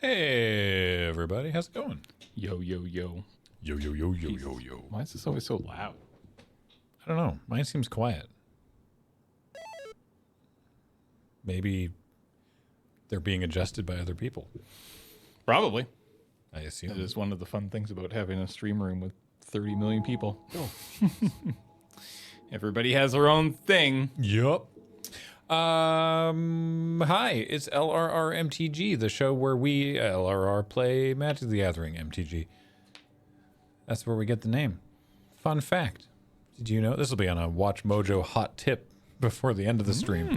Hey, everybody. How's it going? Yo, yo, yo. Yo, yo, yo, yo, yo, yo. Why is this always so loud? I don't know. Mine seems quiet. Maybe they're being adjusted by other people. Probably. I assume. That is one of the fun things about having a stream room with 30 million people. Oh. Everybody has their own thing. Yup. Hi, it's LRRMTG, the show where we, LRR, play Magic the Gathering MTG. That's where we get the name. Fun fact. Did you know? This will be on a Watch Mojo hot tip before the end of the stream.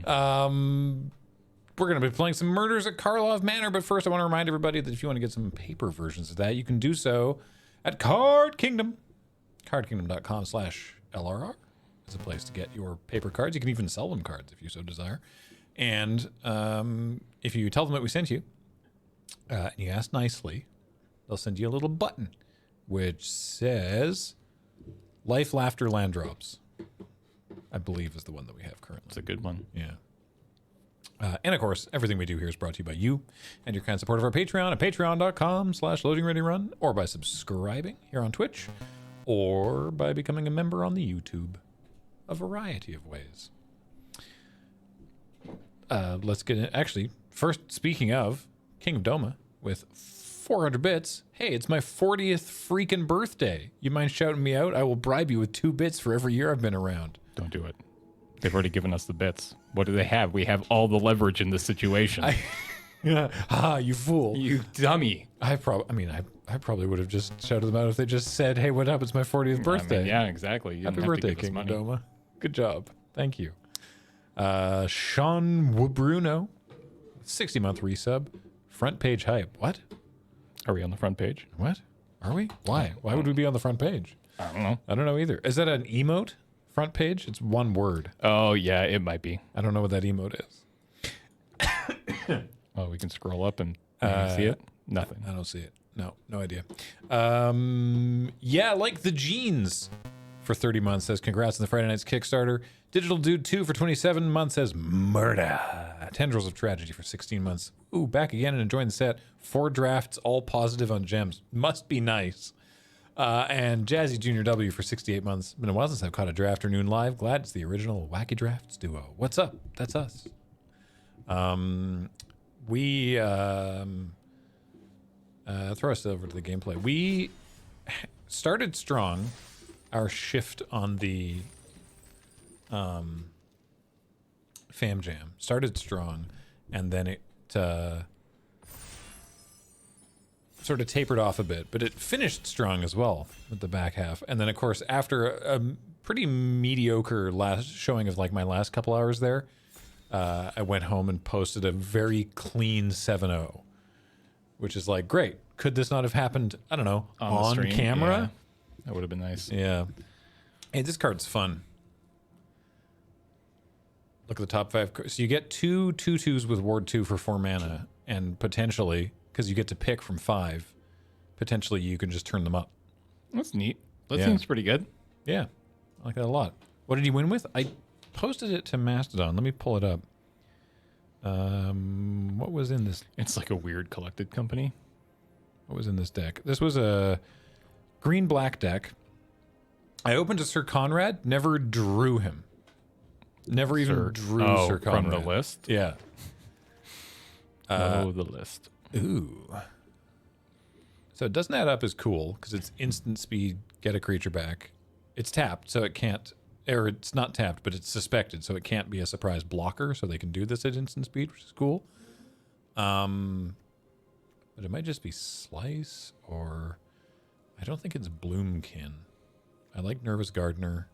We're going to be playing some Murders at Karlov Manor, but first I want to remind everybody that if you want to get some paper versions of that, you can do so at Card Kingdom. cardkingdom.com/LRR is a place to get your paper cards. You can even sell them cards if you so desire. And if you tell them that we sent you, and you ask nicely, they'll send you a little button which says Life, Laughter, Land Drops. I believe is the one that we have currently. It's a good one. Yeah. And of course, everything we do here is brought to you by you and your kind support of our Patreon at patreon.com/loadingreadyrun, or by subscribing here on Twitch, or by becoming a member on the YouTube. A variety of ways. Let's get in. Actually, first, speaking of King of Doma with 400 bits. Hey, it's my 40th freaking birthday. You mind shouting me out? I will bribe you with 2 bits for every year I've been around. Don't do it. They've already given us the bits. What do they have? We have all the leverage in this situation. You fool. You dummy. I probably would have just shouted them out if they just said, hey, what up? It's my 40th birthday. I mean, yeah, exactly. You Happy didn't have birthday, to give us King of money. Doma. Good job. Thank you. Sean Bruno, 60-month resub. Front page hype. What? Are we on the front page? What? Are we? Why? Why would we be on the front page? I don't know. I don't know either. Is that an emote? Front page? It's one word. Oh, yeah, it might be. I don't know what that emote is. Oh, we can scroll up and see it? Nothing. I don't see it. No idea. Yeah, like the jeans for 30 months says congrats on the Friday Night's Kickstarter. Digital Dude 2 for 27 months says murder. Tendrils of Tragedy for 16 months. Ooh, back again and enjoying the set. 4 drafts, all positive on gems. Must be nice. And Jazzy Junior W for 68 months. Been a while since I've caught a Drafternoon live. Glad it's the original Wacky Drafts duo. What's up? That's us. We throw us over to the gameplay. We started strong. Our shift on the Fam Jam started strong, and then it sort of tapered off a bit, but it finished strong as well with the back half. And then, of course, after a pretty mediocre last showing of like my last couple hours there, I went home and posted a very clean 7-0, which is like, great. Could this not have happened, I don't know, on camera? Yeah. That would have been nice. Yeah. Hey, this card's fun. Look at the top 5. So you get 2 2/2s with Ward 2 for 4 mana, and potentially, because you get to pick from 5, potentially you can just turn them up. That's neat. That Yeah. seems pretty good. Yeah, I like that a lot. What did you win with? I posted it to Mastodon. Let me pull it up. What was in this? It's like a weird collected company. What was in this deck? This was a green-black deck. I opened a Sir Conrad, never drew him. Never even drew Sir Conrad. From the list? Yeah. The list. Ooh. So it doesn't add up as cool, because it's instant speed, get a creature back. It's tapped, so it can't, or it's not tapped, but it's suspected, so it can't be a surprise blocker, so they can do this at instant speed, which is cool. But it might just be Slice, or I don't think it's Bloomkin. I like Nervous Gardener.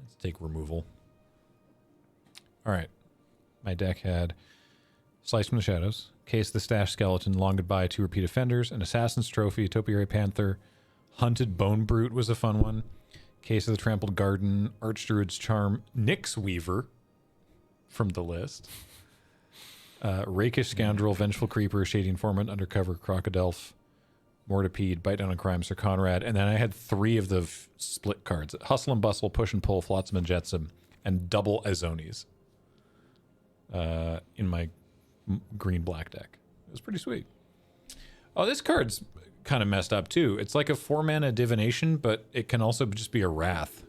Let's take removal. All right. My deck had Slice from the Shadows, Case the Stash Skeleton, Long Goodbye, 2 Repeat Offenders, an Assassin's Trophy, Topiary Panther, Hunted Bone Brute was a fun one, Case of the Trampled Garden, Archdruid's Charm, Nyx Weaver from the list, Rakish Scoundrel, Vengeful Creeper, Shady Informant, Undercover, Crocodilf, Mortipede, Bite Down on Crime, Sir Conrad, and then I had 3 of the split cards: Hustle and Bustle, Push and Pull, Flotsam and Jetsam, and double Azones. in my green black deck. It was pretty sweet. Oh, this card's kind of messed up too. It's like a 4-mana divination, but it can also just be a wrath.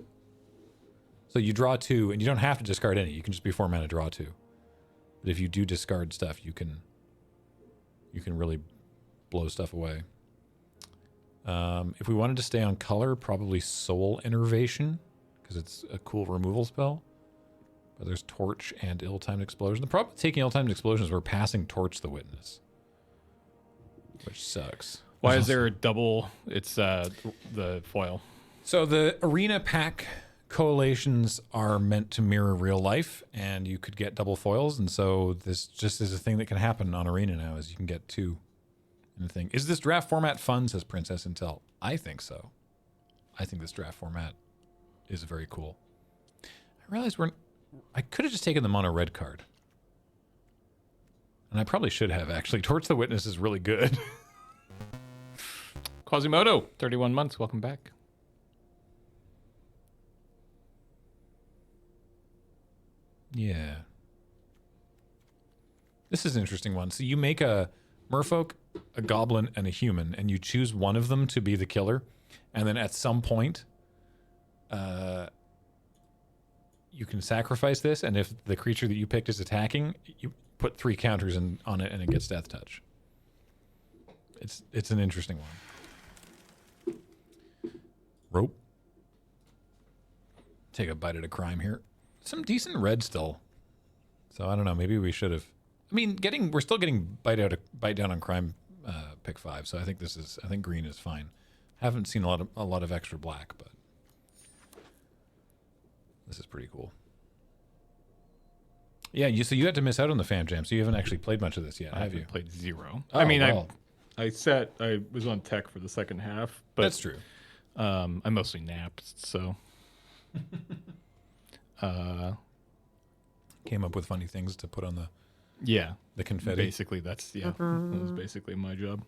So you draw 2, and you don't have to discard any. You can just be 4-mana, draw 2. But if you do discard stuff, you can really blow stuff away. If we wanted to stay on color, probably Soul Innervation, because it's a cool removal spell. But there's Torch and Ill-Timed Explosion. The problem with taking Ill-Timed Explosion is we're passing Torch the Witness, which sucks. Why is there a double? It's the foil. So the arena pack coalitions are meant to mirror real life, and you could get double foils, and so this just is a thing that can happen on arena now, is you can get 2 in a thing. Is this draft format fun, says Princess Intel? I think so. I think this draft format is very cool. I realize I could have just taken the mono red card. And I probably should have, actually. Torch the Witness is really good. Quasimodo, 31 months. Welcome back. Yeah. This is an interesting one. So you make a merfolk, a goblin, and a human, and you choose one of them to be the killer. And then at some point, you can sacrifice this, and if the creature that you picked is attacking, you put 3 counters on it, and it gets death touch. It's an interesting one. Rope. Take a bite at a crime here. Some decent red still. So I don't know. Maybe we should have. I mean, we're still getting bite down on crime, pick 5. So I think green is fine. Haven't seen a lot of extra black, but this is pretty cool. Yeah, so you had to miss out on the Fam Jam, so you haven't actually played much of this yet, have you? Played 0. Oh, I mean, well. I was on tech for the second half, but That's true. I mostly napped, so. Came up with funny things to put on the confetti. Basically, that was basically my job.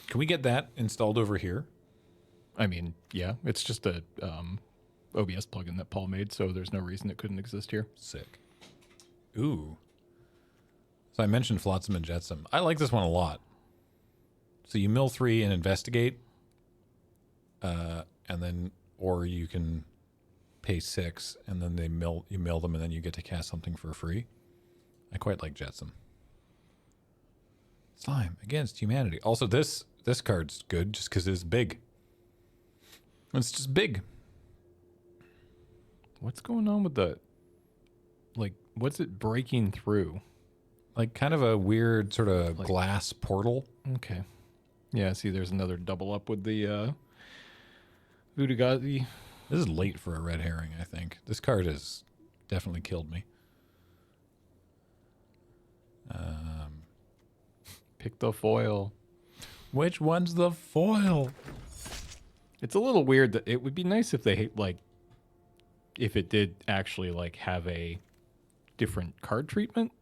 Can we get that installed over here? I mean, yeah, it's just a OBS plugin that Paul made, so there's no reason it couldn't exist here. Sick. Ooh. So I mentioned Flotsam and Jetsam. I like this one a lot. So you mill 3 and investigate, and then, or you can pay 6 and then you mill them, and then you get to cast something for free. I quite like Jetsam. Slime against humanity. Also, this card's good just because it's big. It's just big. What's going on with what's it breaking through? Like kind of a weird sort of glass portal. Okay. Yeah, see, there's another double up with the Voodoo Gazi. This is late for a red herring, I think. This card has definitely killed me. Pick the foil. Which one's the foil? It's a little weird that it would be nice if they if it did actually have a different card treatment.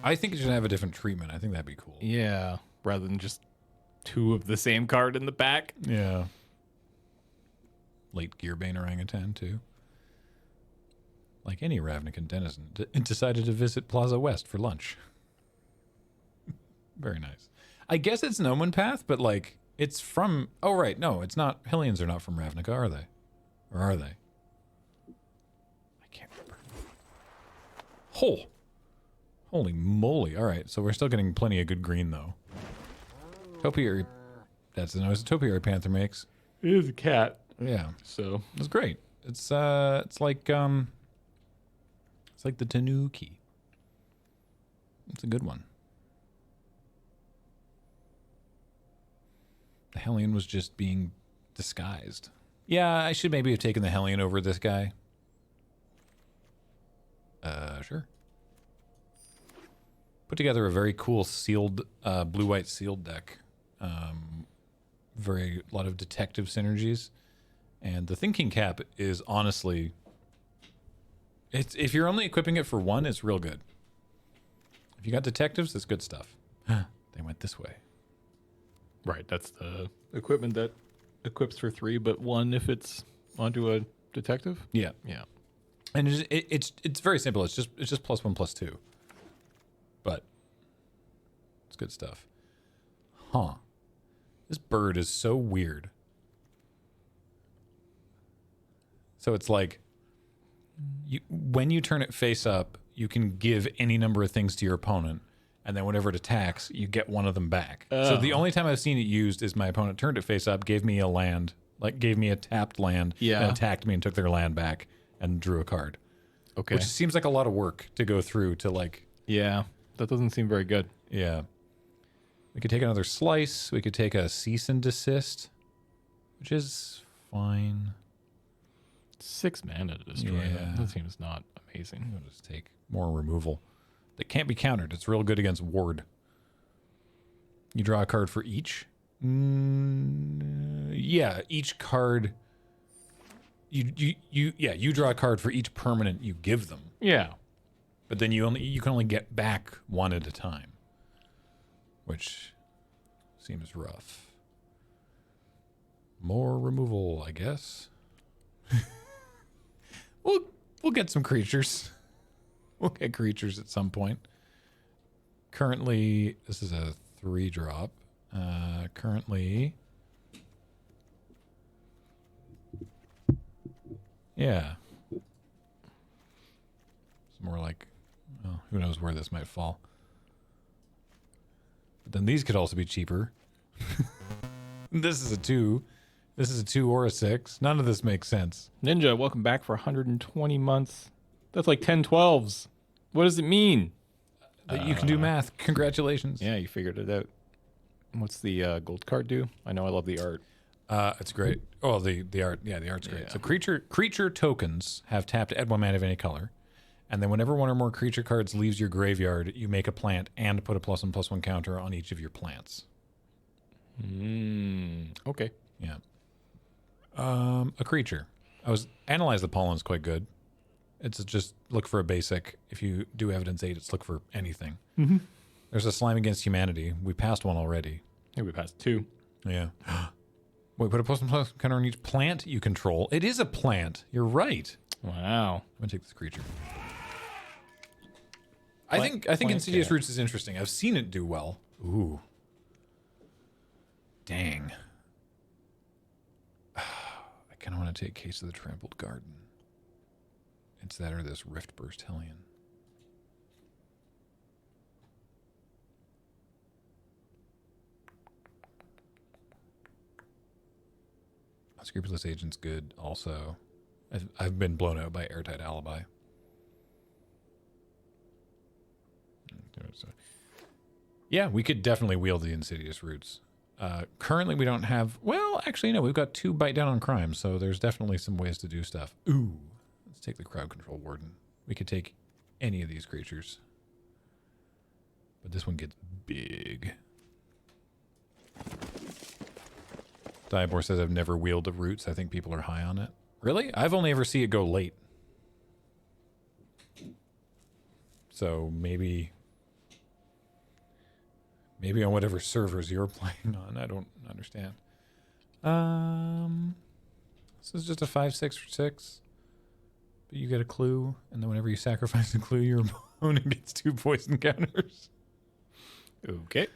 I think it should have a different treatment. I think that'd be cool. Yeah, rather than just 2 of the same card in the back. Yeah. Late Gearbane orangutan, too. Like any Ravnican denizen, decided to visit Plaza West for lunch. Very nice. I guess it's Nomen Path, but it's from... Oh, right. No, it's not. Hellions are not from Ravnica, are they? Or are they? I can't remember. Holy moly. All right, so we're still getting plenty of good green, though. Topiary... That's the noise a Topiary Panther makes. It is a cat. Yeah. So it's great. It's like the Tanuki. It's a good one. The Hellion was just being disguised. Yeah, I should maybe have taken the Hellion over this guy. Sure. Put together a very cool sealed, blue-white sealed deck. A lot of detective synergies. And the Thinking Cap is honestly... if you're only equipping it for 1, it's real good. If you got detectives, it's good stuff. They went this way. Right, that's the equipment that equips for 3, but 1 if it's onto a detective. Yeah. Yeah. And it's very simple. It's just +1/+2. good stuff. Huh. This bird is so weird. So it's like, when you turn it face up, you can give any number of things to your opponent, and then whenever it attacks, you get one of them back. So the only time I've seen it used is my opponent turned it face up, gave me a land, like gave me a tapped land, and attacked me and took their land back and drew a card. Okay. Which seems like a lot of work to go through to like... Yeah, that doesn't seem very good. Yeah. We could take another slice. We could take a cease and desist, which is fine. 6 mana to destroy them. That seems not amazing. We'll just take more removal. That can't be countered. It's real good against ward. You draw a card for each. Yeah, each card. You draw a card for each permanent you give them. Yeah, but then you can only get back one at a time, which seems rough. More removal, I guess. We'll get some creatures. We'll get creatures at some point. Currently, this is a 3-drop. Currently, yeah. It's more like, well, who knows where this might fall. But then these could also be cheaper. This is a 2. This is a 2 or a 6. None of this makes sense. Ninja, welcome back for 120 months. That's like 10 12s. What does it mean? That you can do math. Congratulations. Yeah, you figured it out. What's the gold card do? I know I love the art. It's great. Oh, the art. Yeah, the art's great. Yeah. So creature tokens have tapped add 1 mana of any color. And then whenever one or more creature cards leaves your graveyard, you make a plant and put a +1/+1 counter on each of your plants. Okay. Yeah. A creature. Analyze the Pollen's quite good. It's just look for a basic. If you do Evidence 8, it's look for anything. Mm-hmm. There's a Slime Against Humanity. We passed one already. Yeah, we passed 2. Yeah. Wait, put a +1/+1 counter on each plant you control. It is a plant. You're right. Wow. I'm gonna take this creature. I think Insidious Roots is interesting. I've seen it do well. Ooh. Dang. I kind of want to take Case of the Trampled Garden. It's that or this Rift Burst Hellion. Scrupulous Agent's good also. I've been blown out by Airtight Alibi. Yeah, we could definitely wield the Insidious Roots. Currently, we don't have... Well, actually, no. We've got 2 Bite Down on Crime, so there's definitely some ways to do stuff. Ooh. Let's take the Crowd Control Warden. We could take any of these creatures. But this one gets big. Diabor says, I've never wielded Roots. I think people are high on it. Really? I've only ever seen it go late. So maybe on whatever servers you're playing on. I don't understand. This is just a 5/6 for 6. But you get a clue, and then whenever you sacrifice a clue, your opponent gets 2 poison counters. Okay.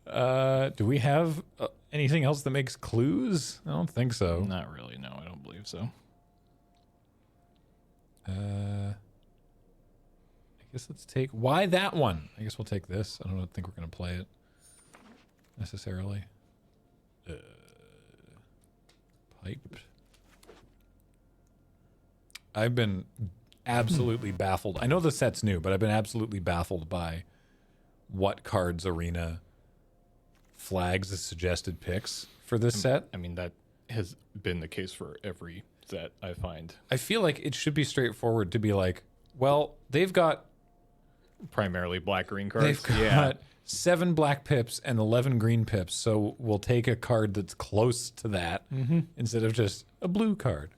Do we have anything else that makes clues? I don't think so. Not really. No, I don't believe so. I guess let's take... Why that one? I guess we'll take this. I don't think we're going to play it necessarily. Pipe. I've been absolutely baffled. I know the set's new, but I've been absolutely baffled by what cards Arena flags as suggested picks for this set. I mean, that has been the case for every set, I find. I feel like it should be straightforward to be like, well, they've got... Primarily black-green cards. They've got 7 black pips and 11 green pips, so we'll take a card that's close to that instead of just a blue card.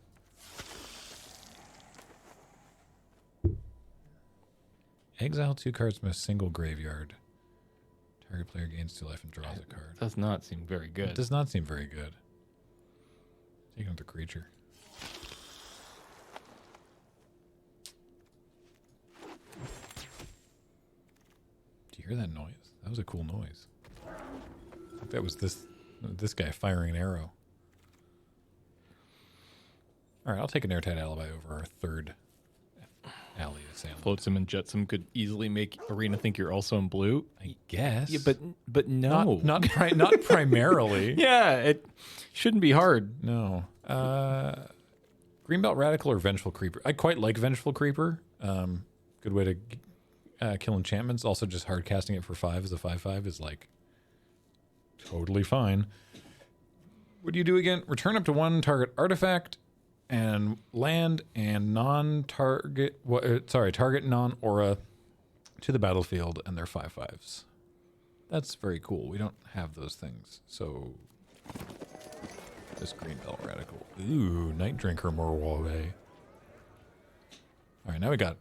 Exile 2 cards from a single graveyard. Target player gains 2 life and draws a card. Does not seem very good. It does not seem very good. Take another creature. Do you hear that noise? That was a cool noise. I think that was this guy firing an arrow. All right, I'll take an airtight alibi over our third alley assailant. Flotsam and Jetsam could easily make Arena think you're also in blue. I guess. Yeah, but no. Not primarily. Yeah, it shouldn't be hard. No. Greenbelt Radical or Vengeful Creeper? I quite like Vengeful Creeper. Good way to kill enchantments. Also, just hard casting it for 5 as a 5/5 is like totally fine. What do you do again? Return up to 1 target artifact and land and non-target. Target non-aura to the battlefield, and they're 5/5s. That's very cool. We don't have those things, so. This Greenbelt Radical. Ooh, Night Drinker Morwabe. All right, now we got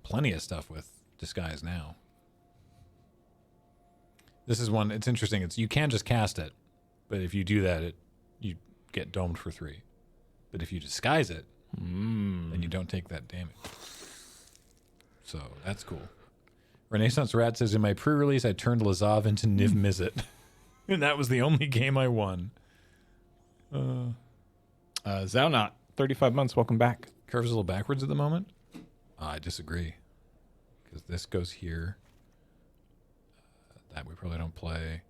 plenty of stuff with disguise now. This is one. It's interesting. It's you can just cast it, but if you do that, you get domed for 3. But if you disguise it, then you don't take that damage. So that's cool. Renaissance Rat says in my pre-release, I turned Lazav into Niv Mizzet, and that was the only game I won. Zaunot, 35 months. Welcome back. Curves a little backwards at the moment. I disagree. Because this goes here. That we probably don't play.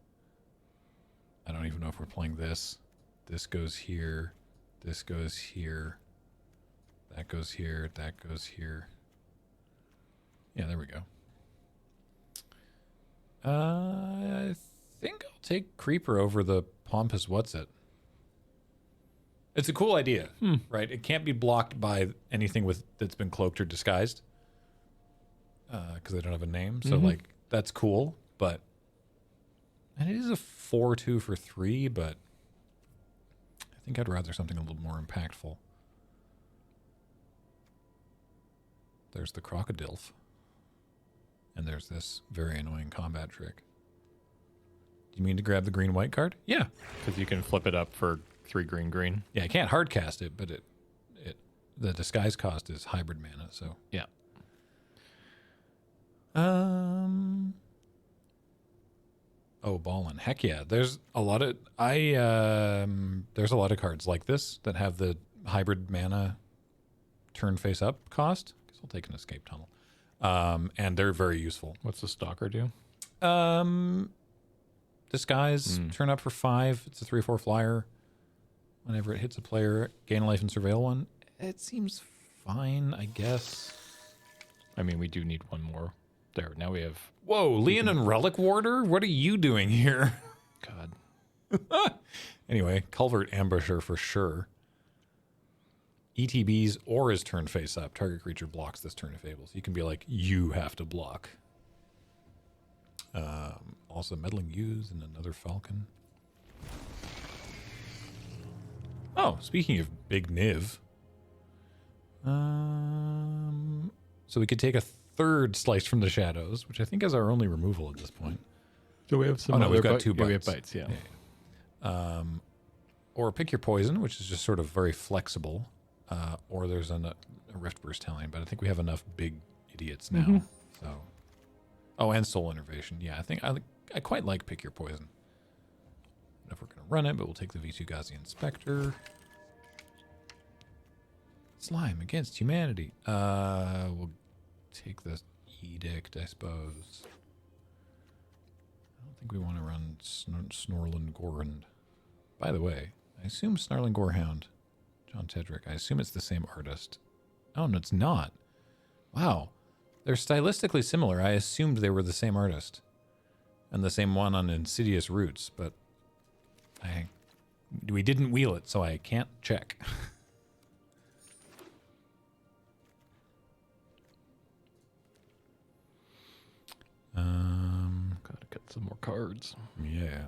I don't even know if we're playing this. This goes here. This goes here. That goes here. That goes here. Yeah, there we go. I think I'll take Creeper over the Pompous What's-It. It's a cool idea, right? It can't be blocked by anything that's been cloaked or disguised because they don't have a name. So, like, that's cool. But, and it is a 4/2 for 3, but I think I'd rather something a little more impactful. There's the Crocodilf. And there's this very annoying combat trick. Do you mean to grab the green-white card? Yeah. Because you can flip it up for 3 green. Yeah, I can't hard cast it, but the disguise cost is hybrid mana, so Yeah. Oh, ballin'. Heck yeah. There's a lot of there's a lot of cards like this that have the hybrid mana turn face up cost. Guess I'll take an escape tunnel. And they're very useful. What's the Stalker do? Disguise, turn up for 5. It's a 3/4 flyer. Whenever it hits a player, gain a life and surveil 1. It seems fine, I guess. I mean, we do need one more. There, now we have... Whoa, Leon and Relic Warder? What are you doing here? God. Anyway, Culvert Ambusher for sure. ETBs or his turn face up. Target creature blocks this turn of Fables. You can be like, you have to block. Also, Meddling Use and another Falcon. Oh, speaking of Big Niv. So we could take a 3rd Slice from the Shadows, which I think is our only removal at this point. Do we have some we've got 2 bites. Yeah, we have bites, yeah. Or Pick Your Poison, which is just sort of very flexible. Or there's a Rift Burst Talon, but I think we have enough big idiots now. So, oh, and Soul Innervation. Yeah, I think I quite like Pick Your Poison. I don't know if we're going to run it, but we'll take the V2 Gaussian Spectre. Slime against humanity. We'll take the Edict, I suppose. I don't think we want to run Snorlin Gorhand. By the way, I assume Snarling Gorehound, John Tedrick, I assume it's the same artist. Oh, no, it's not. Wow. They're stylistically similar. I assumed they were the same artist. And the same one on Insidious Roots, but we didn't wheel it, so I can't check. Gotta get some more cards. Yeah.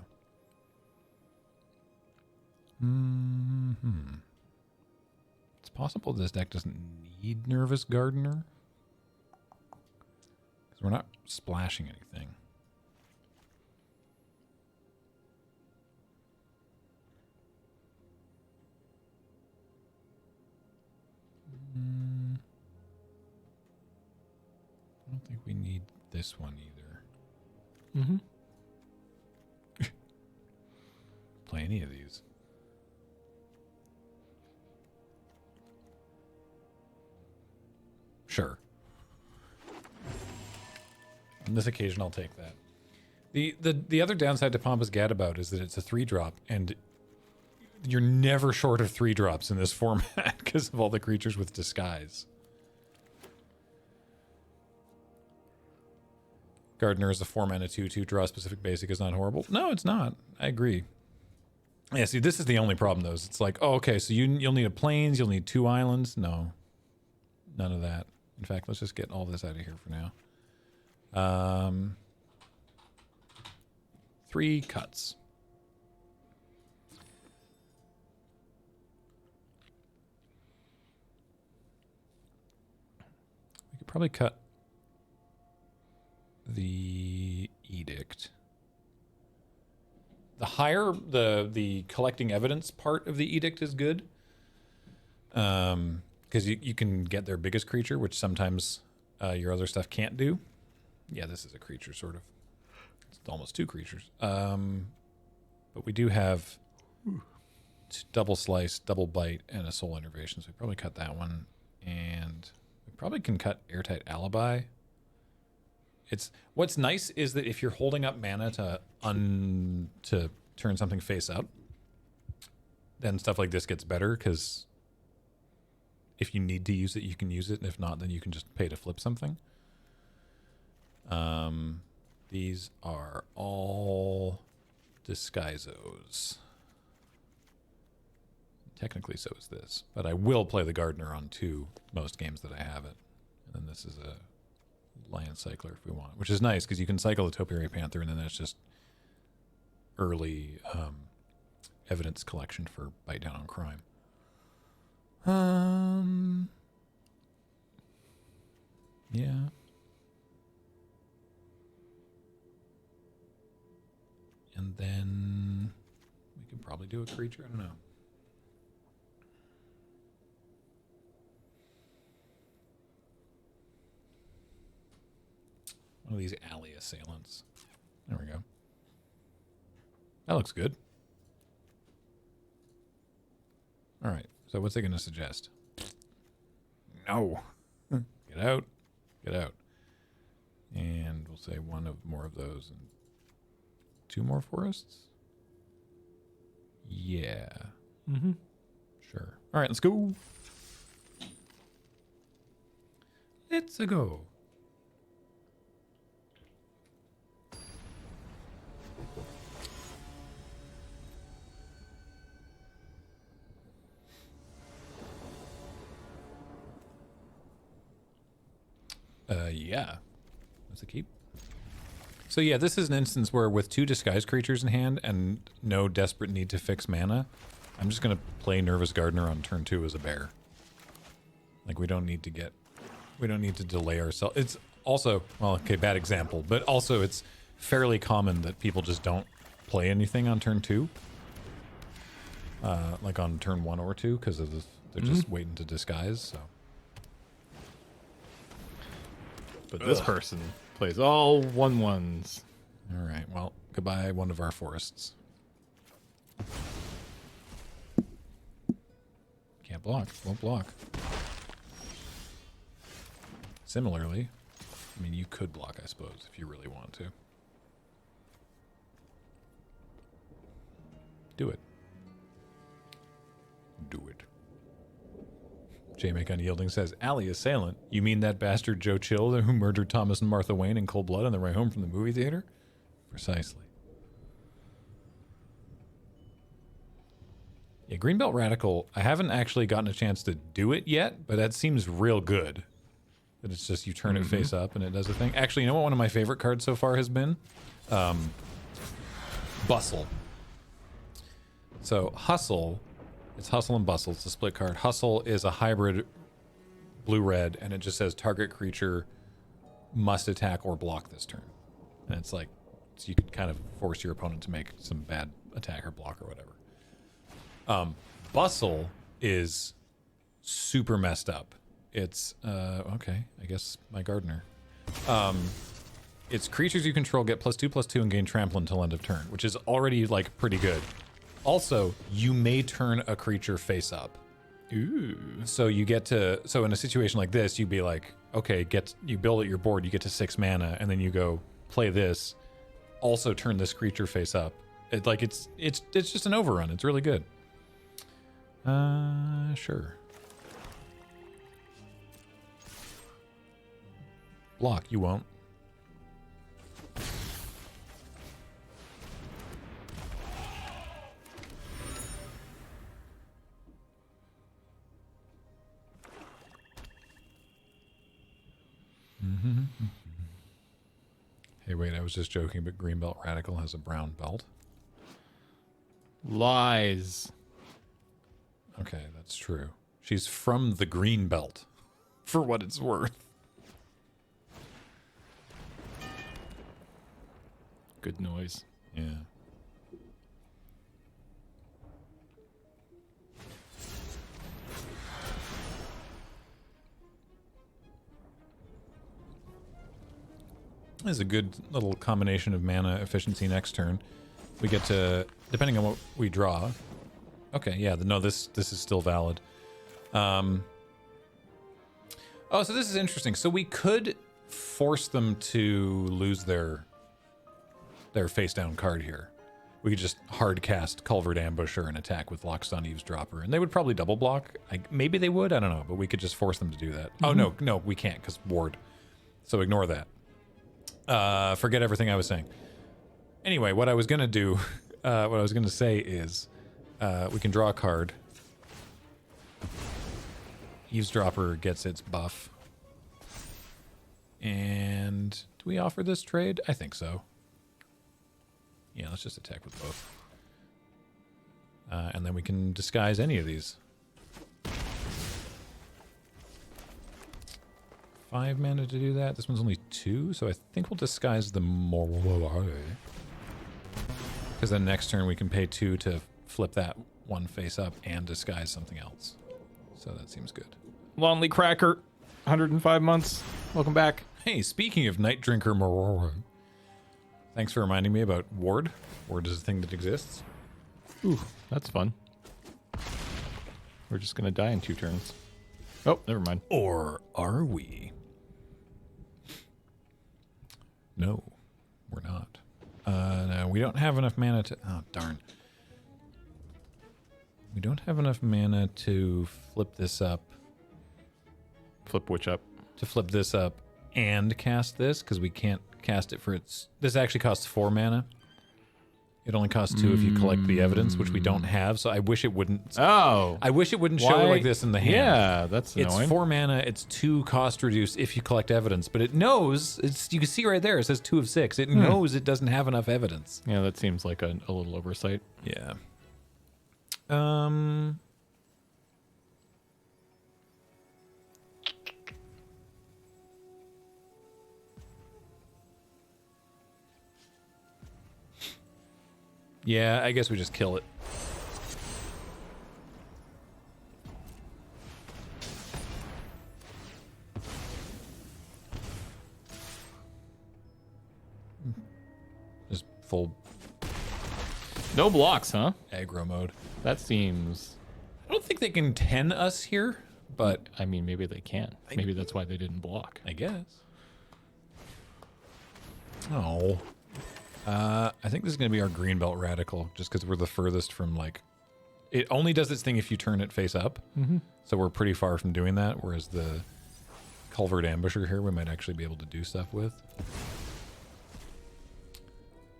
It's possible this deck doesn't need Nervous Gardener. Because we're not splashing anything. I don't think we need this one either. Mm-hmm. Play any of these. Sure. On this occasion, I'll take that. The other downside to Pampas Gadabout is that it's a 3-drop, and you're never short of 3-drops in this format because of all the creatures with disguise. Gardener is a 4-mana 2/2 draw specific basic is not horrible. No, it's not. I agree. Yeah, see, this is the only problem, though. Is it's like, oh, okay, so you'll need a plains, you'll need 2 islands. No, none of that. In fact, let's just get all this out of here for now. 3 cuts. We could probably cut the edict. The higher the collecting evidence part of the edict is good, because you can get their biggest creature, which sometimes your other stuff can't do. Yeah, this is a creature, sort of. It's almost 2 creatures. But we do have double slice, double bite, and a soul innervation, so we probably cut that one, and we probably can cut airtight alibi. What's nice is that if you're holding up mana to turn something face up, then stuff like this gets better, because if you need to use it, you can use it, and if not, then you can just pay to flip something. These are all disguisos. Technically, so is this, but I will play the Gardener on 2 most games that I have it, and then this is a Land Cycler if we want, which is nice because you can cycle the Topiary Panther, and then that's just early evidence collection for Bite Down on Crime. Yeah. And then we could probably do a creature. I don't know. One of these alley assailants. There we go. That looks good. All right. So what's it going to suggest? No. Get out. Get out. And we'll say more of those and 2 more forests. Yeah. Mm-hmm. Sure. All right, let's go. Let's go. Yeah. That's a keep. So yeah, this is an instance where with 2 disguise creatures in hand and no desperate need to fix mana, I'm just going to play Nervous Gardener on turn 2 as a bear. Like, we don't need to delay ourselves. It's also, well, okay, bad example, but also it's fairly common that people just don't play anything on turn 2. Like on turn 1 or 2, because of they're just waiting to disguise, so. But this person plays all 1/1s. All right, well, goodbye, one of our forests. Can't block, won't block. Similarly, I mean, you could block, I suppose, if you really want to. Do it. Do it. J-Make Unyielding says, Alley Assailant? You mean that bastard Joe Chill who murdered Thomas and Martha Wayne in cold blood on their way home from the movie theater? Precisely. Yeah, Greenbelt Radical, I haven't actually gotten a chance to do it yet, but that seems real good. That it's just you turn it face up and it does a thing. Actually, you know what one of my favorite cards so far has been? Bustle. So Hustle, it's Hustle and Bustle. It's a split card. Hustle is a hybrid blue-red, and it just says target creature must attack or block this turn. And it's like, so you can kind of force your opponent to make some bad attack or block or whatever. Bustle is super messed up. It's, okay, I guess my Gardener. It's creatures you control get +2/+2 and gain trample until end of turn, which is already like pretty good. Also, you may turn a creature face up. Ooh. So you get to, so in a situation like this, you'd be like, okay, you build at your board, you get to 6 mana, and then you go play this, also turn this creature face up. It's just an overrun. It's really good. Sure. Block, you won't. Hey, wait, I was just joking, but Greenbelt Radical has a brown belt. Lies. Okay, that's true. She's from the Green Belt, for what it's worth. Good noise. Yeah. This is a good little combination of mana efficiency next turn. We get to, depending on what we draw. Okay, yeah, no, this is still valid. Oh, so this is interesting. So we could force them to lose their face down card here. We could just hard cast Culvert Ambusher and attack with Lockstone Eavesdropper, and they would probably double block. Maybe they would, I don't know, but we could just force them to do that. Oh no, we can't because ward. So ignore that. Forget everything I was saying. Anyway, what I was gonna do, what I was gonna say is, we can draw a card. Eavesdropper gets its buff. And do we offer this trade? I think so. Yeah, let's just attack with both. And then we can disguise any of these. 5 mana to do that. This one's only 2, so I think we'll disguise the more. Because then next turn we can pay 2 to flip that one face up and disguise something else. So that seems good. Lonely Cracker, 105 months. Welcome back. Hey, speaking of Night Drinker Mororo, thanks for reminding me about Ward. Ward is a thing that exists. Ooh, that's fun. We're just gonna die in 2 turns. Oh, never mind. Or are we? No, we're not. No, we don't have enough mana to... Oh, darn. We don't have enough mana to flip this up. Flip which up? To flip this up and cast this, because we can't cast it for its... This actually costs 4 mana. It only costs 2 if you collect the evidence, which we don't have, so I wish it wouldn't... Oh! I wish it wouldn't show like this in the hand. Yeah, that's annoying. It's 4 mana, it's 2 cost reduced if you collect evidence, but it knows, you can see right there, it says 2 of 6. It knows it doesn't have enough evidence. Yeah, that seems like a little oversight. Yeah. Yeah, I guess we just kill it. Just full No blocks, huh? aggro mode. That seems... I don't think they can 10 us here, but I mean, maybe they can. Maybe that's why they didn't block. I guess. Oh. I think this is going to be our Greenbelt Radical, just because we're the furthest from, like... It only does its thing if you turn it face up, so we're pretty far from doing that, whereas the Culvert Ambusher here we might actually be able to do stuff with.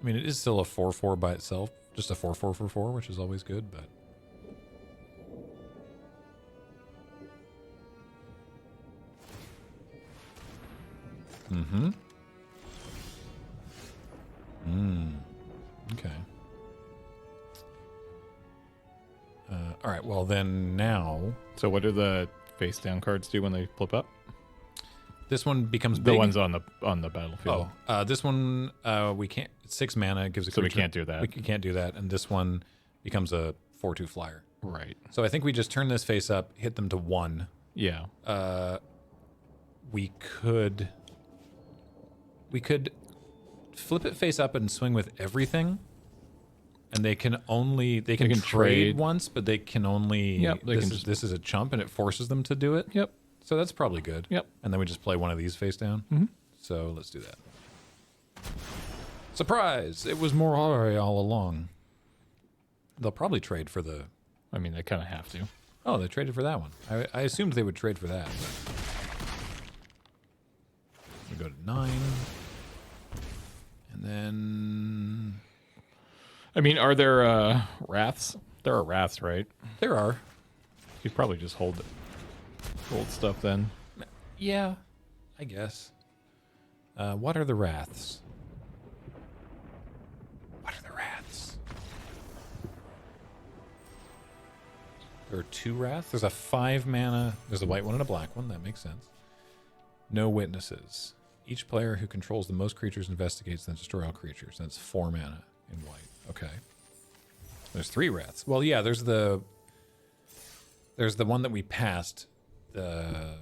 I mean, it is still a 4/4 by itself, just a 4/4 for 4, which is always good, but... Okay. All right, well then now... So what do the face down cards do when they flip up? This one becomes big. The ones on the battlefield. Oh, this one, we can't... It's 6 mana, it gives a So we creature- can't do that. We can't do that, and this one becomes a 4/2 flyer. Right. So I think we just turn this face up, hit them to 1. Yeah. We could flip it face up and swing with everything. And they can can trade trade. once, but they can only. Yep, they can this is a chump, and it forces them to do it. Yep. So that's probably good. Yep. And then we just play one of these face down. Mm-hmm. So let's do that. Surprise! It was Morari all along. They'll probably trade for the. I mean, they kind of have to. Oh, they traded for that one. I assumed they would trade for that. We go to 9, and then I mean, are there wraths? There are wraths, right? there are. You'd probably just hold stuff then. Yeah, I guess. What are the wraths? What are the wraths? There are 2 wraths. There's a 5 mana. There's a white one and a black one. That makes sense. No witnesses. Each player who controls the most creatures investigates, then destroy all creatures. That's 4 mana in white. Okay. There's 3 wraths. Well, yeah. There's the one that we passed, the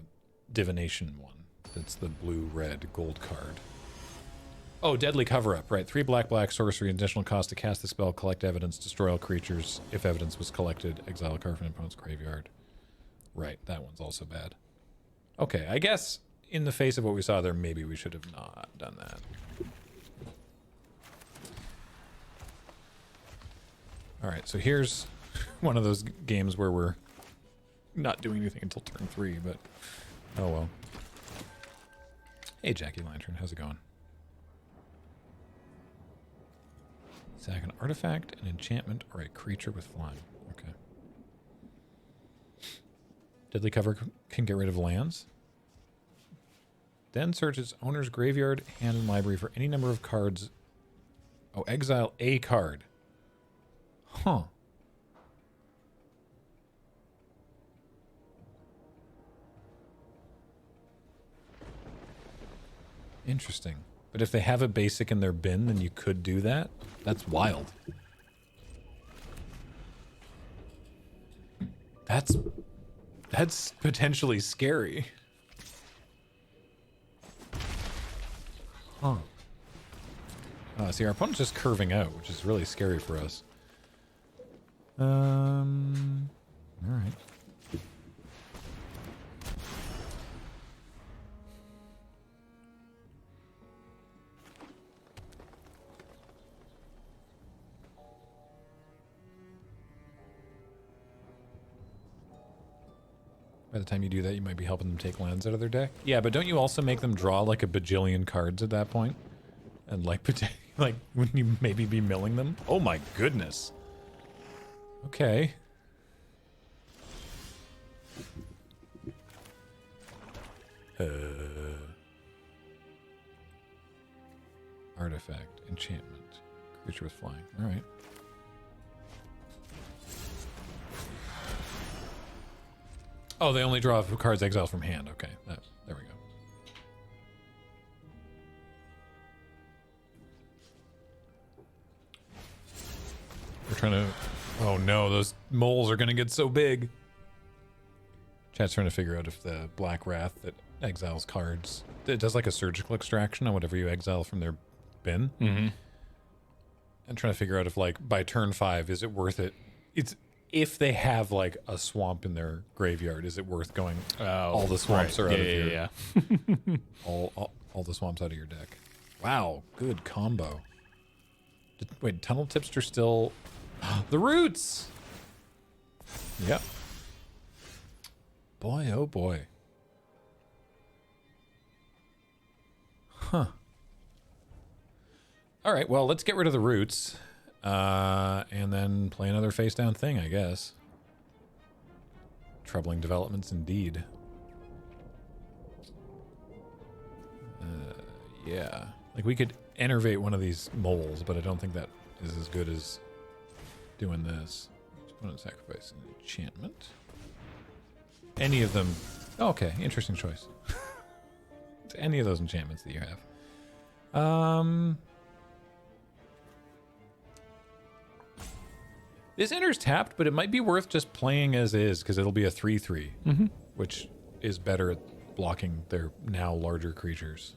divination one. That's the blue-red gold card. Oh, deadly cover-up, right. 3 black sorcery, additional cost to cast the spell, collect evidence, destroy all creatures. If evidence was collected, exile a card from an opponent's graveyard. Right, that one's also bad. Okay, I guess in the face of what we saw there, maybe we should have not done that. Alright, so here's one of those games where we're not doing anything until turn 3, but oh well. Hey, Jackie Lantern, how's it going? Sack an artifact, an enchantment, or a creature with flying. Okay. Deadly cover can get rid of lands. Then search its owner's graveyard, hand, and library for any number of cards. Oh, exile a card. Huh. Interesting. But if they have a basic in their bin, then you could do that? That's wild. That's potentially scary. Huh. See, our opponent's just curving out, which is really scary for us. Alright. By the time you do that, you might be helping them take lands out of their deck. Yeah, but don't you also make them draw like a bajillion cards at that point? And like, like, wouldn't you maybe be milling them? Oh my goodness. Okay. Artifact, enchantment, creature with flying. All right. Oh, they only draw cards exiled from hand. Okay, there we go. We're trying to... Oh no, those moles are going to get so big. Chat's trying to figure out if the Black Wrath that exiles cards... It does like a surgical extraction on whatever you exile from their bin. Mm-hmm. And trying to figure out if, like, by turn 5, is it worth it? It's... If they have, like, a swamp in their graveyard, is it worth going... all the swamps are out of your... Yeah. all the swamps out of your deck. Wow, good combo. Wait, Tunnel Tipster still... The roots! Yep. Boy, oh boy. Huh. Alright, well, let's get rid of the roots. And then play another face-down thing, I guess. Troubling developments indeed. Yeah. Like, we could enervate one of these moles, but I don't think that is as good as doing this. Opponent sacrifice an enchantment. Any of them... Oh, okay, interesting choice. It's any of those enchantments that you have. This enters tapped, but it might be worth just playing as is, because it'll be a 3/3, which is better at blocking their now larger creatures.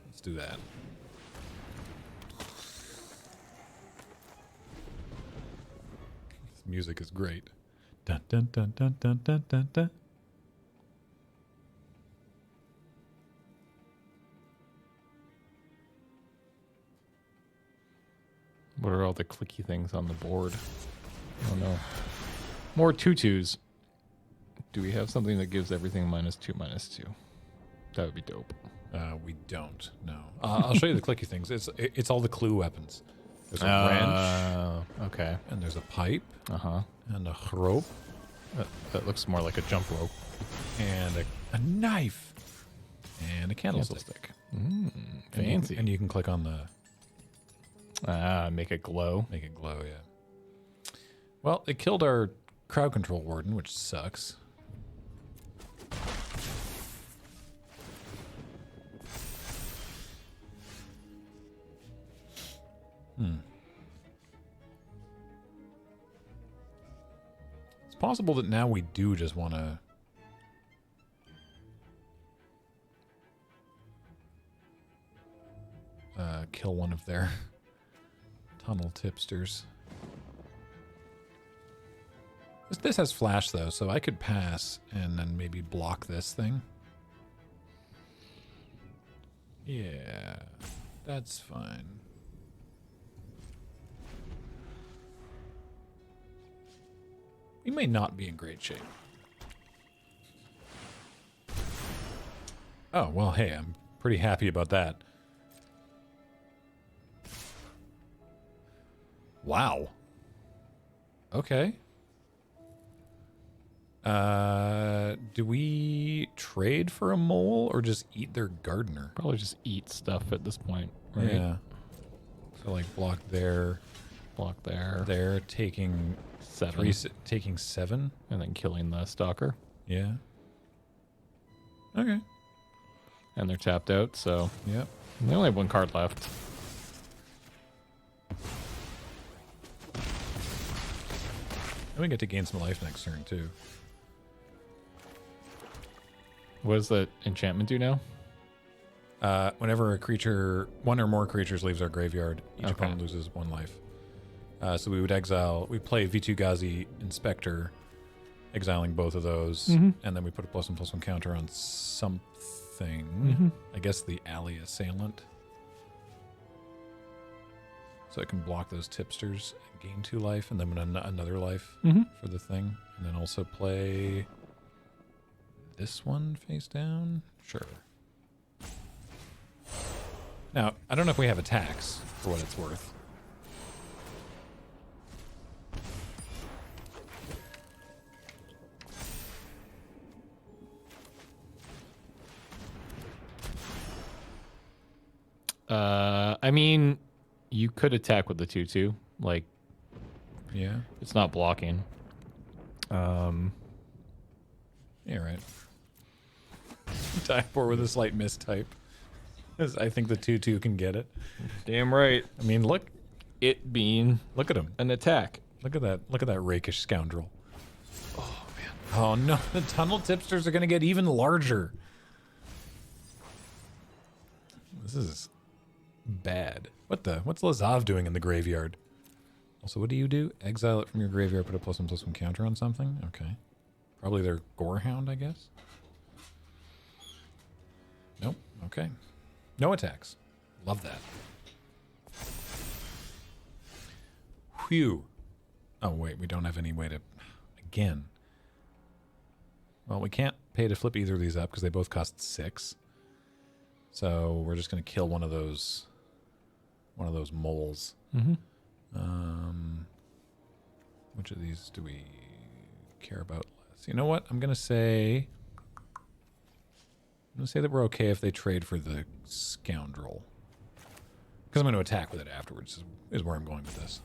Let's do that. This music is great. Dun dun dun dun dun dun dun dun. What are all the clicky things on the board? I don't know. More tutus. Do we have something that gives everything -2/-2? That would be dope. We don't. No. I'll show you the clicky things. It's all the clue weapons. There's a wrench. Okay. And there's a pipe. Uh-huh. And a rope. That looks more like a jump rope. And a knife. And a candlestick. Fancy. And you can click on the... Make it glow. Make it glow, yeah. Well, it killed our crowd control warden, which sucks. It's possible that now we do just want to... kill one of their tunnel tipsters. This has flash, though, so I could pass and then maybe block this thing. Yeah, that's fine. We may not be in great shape. Oh, well, hey, I'm pretty happy about that. Wow. Okay. Do we trade for a mole or just eat their gardener? Probably just eat stuff at this point, right? Yeah. So like block there, there, taking 7, taking 7, and then killing the stalker. Yeah. Okay. And they're tapped out, so Yep. they only have 1 card left. And we get to gain some life next turn too. What does the enchantment do now? Whenever a creature, one or more creatures leaves our graveyard, each Okay. opponent loses 1 life. So we would exile, we play V2 Ghazi Inspector, exiling both of those, and then we put a +1/+1 counter on something. I guess the alley assailant. So it can block those tipsters and gain 2 life, and then another life for the thing. And then also play this one face down. Sure. Now, I don't know if we have attacks, for what it's worth. I mean, you could attack with the 2/2. Like, Yeah. it's not blocking. Yeah, right. Type 4 with a slight mistype. 'Cause I think the 2/2 can get it. Damn right. I mean, look It being at him. an attack. Look at that rakish scoundrel. Oh man. Oh no, the tunnel tipsters are gonna get even larger. This is bad. What's Lazav doing in the graveyard? Also, what do you do? Exile it from your graveyard, put a +1/+1 counter on something? Okay. Probably their Gorehound, I guess. Nope. Okay. No attacks. Love that. Whew. Oh, wait. We don't have any way to... Again. Well, we can't pay to flip either of these up because they both cost 6. So we're just going to kill one of those moles. Which of these do we care about less? You know what? I'm going to say that we're okay if they trade for the scoundrel. Because I'm going to attack with it afterwards, is where I'm going with this.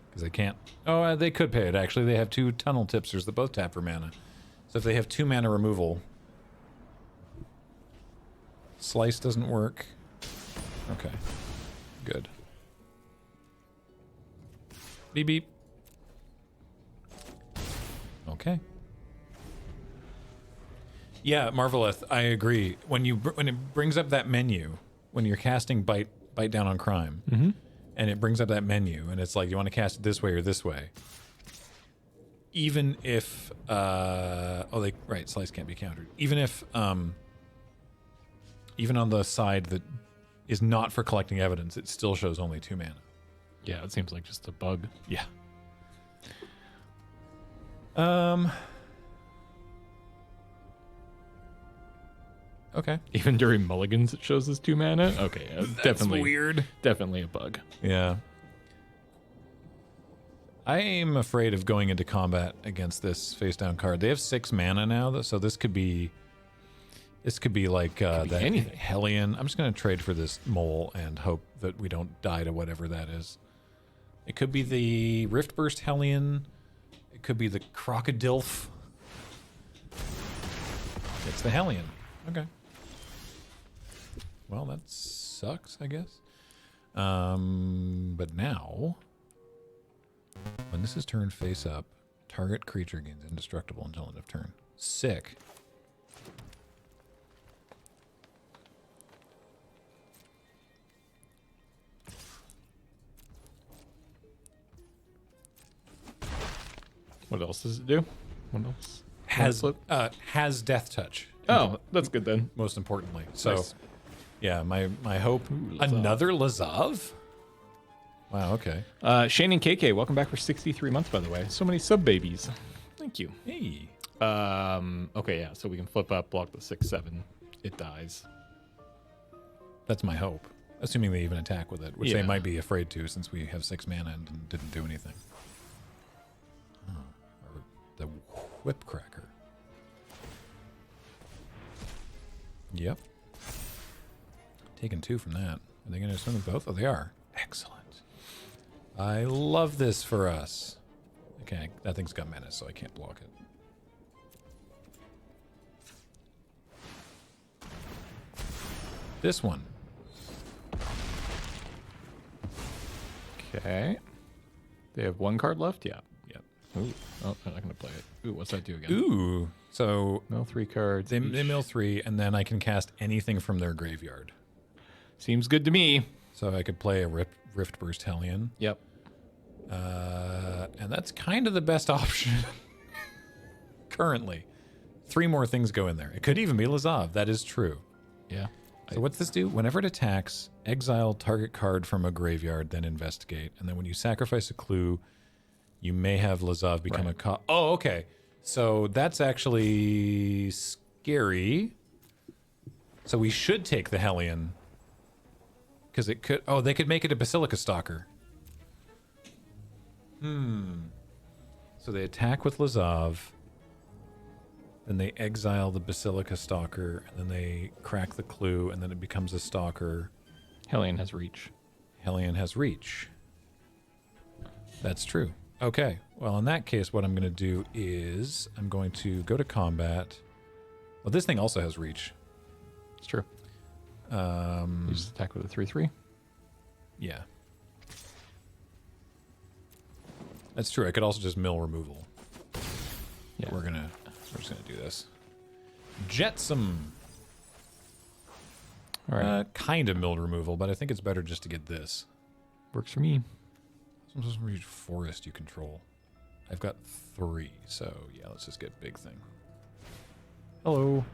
Because they can't... Oh, they could pay it, actually. They have 2 tunnel tipsters that both tap for mana. So if they have 2 mana removal... Slice doesn't work. Okay. Good. Beep beep. Okay. Yeah, Marveleth, I agree. When it brings up that menu, when you're casting bite down on crime, and it brings up that menu, and it's like you want to cast it this way or this way. Even if slice can't be countered. Even if even on the side that is not for collecting evidence, it still shows only 2 mana. Yeah, it seems like just a bug. Yeah. Okay. Even during mulligans, it shows as 2 mana. Okay, yeah, definitely weird. Definitely a bug. Yeah. I am afraid of going into combat against this face down card. They have 6 mana now, so this could be like that anything. Hellion. I'm just going to trade for this mole and hope that we don't die to whatever that is. It could be the Riftburst Hellion. It could be the Crocodilf. It's the Hellion. Okay. Well, that sucks, I guess. But now, when this is turned face up, target creature gains indestructible until end of turn. Sick. What else does it do? What else? Has death touch. Oh, that's good then. Most importantly. So, Nice. yeah, my hope. Lazav. Another Lazav? Wow, okay. Shane and KK, welcome back for 63 months, by the way. So many sub babies. Thank you. Hey. Okay, yeah, so we can flip up, block the 6/7. It dies. That's my hope. Assuming they even attack with it, which they Yeah. might be afraid to since we have 6 mana and didn't do anything. Or the Whip Cracker. Yep. Taking 2 from that. Are they going to swing with both? Oh, they are. Excellent. I love this for us. Okay, that thing's got menace, so I can't block it. This one. Okay. They have 1 card left? Yeah. Yep. Ooh. Oh, I'm not going to play it. Ooh, what's that do again? Ooh. So Mill 3 cards. they each. mill 3, and then I can cast anything from their graveyard. Seems good to me. So I could play a Riftburst Hellion. Yep. And that's kind of the best option currently. 3 more things go in there. It could even be Lazav. That is true. Yeah. So what's this do? Whenever it attacks, exile target card from a graveyard, then investigate. And then when you sacrifice a clue, you may have Lazav become Right. a... Oh, okay. So that's actually scary. So we should take the Hellion. Because it could... Oh, they could make it a Basilica Stalker. So they attack with Lazav. Then they exile the Basilica Stalker. And then they crack the clue. And then it becomes a Stalker. Hellion has reach. Hellion has reach. That's true. Okay. Well, in that case, what I'm going to do is I'm going to go to combat. Well, this thing also has reach. It's true. You just attack with a 3/3. Yeah. That's true. I could also just mill removal. Yeah. We're just gonna do this. Jetsam. All right. Kind of mill removal, but I think it's better just to get this. Works for me. Sometimes read forest you control. I've got 3, so yeah, let's just get big thing. Hello.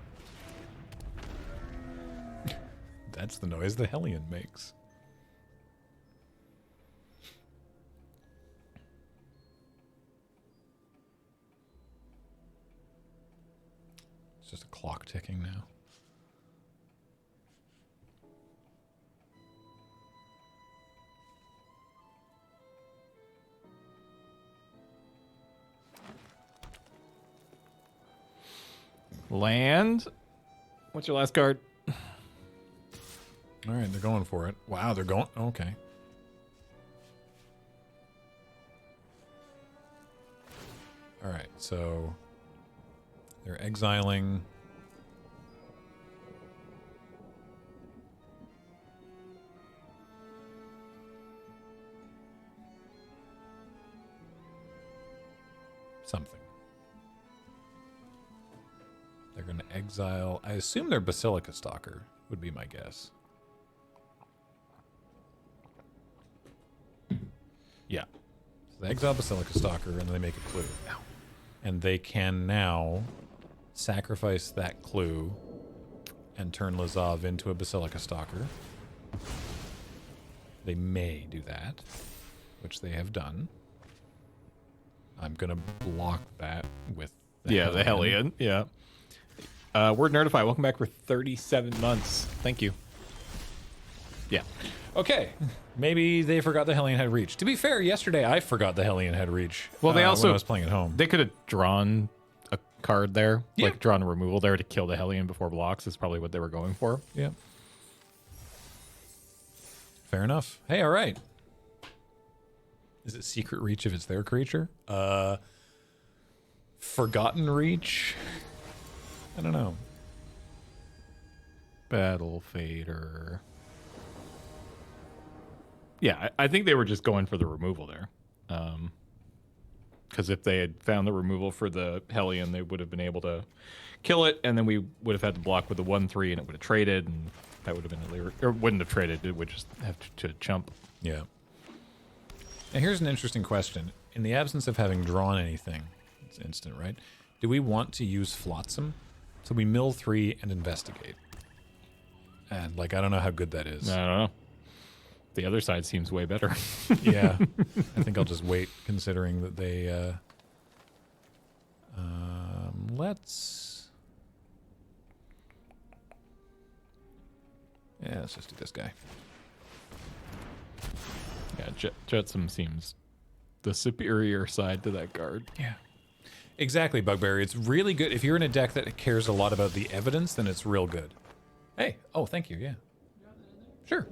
That's the noise the Hellion makes. It's just a clock ticking now. Land. What's your last card? All right, they're going for it. Wow, they're going... Okay. All right, so... They're exiling... something. They're going to exile. I assume they're Basilica Stalker, would be my guess. Yeah. So they exile Basilica Stalker, and then they make a clue. And they can now sacrifice that clue and turn Lazov into a Basilica Stalker. They may do that, which they have done. I'm going to block that with the Hellion. Yeah. Word Nerdify, welcome back for 37 months. Thank you. Yeah. Okay. Maybe they forgot the Hellion had reach. To be fair, yesterday I forgot the Hellion had reach. Well, they also when I was playing at home. They could have drawn a card there, Yeah. like drawn a removal there to kill the Hellion before blocks is probably what they were going for. Yeah. Fair enough. Hey, all right. Is it secret reach if it's their creature? Forgotten reach? I don't know. Battle Fader. Yeah, I think they were just going for the removal there. Because if they had found the removal for the Hellion, they would have been able to kill it, and then we would have had to block with the 1/3, and it would have traded, and that would have been illegal. Or wouldn't have traded, it would just have to chump. Yeah. Now here's an interesting question. In the absence of having drawn anything, it's instant, right? Do we want to use Flotsam? So we mill 3 and investigate. And, like, I don't know how good that is. I don't know. The other side seems way better. Yeah. I think I'll just wait, considering that they, let's just do this guy. Yeah, Jetsam seems the superior side to that card. Yeah. Exactly, Bugberry. It's really good. If you're in a deck that cares a lot about the evidence, then it's real good. Hey. Oh, thank you. Yeah. Sure.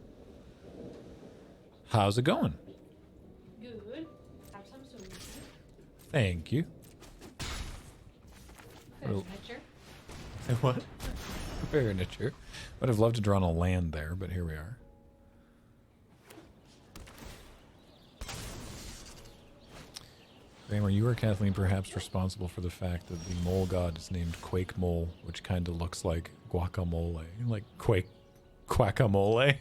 How's it going? Good. Have some soon. Thank you. Well- Picture. What? Furniture. Would have loved to draw on a land there, but here we are. Graham, are you or Kathleen perhaps responsible for the fact that the mole god is named Quake Mole, which kind of looks like guacamole? Like quackamole?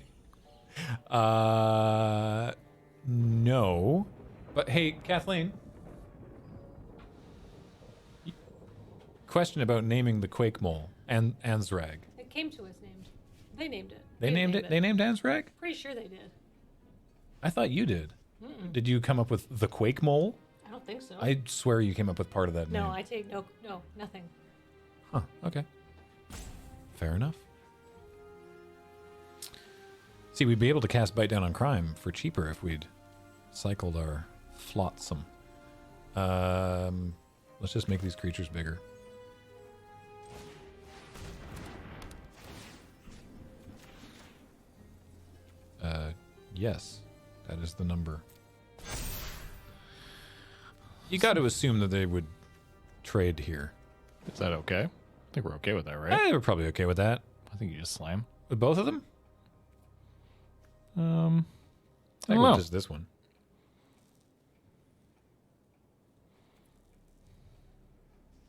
No. But hey, Kathleen. Question about naming the Quake Mole and Ansrag. It came to us named. They named it. They named it? They named Ansrag? Pretty sure they did. I thought you did. Did you come up with the Quake Mole? I don't think so. I swear you came up with part of that name. no, I take no, nothing. Huh, okay. Fair enough. See, we'd be able to cast Bite Down on Crime for cheaper if we'd cycled our Flotsam. Let's just make these creatures bigger. Yes, that is the number. You got to assume that they would trade here. Is that okay? I think we're okay with that, right? They were probably okay with that. I think you just slam. With both of them? I I don't think know. just this one.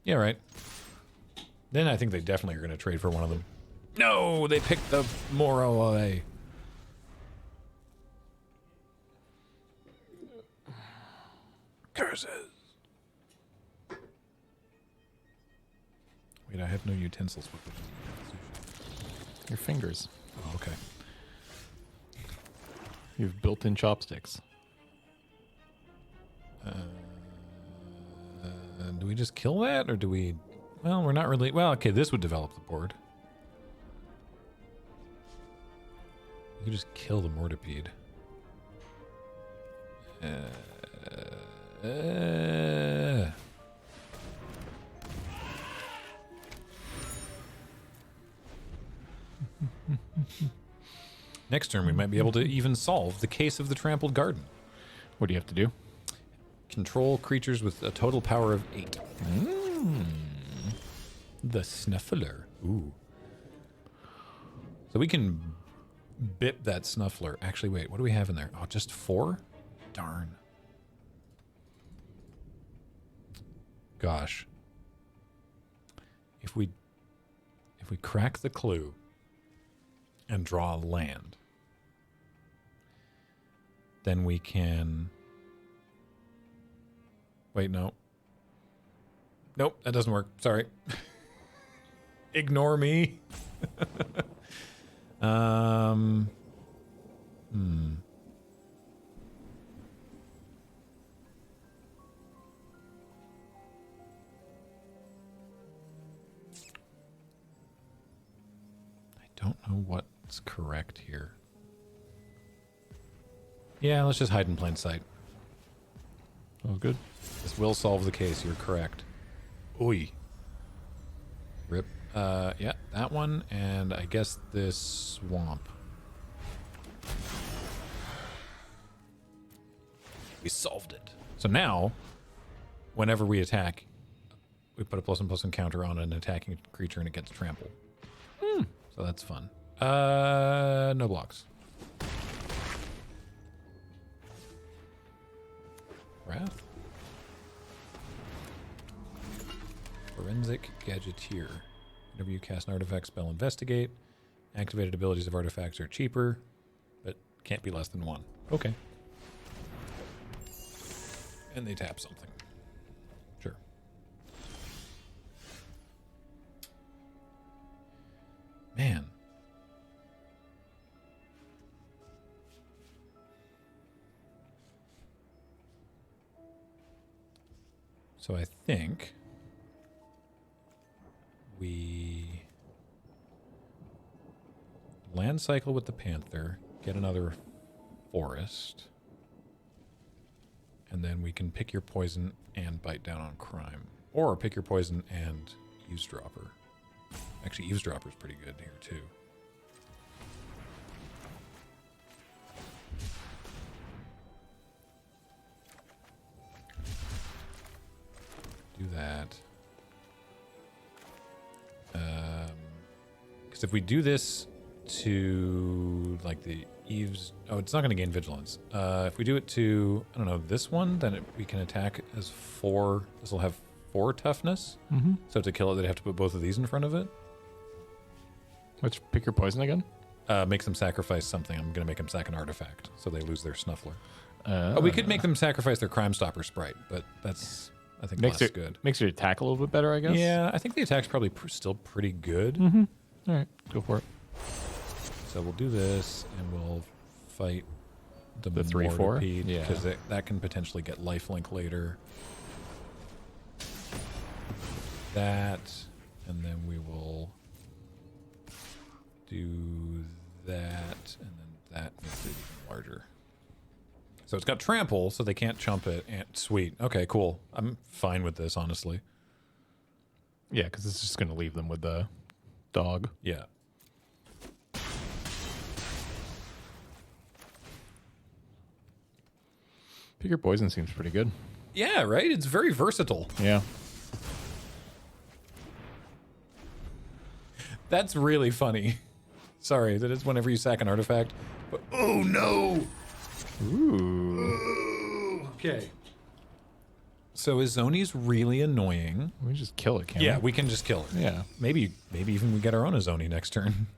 Yeah, right. Then I think they definitely are going to trade for one of them. No, they picked the Moro away. Curses. Wait, I have no utensils with it. Your fingers. Oh, okay. You've built-in chopsticks. Do we just kill that, or do we... Well, we're not really... Well, okay, this would develop the board. You could just kill the Mortipede. Next turn, we might be able to even solve the case of the Trampled Garden. What do you have to do? Control creatures with a total power of 8. The Snuffler. Ooh. So we can bip that Snuffler. Actually, wait, what do we have in there? Oh, just 4? Darn. Gosh. If we If we crack the clue and draw land, then we can... Wait, no. Nope, that doesn't work. Sorry. Ignore me. I don't know what's correct here. Yeah, let's just hide in plain sight. Oh, good. This will solve the case. You're correct. Oi. Rip. Yeah, that one, and I guess this swamp. We solved it. So now, whenever we attack, we put a +1/+1 counter on an attacking creature and it gets trampled. So that's fun. No blocks. Wrath. Forensic Gadgeteer. Whenever you cast an artifact spell, investigate. Activated abilities of artifacts are cheaper, but can't be less than 1. Okay. And they tap something. Sure. Man. So I think we land cycle with the Panther, get another forest, and then we can pick your poison and bite down on crime. Or pick your poison and eavesdropper. Actually, eavesdropper's pretty good here too. Do that. Because if we do this to like the eaves, oh, it's not going to gain vigilance. If we do it to, I don't know, this one, then we can attack as 4. This will have 4 toughness. Mm-hmm. So to kill it, they'd have to put both of these in front of it. Let's pick your poison again. Makes them sacrifice something. I'm going to make them sack an artifact, so they lose their Snuffler. Oh, we could make them sacrifice their Crime Stopper sprite, but that's, I think, makes less it good. Makes your attack a little bit better, I guess. Yeah, I think the attack's probably still pretty good. Mm-hmm. All right, go for it. So we'll do this, and we'll fight the 3/4. Yeah, because that can potentially get lifelink later. That, and then we will do that, and then that makes it even larger. So it's got trample, so they can't chump it. And sweet. Okay, cool. I'm fine with this, honestly. Yeah, because it's just going to leave them with the dog. Yeah. Pick your poison seems pretty good. Yeah, right? It's very versatile. Yeah. That's really funny. Sorry, that is whenever you sack an artifact. But, oh, no! Ooh. Okay. So Izoni's really annoying. We just kill it, can't Yeah, we? we can just kill her. Yeah. Maybe even we get our own Izoni next turn.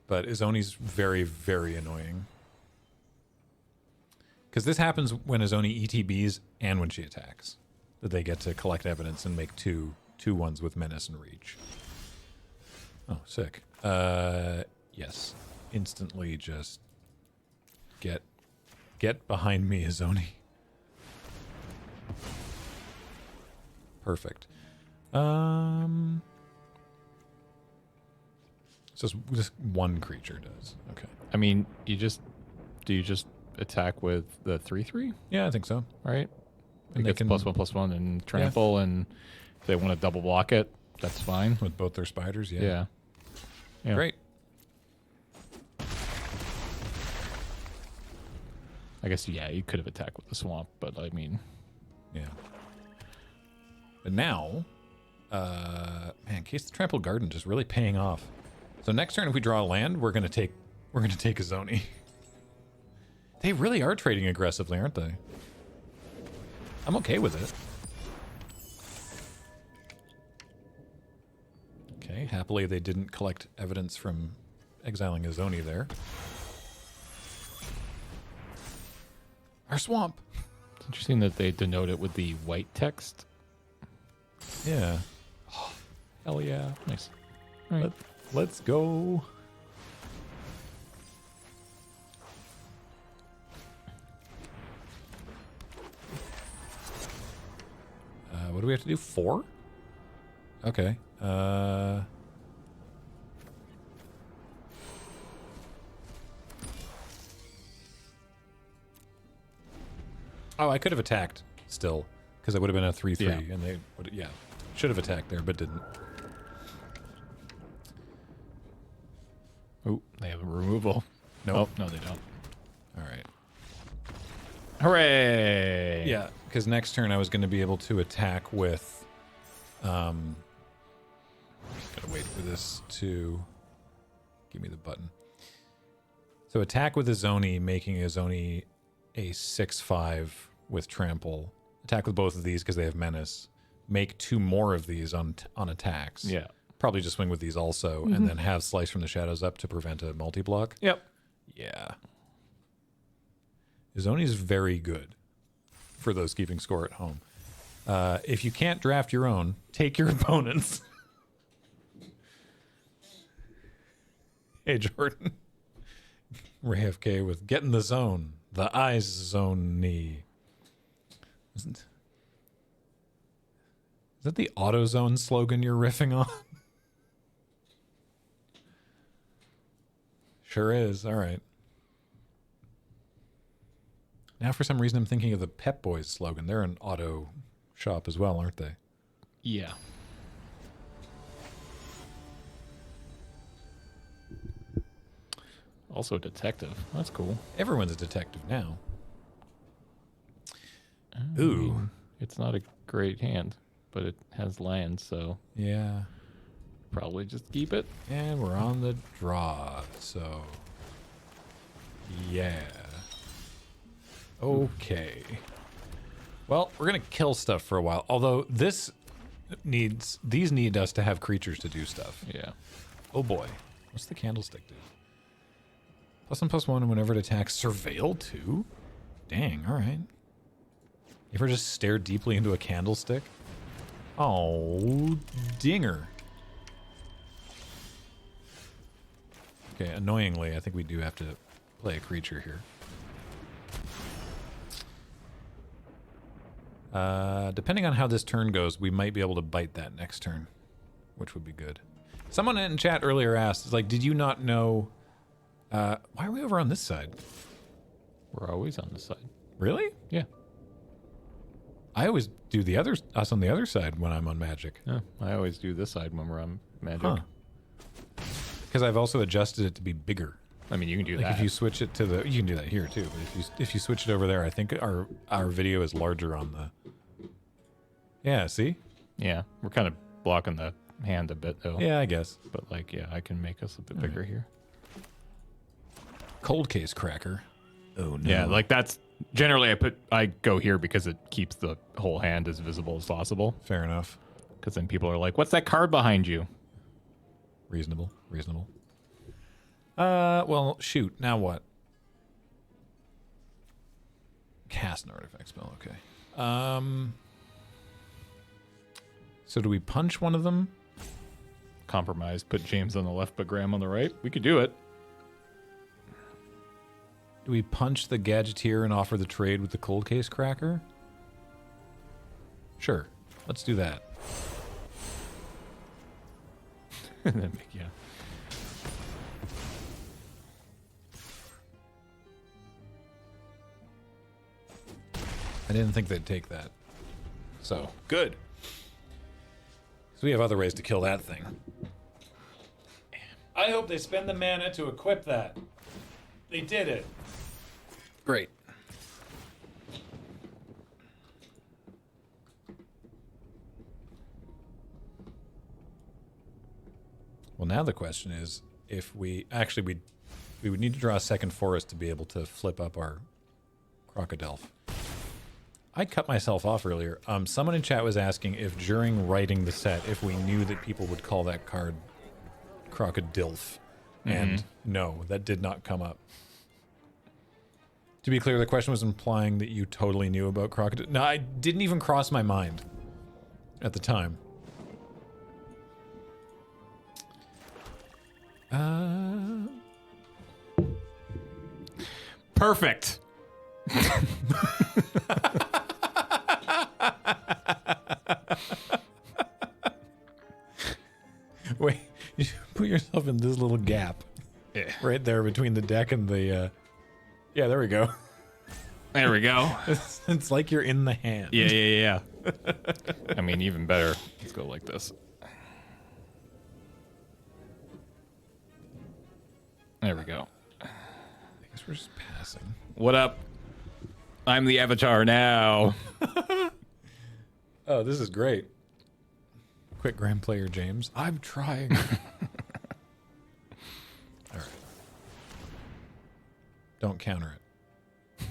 But Izoni's very, very annoying. Because this happens when Izoni ETBs and when she attacks. That they get to collect evidence and make two ones with Menace and Reach. Oh, sick. Yes. Instantly just get behind me, Izoni. Perfect. So just one creature does. Okay. I mean, do you just attack with the 3/3, Yeah, I think so. right? And It they gets can- +1/+1 and trample, and if they want to double block it, that's fine. With both their spiders, yeah. Yeah. Yeah. Great. I guess, yeah, you could have attacked with the swamp, but I mean, Yeah. But now, man, Case the Trampled Garden just really paying off. So next turn, if we draw a land, we're gonna take a Zoni. They really are trading aggressively, aren't they? I'm okay with it. Okay, happily they didn't collect evidence from exiling Azoni there. Our swamp. It's interesting that they denote it with the white text. Yeah. Hell yeah. Nice. All right. Let's go. What do we have to do? 4? Okay. Oh, I could have attacked still, because it would have been a 3-3, Yeah. and they would, yeah, should have attacked there, but didn't. Oh, they have a removal. Nope. Oh, no, they don't. All right. Hooray! Yeah, because next turn I was going to be able to attack with. Gotta wait for this to give me the button. So attack with Azoni, making Azoni a 6/5 with trample. Attack with both of these because they have menace. Make 2 more of these on attacks. Yeah. Probably just swing with these also, and then have Slice from the Shadows up to prevent a multi-block. Yep. Yeah. Azoni is very good for those keeping score at home. If you can't draft your own, take your opponent's. Hey, Jordan. Ray FK with Get in the Zone. The Eyes Zone knee. Is that the AutoZone slogan you're riffing on? Sure is. All right. Now, for some reason, I'm thinking of the Pep Boys slogan. They're an auto shop as well, aren't they? Yeah. Also a detective. That's cool. Everyone's a detective now. I Ooh. mean, it's not a great hand, but it has lands, so Yeah. probably just keep it. And we're on the draw, so... Yeah. Okay. Well, we're going to kill stuff for a while. Although these need us to have creatures to do stuff. Yeah. Oh boy. What's the candlestick do? +1/+1 whenever it attacks. Surveil too? Dang, alright. You ever just stare deeply into a candlestick? Oh, dinger. Okay, annoyingly, I think we do have to play a creature here. Depending on how this turn goes, we might be able to bite that next turn, which would be good. Someone in chat earlier asked, like, did you not know... why are we over on this side? We're always on this side. Really? Yeah. I always do us on the other side when I'm on Magic. Yeah. I always do this side when we're on Magic. Huh. Because I've also adjusted it to be bigger. I mean, you can do Like that. if you switch it to the, you can do that here too. But if you switch it over there, I think our video is larger on the. Yeah. See. Yeah. We're kind of blocking the hand a bit, though. Yeah, I guess. But, like, yeah, I can make us a bit bigger here. Cold case cracker. Oh no. Yeah, like that's generally I go here because it keeps the whole hand as visible as possible. Fair enough. Because then people are like, "What's that card behind you?" Reasonable. Well, shoot. Now what? Cast an artifact spell. Okay. So do we punch one of them? Compromise. Put James on the left, but Graham on the right. We could do it. Do we punch the Gadgeteer and offer the trade with the cold case cracker? Sure. Let's do that. And then yeah. I didn't think they'd take that. So, good. So we have other ways to kill that thing. I hope they spend the mana to equip that. They did it. Great. Well, now the question is, if we would need to draw a second forest to be able to flip up our Crocodile. I cut myself off earlier. Someone in chat was asking if during writing the set, if we knew that people would call that card Crocodilf. And no, that did not come up. To be clear, the question was implying that you totally knew about Crocodile. No, I didn't even cross my mind at the time. Perfect. Wait, you should put yourself in this little gap. Yeah. Right there between the deck and the, yeah, there we go. There we go. It's like you're in the hand. Yeah. I mean, even better. Let's go like this. There we go. I guess we're just passing. What up? I'm the avatar now. Oh, this is great. Quick grand player, James. I'm trying. All right. Don't counter it.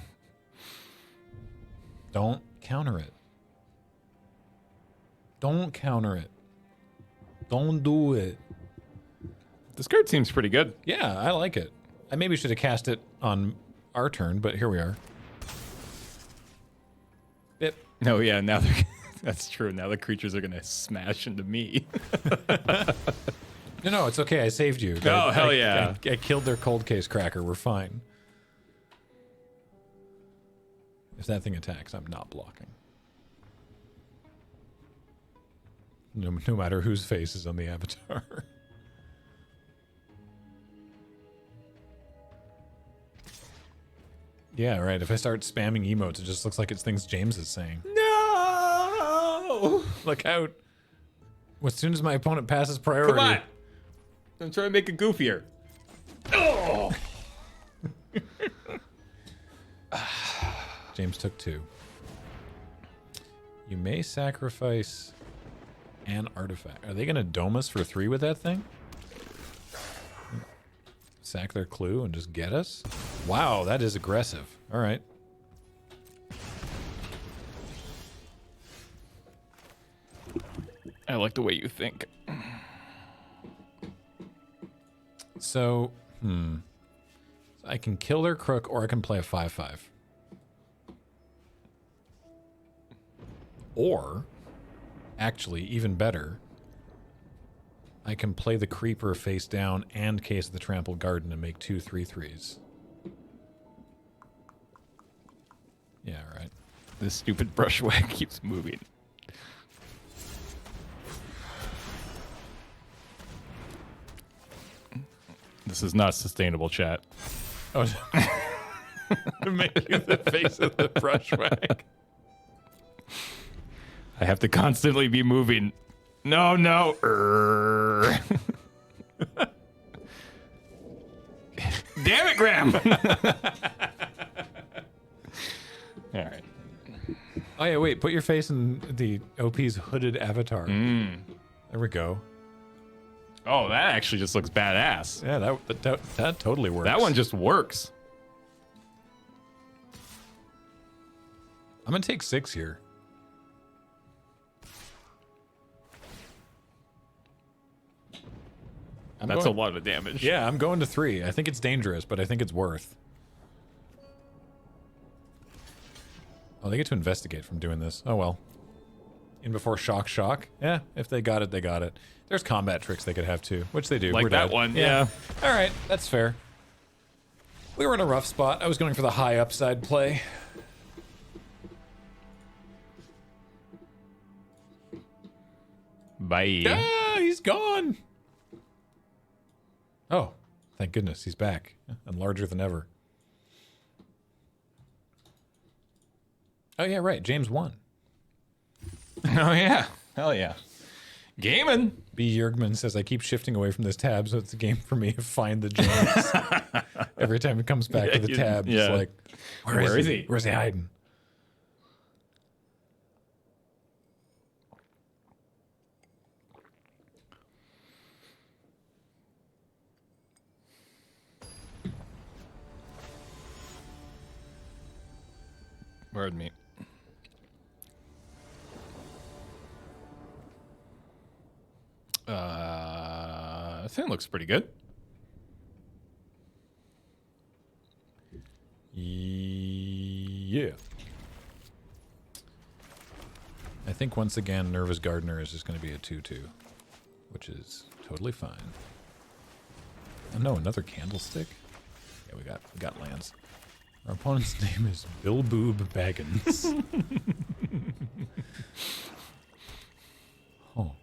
Don't counter it. Don't counter it. Don't do it. This card seems pretty good. Yeah, I like it. I maybe should have cast it on our turn, but here we are. Bip. No, yeah, now that's true. Now the creatures are gonna smash into me. No, it's okay. I saved you. Oh, hell yeah. I killed their cold case cracker. We're fine. If that thing attacks, I'm not blocking. No matter whose face is on the avatar. Yeah, right. If I start spamming emotes, it just looks like it's things James is saying. No! Look out. As soon as my opponent passes priority. Come on! I'm trying to make it goofier. Oh! James took 2. You may sacrifice an artifact. Are they going to dome us for 3 with that thing? Sack their clue and just get us? Wow, that is aggressive. All right. I like the way you think. So, I can kill their crook or I can play a 5/5. Or, actually, even better, I can play the creeper face down and case the trampled garden and make 2 3/3s. Yeah, right. This stupid brushwhack keeps moving. This is not sustainable, chat. Oh, to make you the face of the brushwhack. I have to constantly be moving. No. Damn it, Graham! All right. Oh yeah, wait. Put your face in the OP's hooded avatar. There we go. Oh, that actually just looks badass. Yeah, that totally works. That one just works. I'm gonna take 6 here. That's a lot of damage. Yeah, I'm going to 3. I think it's dangerous, but I think it's worth. Oh, they get to investigate from doing this. Oh well. In before shock. Yeah, if they got it, they got it. There's combat tricks they could have too, which they do. Like We're that dead. one, yeah. All right, that's fair. We were in a rough spot. I was going for the high upside play. Bye. Ah, he's gone. Oh, thank goodness he's back and larger than ever. Oh yeah, right. James won. Oh, yeah. Hell yeah. Gaming. B. Yergman says, I keep shifting away from this tab, so it's a game for me to find the James. Every time it comes back to the tab, yeah. it's like, where is he? Where's he hiding? Pardon me. That thing looks pretty good. Yeah. I think once again, Nervous Gardener is just going to be a 2/2, which is totally fine. Oh no, another candlestick? Yeah, we got lands. Our opponent's name is Bilboob Baggins. Oh.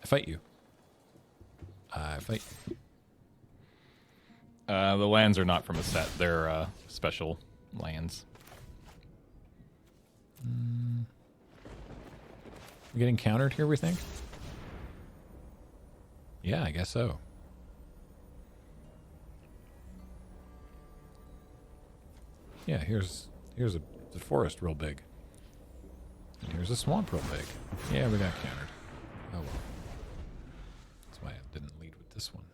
I fight you. I fight you. The lands are not from a set. They're special lands. We're getting countered here, we think? Yeah, I guess so. Yeah, here's the forest real big. And here's a swamp real big. Yeah, we got countered. Oh well. That's why I didn't lead with this one.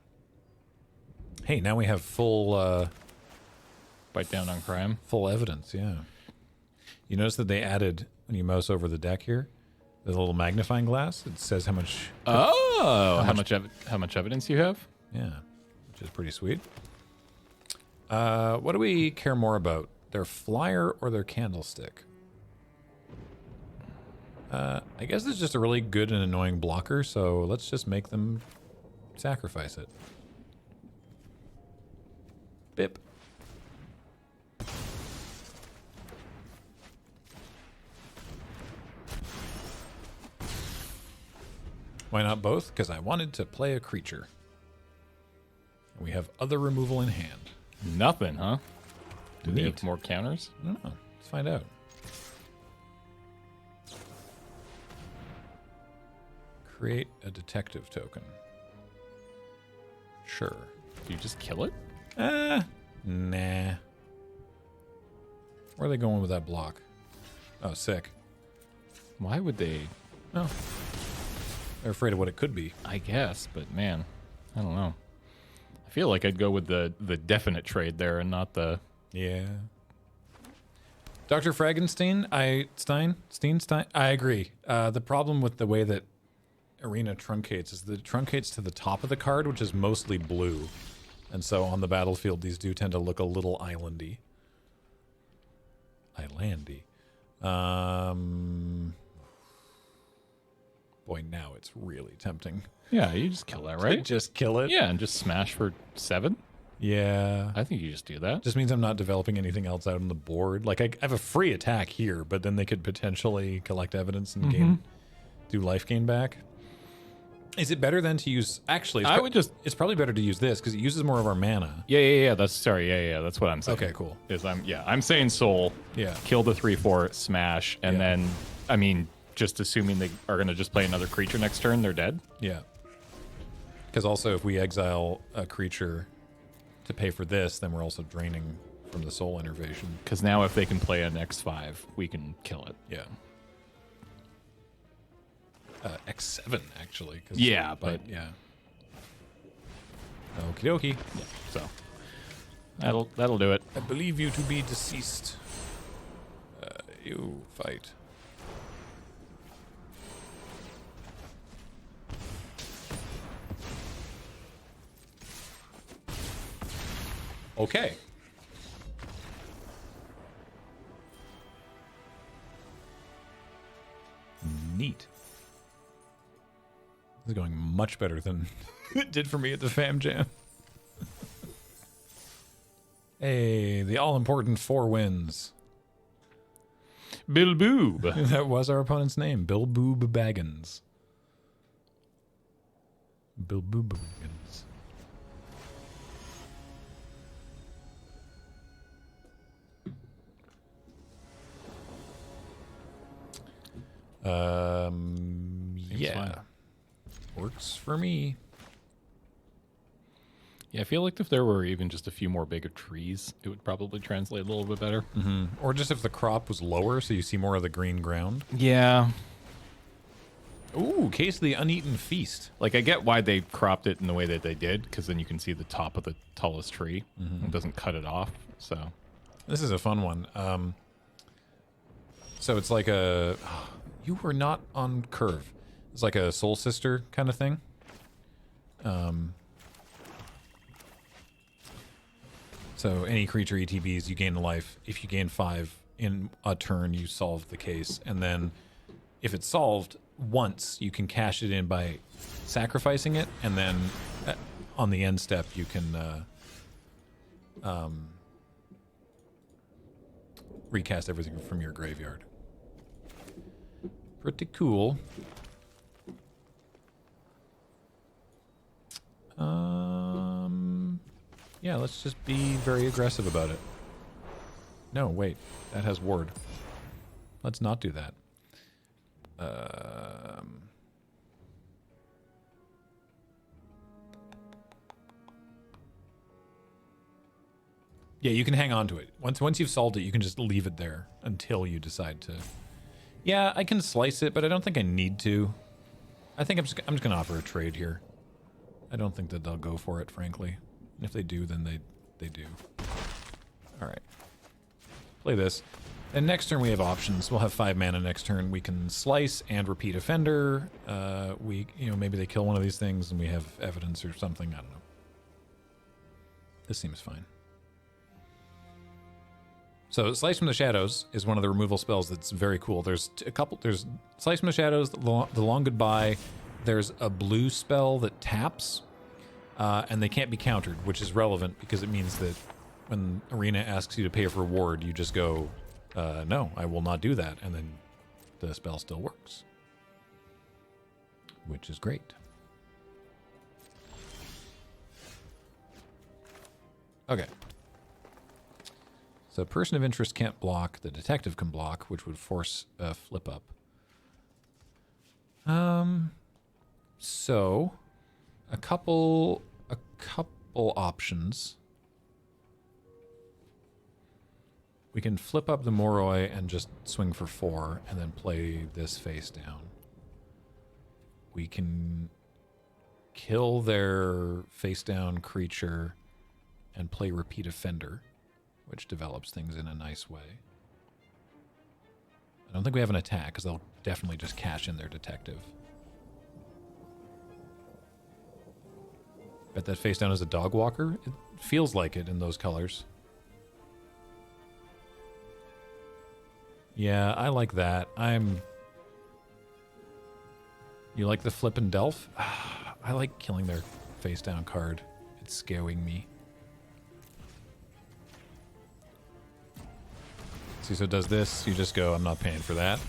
Hey, now we have full Bite down on crime. full evidence, yeah. You notice that they added, when you mouse over the deck here, there's a little magnifying glass. It says how much... Oh, how much evidence you have? Yeah, which is pretty sweet. What do we care more about? Their flyer or their candlestick? I guess it's just a really good and annoying blocker, so let's just make them sacrifice it. Bip. Why not both? Because I wanted to play a creature. We have other removal in hand. Nothing, huh? Do they have Neat. more counters? I don't know. Let's find out. Create a detective token. Sure. Do you just kill it? Nah. Where are they going with that block? Oh, sick. Why would they? Oh. They're afraid of what it could be. I guess, but man, I don't know. I feel like I'd go with the definite trade there and not the... Yeah. Dr. Fragenstein, I agree. The problem with the way that Arena truncates is that it truncates to the top of the card, which is mostly blue. And so on the battlefield, these do tend to look a little islandy. Boy, now it's really tempting. Yeah, you just kill that, right? Just kill it? Yeah, and just smash for 7. Yeah. I think you just do that. Just means I'm not developing anything else out on the board. Like, I have a free attack here, but then they could potentially collect evidence and do life gain back. Is it better then to use... Actually, it's probably better to use this, because it uses more of our mana. Yeah. That's what I'm saying. Okay, cool. I'm saying soul. Yeah. Kill the 3/4, smash, and then, I mean, just assuming they are going to just play another creature next turn, they're dead. Yeah. Because also, if we exile a creature to pay for this, then we're also draining from the soul innervation. Because now if they can play an X5, we can kill it. Yeah. X7, actually. Yeah, but... Yeah. Okie dokie. Yeah, so that'll do it. I believe you to be deceased. You fight. Okay. Neat. This is going much better than it did for me at the Fam Jam. Hey, the all-important 4 wins. Bilboob. That was our opponent's name, Bilboob Baggins. Bilboob Baggins. Yeah. fine. Works for me. Yeah, I feel like if there were even just a few more bigger trees, it would probably translate a little bit better. Mm-hmm. Or just if the crop was lower so you see more of the green ground. Yeah. Ooh, Case of the Uneaten Feast. Like, I get why they cropped it in the way that they did, because then you can see the top of the tallest tree. It doesn't cut it off, so... This is a fun one. So it's like a... You were not on curve. It's like a soul sister kind of thing. So any creature ETBs, you gain a life. If you gain 5 in a turn, you solve the case. And then if it's solved once, you can cash it in by sacrificing it. And then on the end step, you can recast everything from your graveyard. Pretty cool. Yeah, let's just be very aggressive about it. No, wait. That has ward. Let's not do that. Yeah, you can hang on to it. Once you've solved it, you can just leave it there until you decide to. Yeah, I can slice it, but I don't think I need to. I think I'm just gonna offer a trade here. I don't think that they'll go for it, frankly. And if they do, then they do. All right. Play this. And next turn we have options. We'll have 5 mana next turn. We can slice and repeat offender. Maybe they kill one of these things and we have evidence or something. I don't know. This seems fine. So Slice from the Shadows is one of the removal spells that's very cool. There's a couple. There's Slice from the Shadows, the Long Goodbye. There's a blue spell that taps, and they can't be countered, which is relevant because it means that when Arena asks you to pay a reward, you just go, no, I will not do that. And then the spell still works, which is great. Okay. So person of interest can't block. The detective can block, which would force a flip up. So a couple options. We can flip up the Moroi and just swing for 4 and then play this face down. We can kill their face down creature and play Repeat Offender, which develops things in a nice way. I don't think we have an attack because they'll definitely just cash in their detective. Bet that face down is a dog walker. It feels like it in those colors. Yeah, I like that. You like the flip and delf? I like killing their face down card. It's scaring me. See, so it does this. You just go, I'm not paying for that.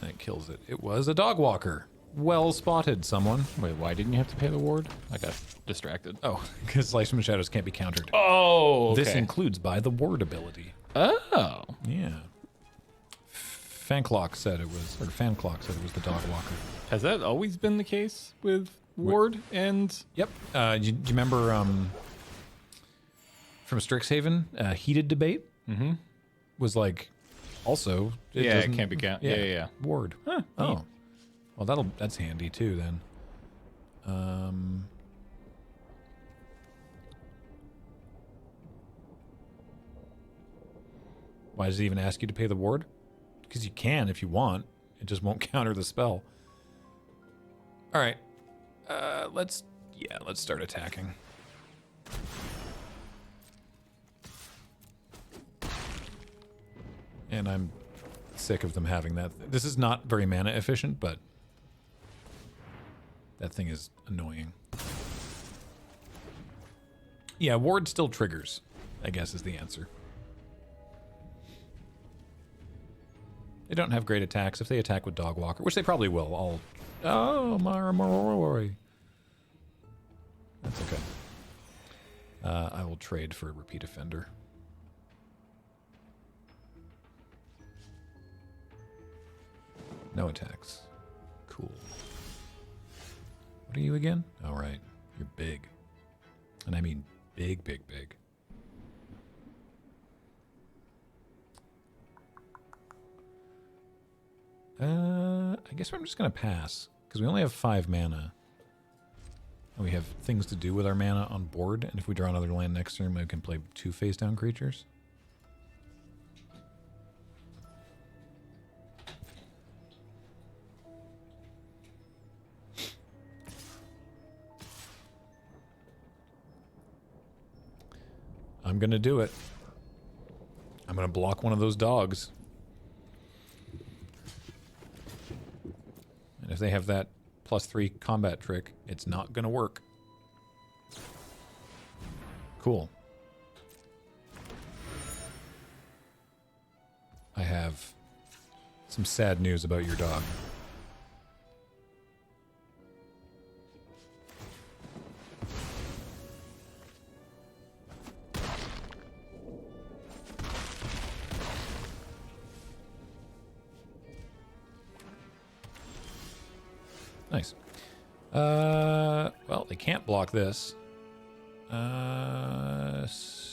And it kills it. It was a dog walker. Well spotted, someone. Wait, why didn't you have to pay the ward? I got distracted. Oh, because Slice from the Shadows can't be countered. Oh, okay. This includes by the ward ability. Oh. Yeah. Fanclock said it was the dog walker. Has that always been the case with ward and... Yep. Do you remember from Strixhaven, Heated Debate? Mm-hmm. Was like, also... It can't be counted. Yeah. Ward. Huh, oh. neat. Well, that's handy too then. Why does it even ask you to pay the ward? Because you can if you want. It just won't counter the spell. All right. Let's start attacking. And I'm sick of them having that. This is not very mana efficient, but that thing is annoying. Yeah, ward still triggers, I guess is the answer. They don't have great attacks. If they attack with Dog Walker, which they probably will, Oh, Maroi. That's okay. I will trade for a Repeat Offender. No attacks. Cool. What are you again? All right. You're big. And I mean big, big, big. I guess I'm just going to pass. Because we only have 5 mana. And we have things to do with our mana on board. And if we draw another land next turn, we can play 2 face-down creatures. going to do it. I'm going to block one of those dogs. And if they have that +3 combat trick, it's not going to work. Cool. I have some sad news about your dog. Nice. Well, they can't block this.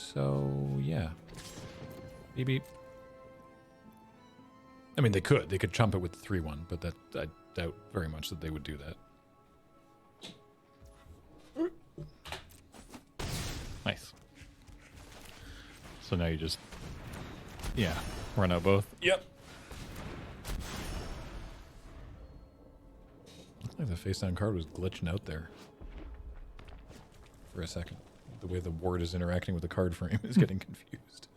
So yeah. Beep beep. I mean, they could. They could chump it with the 3-1, but that I doubt very much that they would do that. Nice. So now you just, yeah, run out both. Yep. Looks like the face down card was glitching out there for a second. The way the ward is interacting with the card frame is getting confused.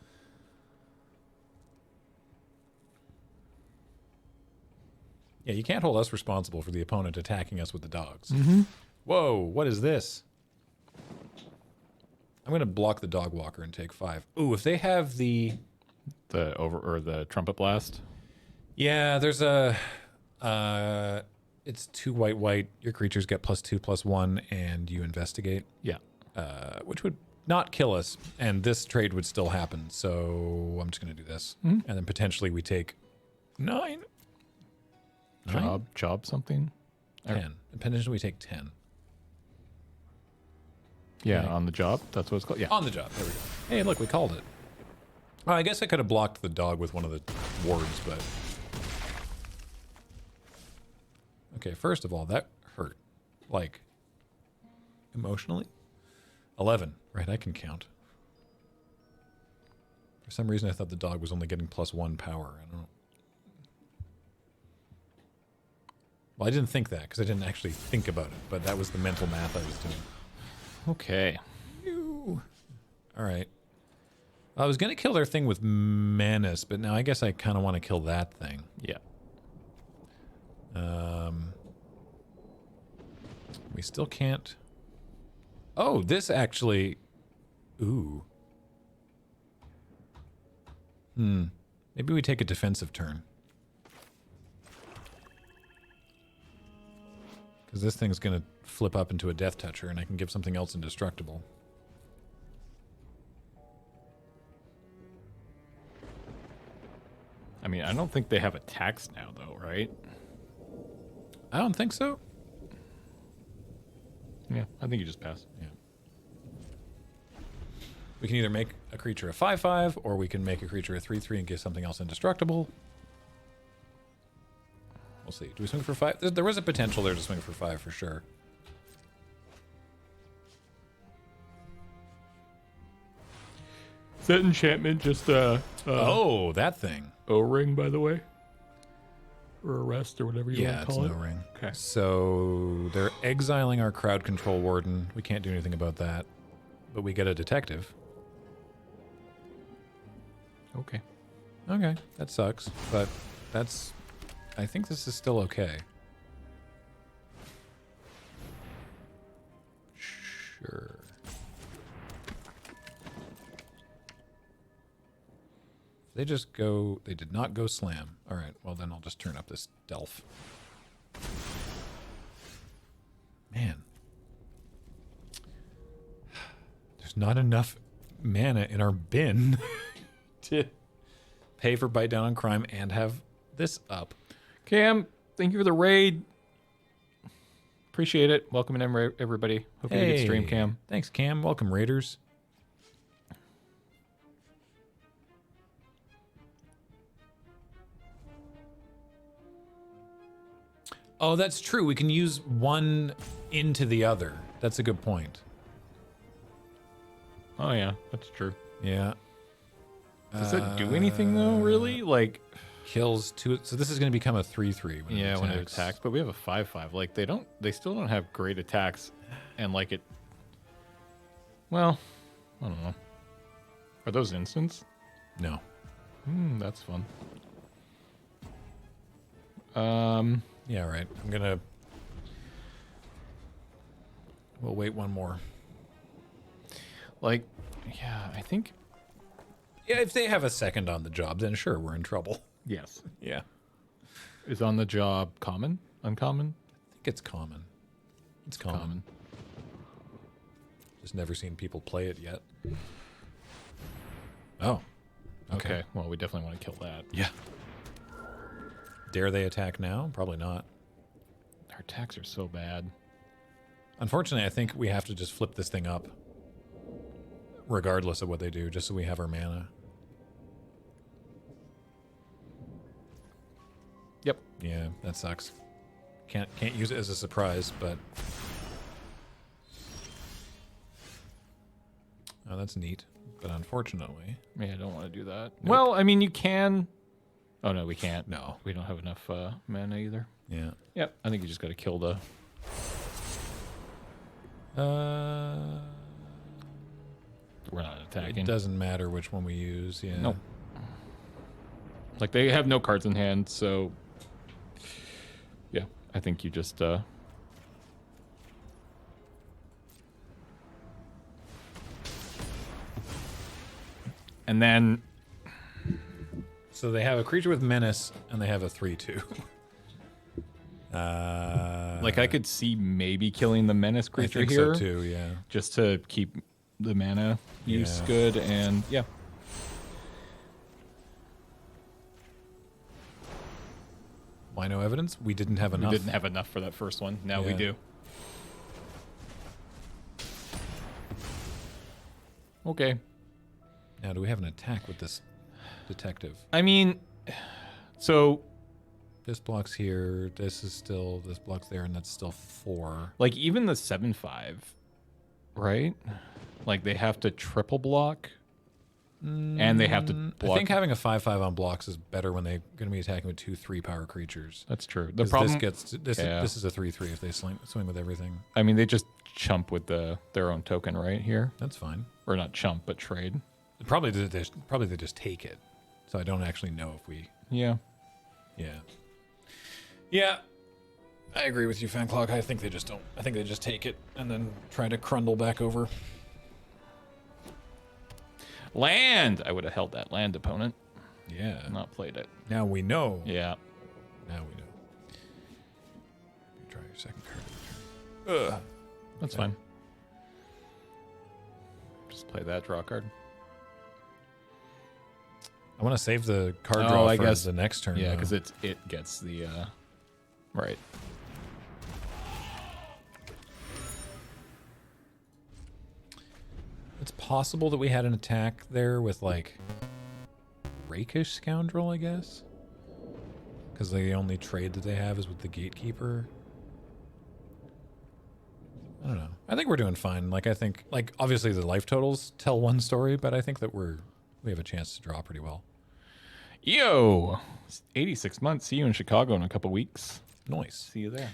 Yeah, you can't hold us responsible for the opponent attacking us with the dogs. Mm-hmm. Whoa, what is this? I'm going to block the dog walker and take 5. Ooh, if they have the The trumpet blast. Yeah, there's a it's 2 white. Your creatures get +2/+1 and you investigate. Yeah. Which would not kill us, and this trade would still happen. So I'm just going to do this. Mhm. And then potentially we take 9. Job something. 10. And potentially we take 10. Yeah, Okay. on the job. That's what it's called. Yeah. On the job. There we go. Hey, look, we called it. I guess I could have blocked the dog with one of the wards, but... Okay, first of all, that hurt. Like, emotionally? 11. Right, I can count. For some reason, I thought the dog was only getting +1 power. I don't know. Well, I didn't think that, because I didn't actually think about it, but that was the mental math I was doing. Okay. All right. I was going to kill their thing with Manus, but now I guess I kind of want to kill that thing. Yeah. We still can't... Oh, this actually... Ooh. Maybe we take a defensive turn. Because this thing's going to flip up into a Death Toucher, and I can give something else indestructible. I mean, I don't think they have attacks now, though, right? I don't think so. Yeah, I think you just pass. Yeah. We can either make a creature a 5/5, or we can make a creature a 3/3 and give something else indestructible. We'll see. Do we swing for 5? There was a potential there to swing for 5 for sure. Is that enchantment just Oh, that thing. O-ring, by the way? Or arrest, or whatever you Yeah, want to it's call no it? ring. Okay. So they're exiling our crowd control warden. We can't do anything about that. But we get a detective. Okay. Okay, that sucks. But that's... I think this is still okay. Sure. They just go... They did not go slam. All right, well then I'll just turn up this Delph. Man. There's not enough mana in our bin to pay for Bite Down on Crime and have this up. Cam, thank you for the raid. Appreciate it. Welcome in, everybody. Hope you had a good stream, Cam. Thanks, Cam. Welcome, Raiders. Oh, that's true. We can use one into the other. That's a good point. Oh, yeah, that's true. Yeah. Does that do anything, though, really? Like, kills 2. So this is going to become a 3/3 when yeah, when it attacks. But we have a 5/5. Like, they still don't have great attacks. And, like, it... Well, I don't know. Are those instants? No. That's fun. Yeah, right. We'll wait one more. Like, yeah, I think. Yeah, if they have a second on the job, then sure, we're in trouble. Yes. Yeah. Is on the job common? Uncommon? I think it's common. It's common. Just never seen people play it yet. Oh. Okay. Well, we definitely want to kill that. Yeah. Dare they attack now? Probably not. Our attacks are so bad. Unfortunately, I think we have to just flip this thing up. Regardless of what they do, just so we have our mana. Yep. Yeah, that sucks. Can't use it as a surprise, but oh, that's neat. But unfortunately, Yeah, I don't want to do that. Well, I mean, you can. Oh no, we can't. no. We don't have enough mana either. Yeah. Yep. I think you just got to kill the. We're not attacking. It doesn't matter which one we use. Yeah. No. Like they have no cards in hand, so yeah, I think you just and then So they have a creature with menace, and they have a 3/2. like I could see maybe killing the menace I creature think here so too. Yeah. just to keep the mana use Yeah. good, and yeah. Why no evidence? We didn't have enough. We didn't have enough for that first one. Now we Yeah. do. Okay. Now, do we have an attack with this detective? I mean, so This block's here. This block's there, and that's still 4. like even the 7/5, right? Like they have to triple block, and they have to block. I think having a 5/5 on blocks is better when they're going to be attacking with 2/3 power creatures. That's true. The 'Cause problem, this is a 3/3 if they swing with everything. I mean, they just chump with their own token right here, That's fine. or not chump, but trade. Probably they just take it. So I don't actually know if we. Yeah. Yeah. Yeah. I agree with you, Fanclock. I think they just don't. I think they just take it and then try to crundle back over. Land. I would have held that land opponent, Yeah. not played it. Now we know. Yeah. Now we know. Try your second card. Ugh. That's Okay. fine. Just play that, draw a card. I want to save the card Oh, draw I for guess- the next turn. Yeah, though. because it gets the right. It's possible that we had an attack there with, like, Rakish Scoundrel, I guess? Because the only trade that they have is with the Gatekeeper. I don't know. I think we're doing fine. Like, I think, like, obviously the life totals tell one story, but I think that we have a chance to draw pretty well. Yo, 86 months. See you in Chicago in a couple weeks. Nice. See you there.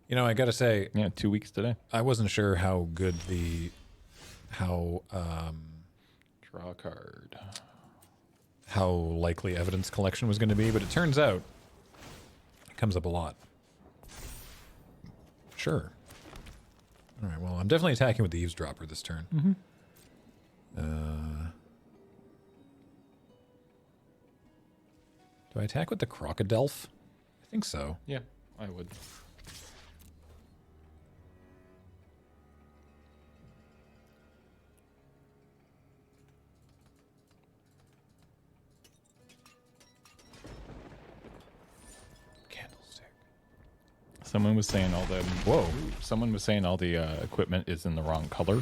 You know, I gotta say, Yeah, 2 weeks today. I wasn't sure how good Draw a card. how likely evidence collection was going to be, but it turns out it comes up a lot. Sure. All right, well, I'm definitely attacking with the Eavesdropper this turn. Mm-hmm. Do I attack with the Crocodile? I think so. Yeah, I would. Candlestick. Someone was saying all the Someone was saying all the equipment is in the wrong color.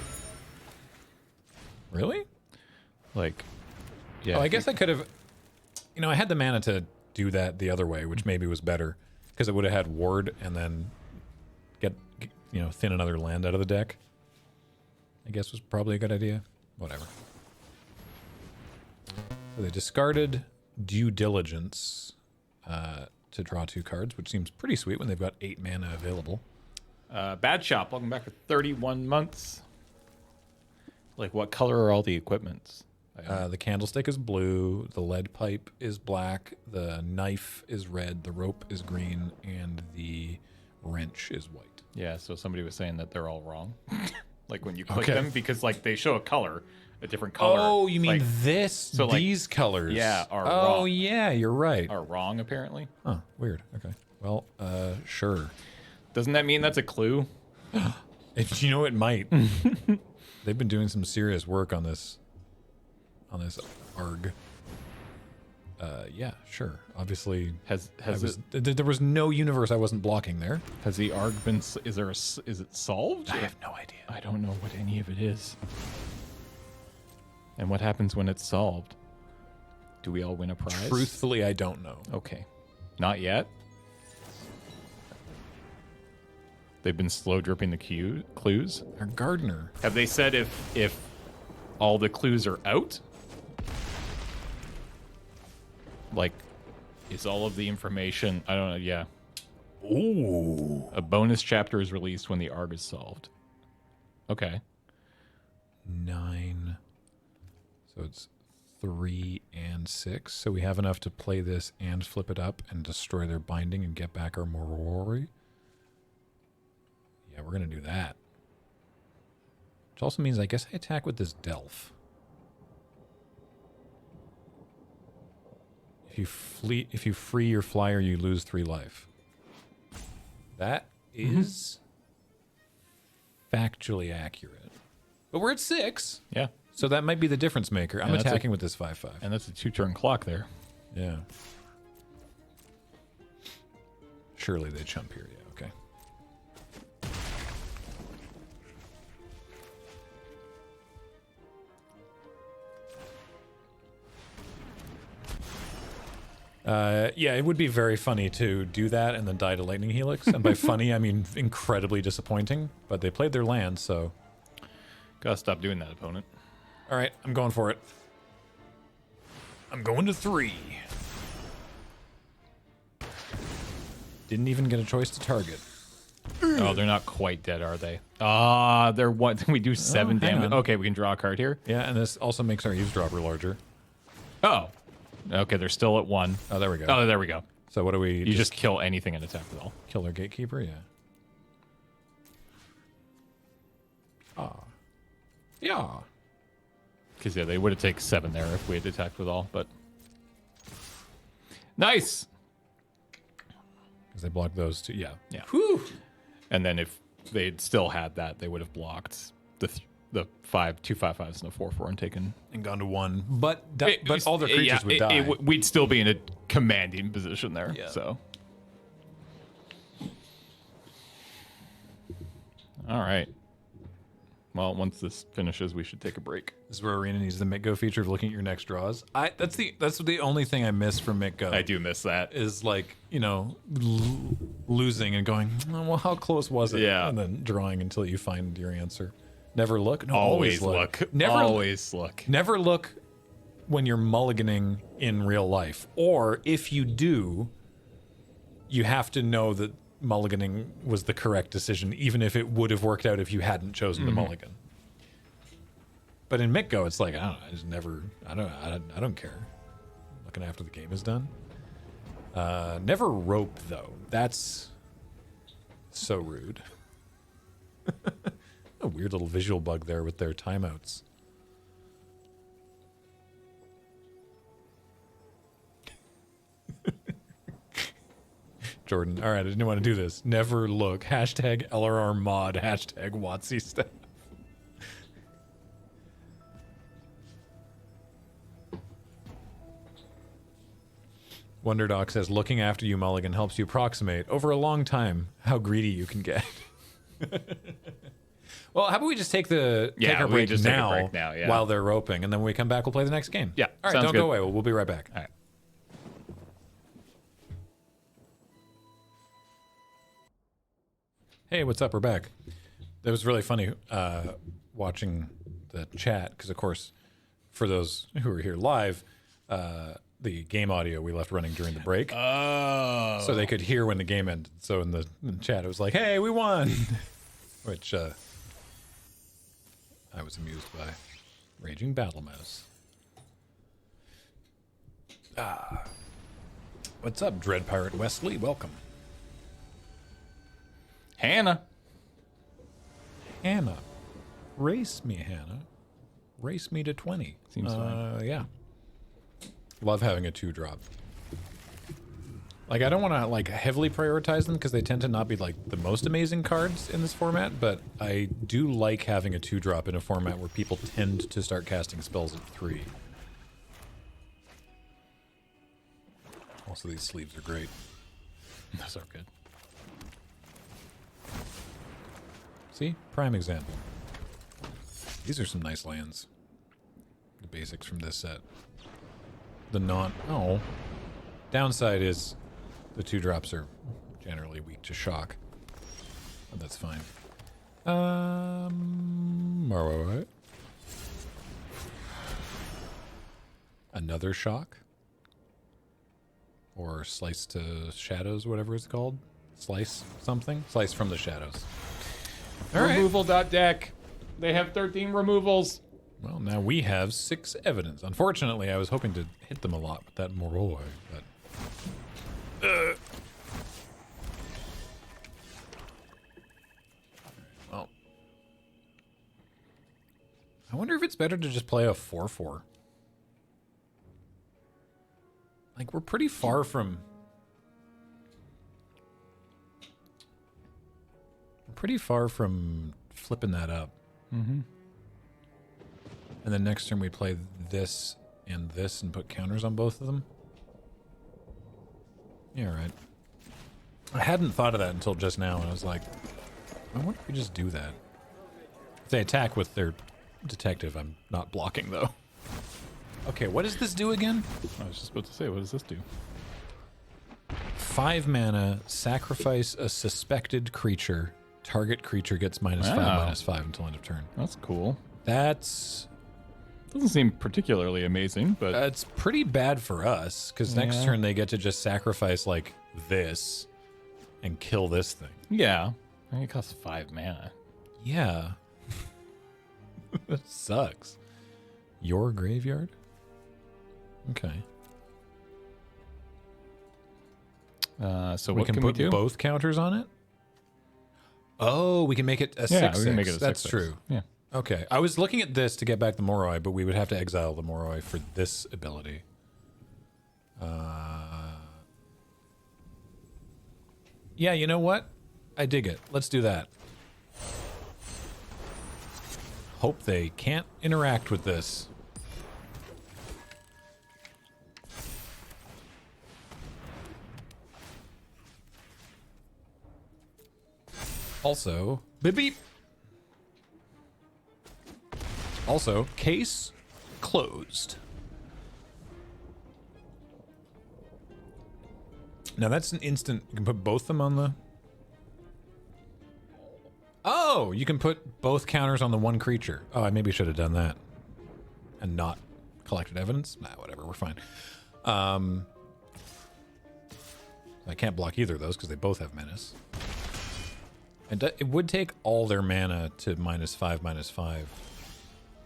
Really? Like, yeah. Oh, I guess I could have... You know, I had the mana to do that the other way, which maybe was better, because it would have had Ward and then thin another land out of the deck. I guess was probably a good idea. Whatever. So they discarded Due Diligence to draw 2 cards, which seems pretty sweet when they've got 8 mana available. Bad Shop, welcome back for 31 months. Like, what color are all the equipments? The candlestick is blue, the lead pipe is black, the knife is red, the rope is green, and the wrench is white. Yeah, so somebody was saying that they're all wrong. Like when you click Okay. them, because like they show a color, a different color. Oh, you mean like, this? so, like, these colors? yeah, are Oh, wrong. yeah, you're right. are wrong apparently. Huh, weird. Okay. Well, sure. Doesn't that mean that's a clue? If you know, it might. They've been doing some serious work on this ARG. Yeah, sure. Obviously, there was no universe I wasn't blocking there. Has the ARG been? Is it solved? I have no idea. I don't know what any of it is. And what happens when it's solved? Do we all win a prize? Truthfully, I don't know. Okay. Not yet. They've been slow dripping the clues. Our gardener. Have they said if all the clues are out? Like, is all of the information? I don't know. Yeah. Ooh. A bonus chapter is released when the ARG is solved. Okay. 9. So it's 3 and 6. So we have enough to play this and flip it up and destroy their binding and get back our Morori. Yeah, we're going to do that. Which also means I guess I attack with this Delph. If you free your flyer, you lose 3 life. That is factually accurate. But we're at 6. Yeah. So that might be the difference maker. I'm And that's attacking with this 5/5. And that's a 2-turn clock there. Yeah. Surely they chump here. Yeah, okay. Yeah, it would be very funny to do that and then die to Lightning Helix. And by funny, I mean incredibly disappointing. But they played their land, so... Gotta stop doing that, opponent. All right, I'm going for it. I'm going to 3. Didn't even get a choice to target. Oh, they're not quite dead, are they? Ah, they're what? We do 7 hang damage. on. Okay, we can draw a card here. Yeah, and this also makes our eavesdropper larger. Oh. Okay, they're still at 1. Oh, there we go. Oh, there we go. So what do we... You just kill anything and attack with all. kill their gatekeeper? Yeah. Yeah. Because, yeah, they would have taken 7 there if we had attacked with all, but... Nice! Because they blocked those two. Yeah. Yeah. Whew. And then if they'd still had that, they would have blocked the 2 5/5s and a 4/4 and taken... And gone to 1. But all their creatures would die. We'd still be in a commanding position there, Yeah. so... All right. Well, once this finishes, we should take a break. This is where Arena needs the MitGo feature of looking at your next draws. That's the only thing I miss from MitGo. I do miss that. Is like, losing and going, oh, well, how close was it? Yeah. And then drawing until you find your answer. Never look. No, Always look. Never Always look. Never look when you're mulliganing in real life. Or if you do, you have to know that mulliganing was the correct decision, even if it would have worked out if you hadn't chosen the mulligan. But in MitGo, it's like, I don't know, I just never, I don't care. Looking after the game is done. Never rope, though. That's so rude. A weird little visual bug there with their timeouts. Jordan, all right, I didn't want to do this. Never look. Hashtag LRR mod. Hashtag WotC staff. Wonderdoc says, looking after you, Mulligan, helps you approximate over a long time how greedy you can get. Well, how about we just take our break now, yeah. while they're roping, and then when we come back, we'll play the next game. Yeah, All right, sounds don't good. go away. We'll be right back. All right. Hey, what's up? We're back. That was really funny watching the chat, because, of course, for those who are here live, the game audio we left running during the break. Oh. So they could hear when the game ended. So in the chat, it was like, hey, we won! Which I was amused by. Raging Battle Mouse. What's up, Dread Pirate Wesley? Welcome. Hannah. Hannah. Race me, Hannah. Race me to 20. Seems fine. Yeah. Love having a 2-drop. Like, I don't want to, like, heavily prioritize them because they tend to not be, like, the most amazing cards in this format, but I do like having a 2-drop in a format where people tend to start casting spells at 3. Also, these sleeves are great. Those are good. See? Prime example. These are some nice lands. The basics from this set. The non... Oh. Downside is the 2-drops are generally weak to shock. But that's fine. Alright. Another shock? Or slice to shadows, whatever it's called. Slice something? Slice from the shadows. All right. Removal.deck. They have 13 removals. Well, now we have 6 evidence. Unfortunately, I was hoping to hit them a lot with that Moroi, but... Well... I wonder if it's better to just play a 4/4. Like, we're pretty far from... flipping that up. Mm-hmm. And then next turn we play this and this and put counters on both of them. Yeah, right. I hadn't thought of that until just now, and I was like, I wonder if we just do that. If they attack with their detective, I'm not blocking, though. Okay, what does this do again? I was just about to say, what does this do? 5 mana, sacrifice a suspected creature. Target creature gets -5, Wow. -5 until end of turn. That's cool. That's... Doesn't seem particularly amazing, but... It's pretty bad for us, because next Yeah. turn they get to just sacrifice, like, this and kill this thing. yeah. I mean, it costs 5 mana. Yeah. That sucks. Your graveyard? Okay. So We what can can put we do? both counters on it? Oh, we can make it a 6/6. Yeah, we can make it a 6/6. That's true. Yeah. Okay. I was looking at this to get back the Moroi, but we would have to exile the Moroi for this ability. Yeah, you know what? I dig it. Let's do that. Hope they can't interact with this. Also, beep beep. Also, case closed. Now that's an instant. You can put both of them on the... Oh, you can put both counters on the one creature. Oh, I maybe should have done that. And not collected evidence? Nah, whatever, we're fine. I can't block either of those because they both have menace. And it would take all their mana to -5, -5.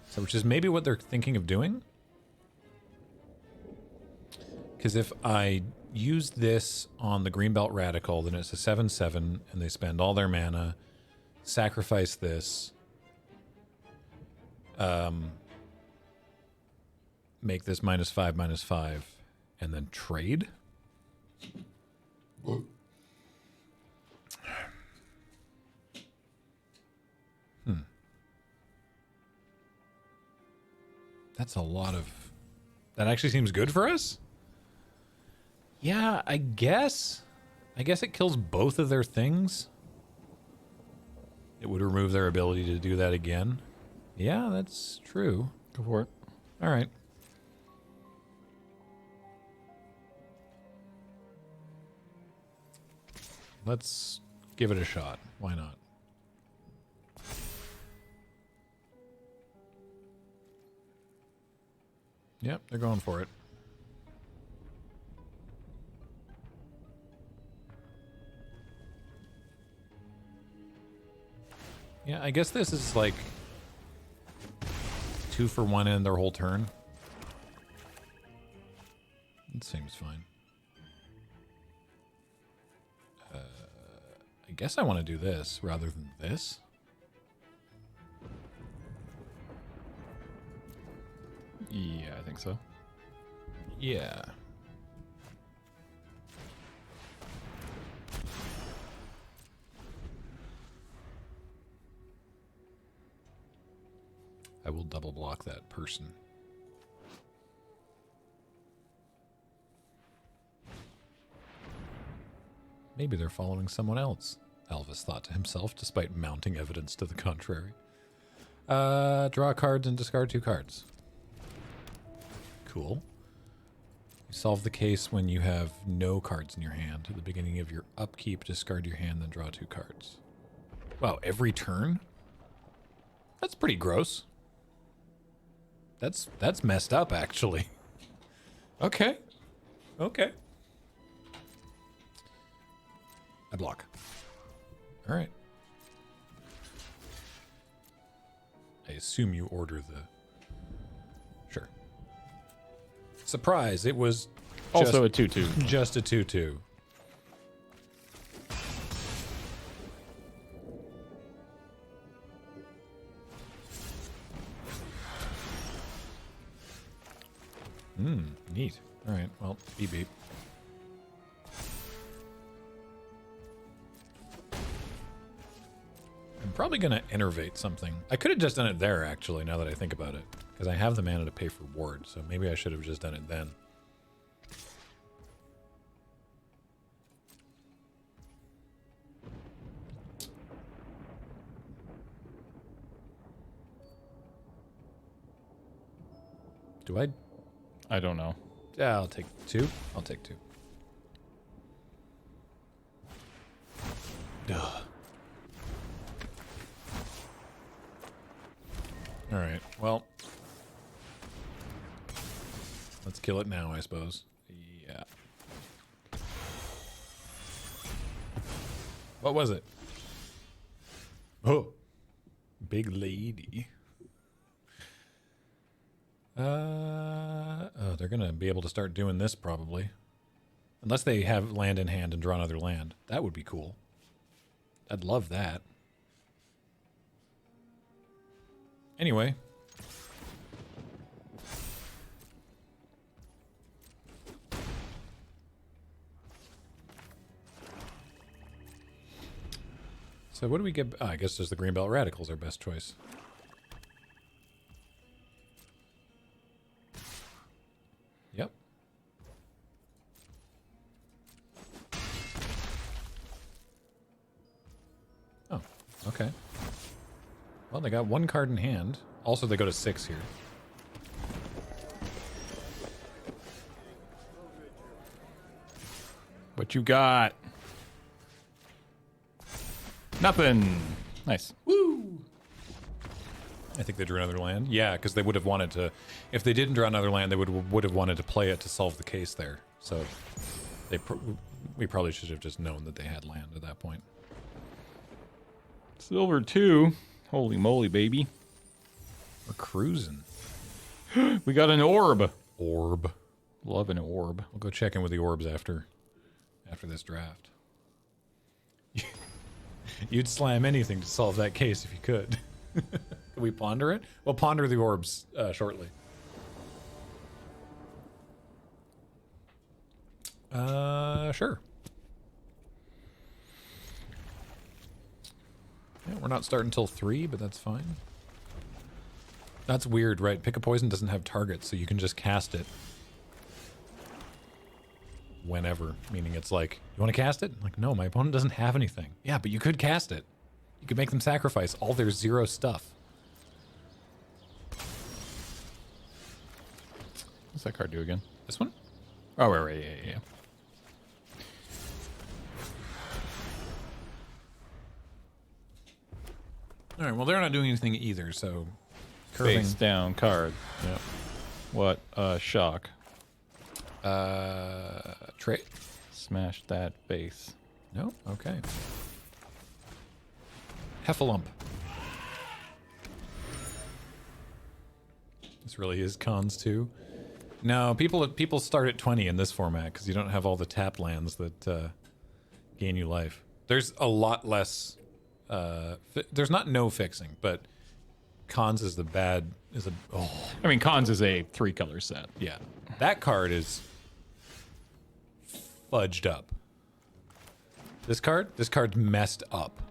So, which is maybe what they're thinking of doing. Because if I use this on the Greenbelt Radical, then it's a 7/7, and they spend all their mana, sacrifice this, make this -5, -5, and then trade. That's a lot of... That actually seems good for us? Yeah, I guess. I guess it kills both of their things. It would remove their ability to do that again. Yeah, that's true. Go for it. All right. Let's give it a shot. Why not? Yep, they're going for it. Yeah, I guess this is like 2 for 1 in their whole turn. It seems fine. I guess I want to do this rather than this. Yeah, I think so. Yeah. I will double block that person. Maybe they're following someone else, Elvis thought to himself, despite mounting evidence to the contrary. Draw cards and discard 2 cards. Cool. You solve the case when you have no cards in your hand. At the beginning of your upkeep, discard your hand, then draw 2 cards. Wow, every turn? That's pretty gross. That's messed up, actually. Okay. Okay. I block. All right. I assume you order the... Sure. Surprise, it was Also a 2/2. just a 2/2. Neat. All right, well, beep beep. I'm probably going to innervate something. I could have just done it there, actually, now that I think about it. Because I have the mana to pay for ward, so maybe I should have just done it then. Do I? I don't know. Yeah, I'll take 2. I'll take 2. Ugh. All right. Well, let's kill it now, I suppose. Yeah. What was it? Oh, big lady. Oh, they're gonna be able to start doing this probably, unless they have land in hand and draw another land. That would be cool. I'd love that. Anyway. So what do we get? Oh, I guess there's the Greenbelt Radicals, our best choice. Yep. Oh, okay. Well, they got 1 card in hand. Also, they go to 6 here. What you got? Nothing. Nice. Woo! I think they drew another land. Yeah, because they would have wanted to... If they didn't draw another land, they would have wanted to play it to solve the case there. So we probably should have just known that they had land at that point. Silver 2. Holy moly, baby. We're cruising. We got an orb. Orb. Love an orb. We'll go check in with the orbs after this draft. You'd slam anything to solve that case if you could. Can we ponder it? We'll ponder the orbs shortly. Sure. Yeah, we're not starting until 3, but that's fine. That's weird, right? Pick a Poison doesn't have targets, so you can just cast it whenever. Meaning it's like, you want to cast it? Like, no, my opponent doesn't have anything. Yeah, but you could cast it. You could make them sacrifice all their 0 stuff. What's that card do again? This one? Oh, right, yeah. All right, well, they're not doing anything either, so... Curving. Face down card. Yep. What a shock. Trade? Smash that base. No? Okay. Heffalump. This really is cons too. No, people start at 20 in this format because you don't have all the tap lands that gain you life. There's a lot less. There's not no fixing, but cons is the bad. I mean, cons is a 3-color set. Yeah, that card is fudged up. This card's messed up.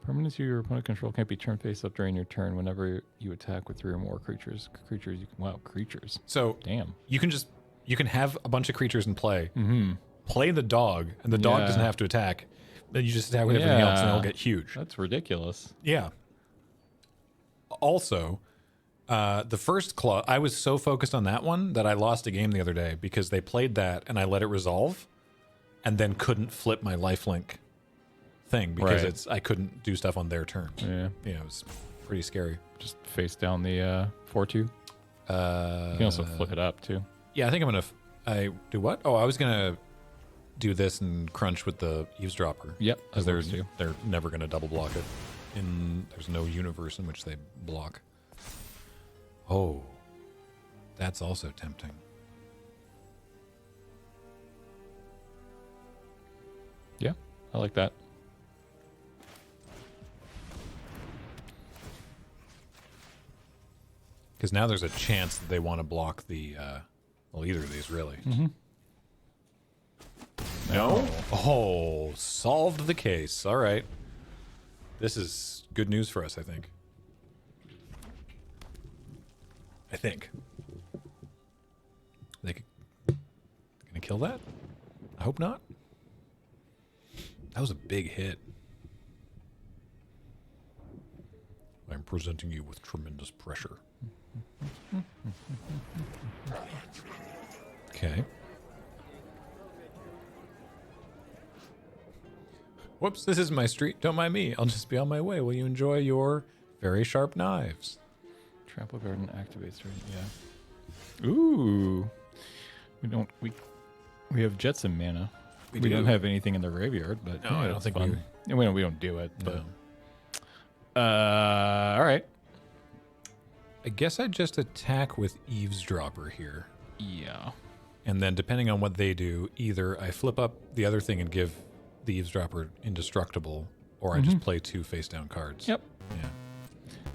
Permanents your opponent control can't be turned face up during your turn whenever you attack with 3 or more creatures. Creatures. So Damn. you can have a bunch of creatures in play. Mm-hmm. Play the dog, and the dog doesn't have to attack. Then you just attack with everything else, and it'll get huge. That's ridiculous. Yeah. Also, the first claw, I was so focused on that one that I lost a game the other day because they played that and I let it resolve and then couldn't flip my lifelink thing because I couldn't do stuff on their turn. Yeah. Yeah, it was pretty scary. Just face down the 4-2. You can also flip it up, too. Yeah, I think I'm going to... I do what? Oh, I was going to do this and crunch with the eavesdropper. Yep. Because they're never going to double block it. There's no universe in which they block. Oh, that's also tempting. Yeah, I like that. Because now there's a chance that they want to block the, either of these, really. Mm-hmm. No? Oh, solved the case. All right. This is good news for us, I think. They gonna kill that? I hope not. That was a big hit. I'm presenting you with tremendous pressure. Okay. Whoops, this is my street. Don't mind me. I'll just be on my way. Will you enjoy your very sharp knives? Trample Garden activates, right? Yeah. Ooh. We have Jetson mana. We don't have anything in the graveyard, but No, I don't think fun. We don't do it, but No. all right. I guess I'd just attack with Eavesdropper here. Yeah. And then depending on what they do, either I flip up the other thing and give the Eavesdropper indestructible, or I just play 2 face-down cards. Yep.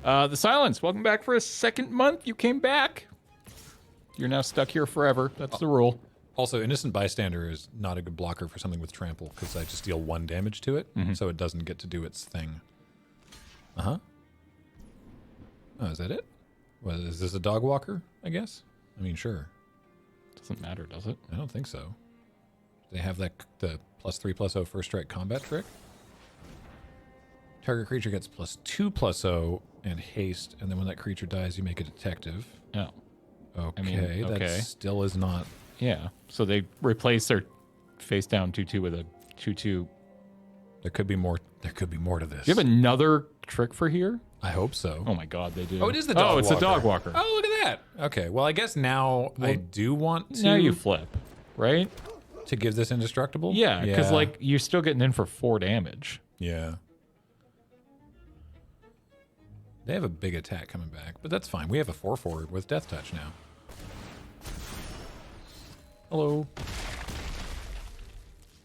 Yeah. The Silence, welcome back for a second month. You came back. You're now stuck here forever. That's the rule. Also, Innocent Bystander is not a good blocker for something with Trample, because I just deal 1 damage to it, so it doesn't get to do its thing. Uh-huh. Oh, is that it? Well, is this a dog walker, I guess? I mean, sure. Doesn't matter, does it? I don't think so. They have the +3/+0 first strike combat trick. Target creature gets +2/+0 and haste, and then when that creature dies, you make a detective. No. Okay, that still is not. Yeah. So they replace their face down 2/2 with a 2/2. There could be more. There could be more to this. Do you have another trick for here? I hope so. Oh my God, they do. Oh, it is the dog walker. Oh, it's the dog walker. Oh, look at that. Okay, well, I guess now I do want to. Now you flip, right? To give this indestructible? Yeah, because like you're still getting in for 4 damage. Yeah. They have a big attack coming back, but that's fine. We have a 4/4 with Death Touch now. Hello.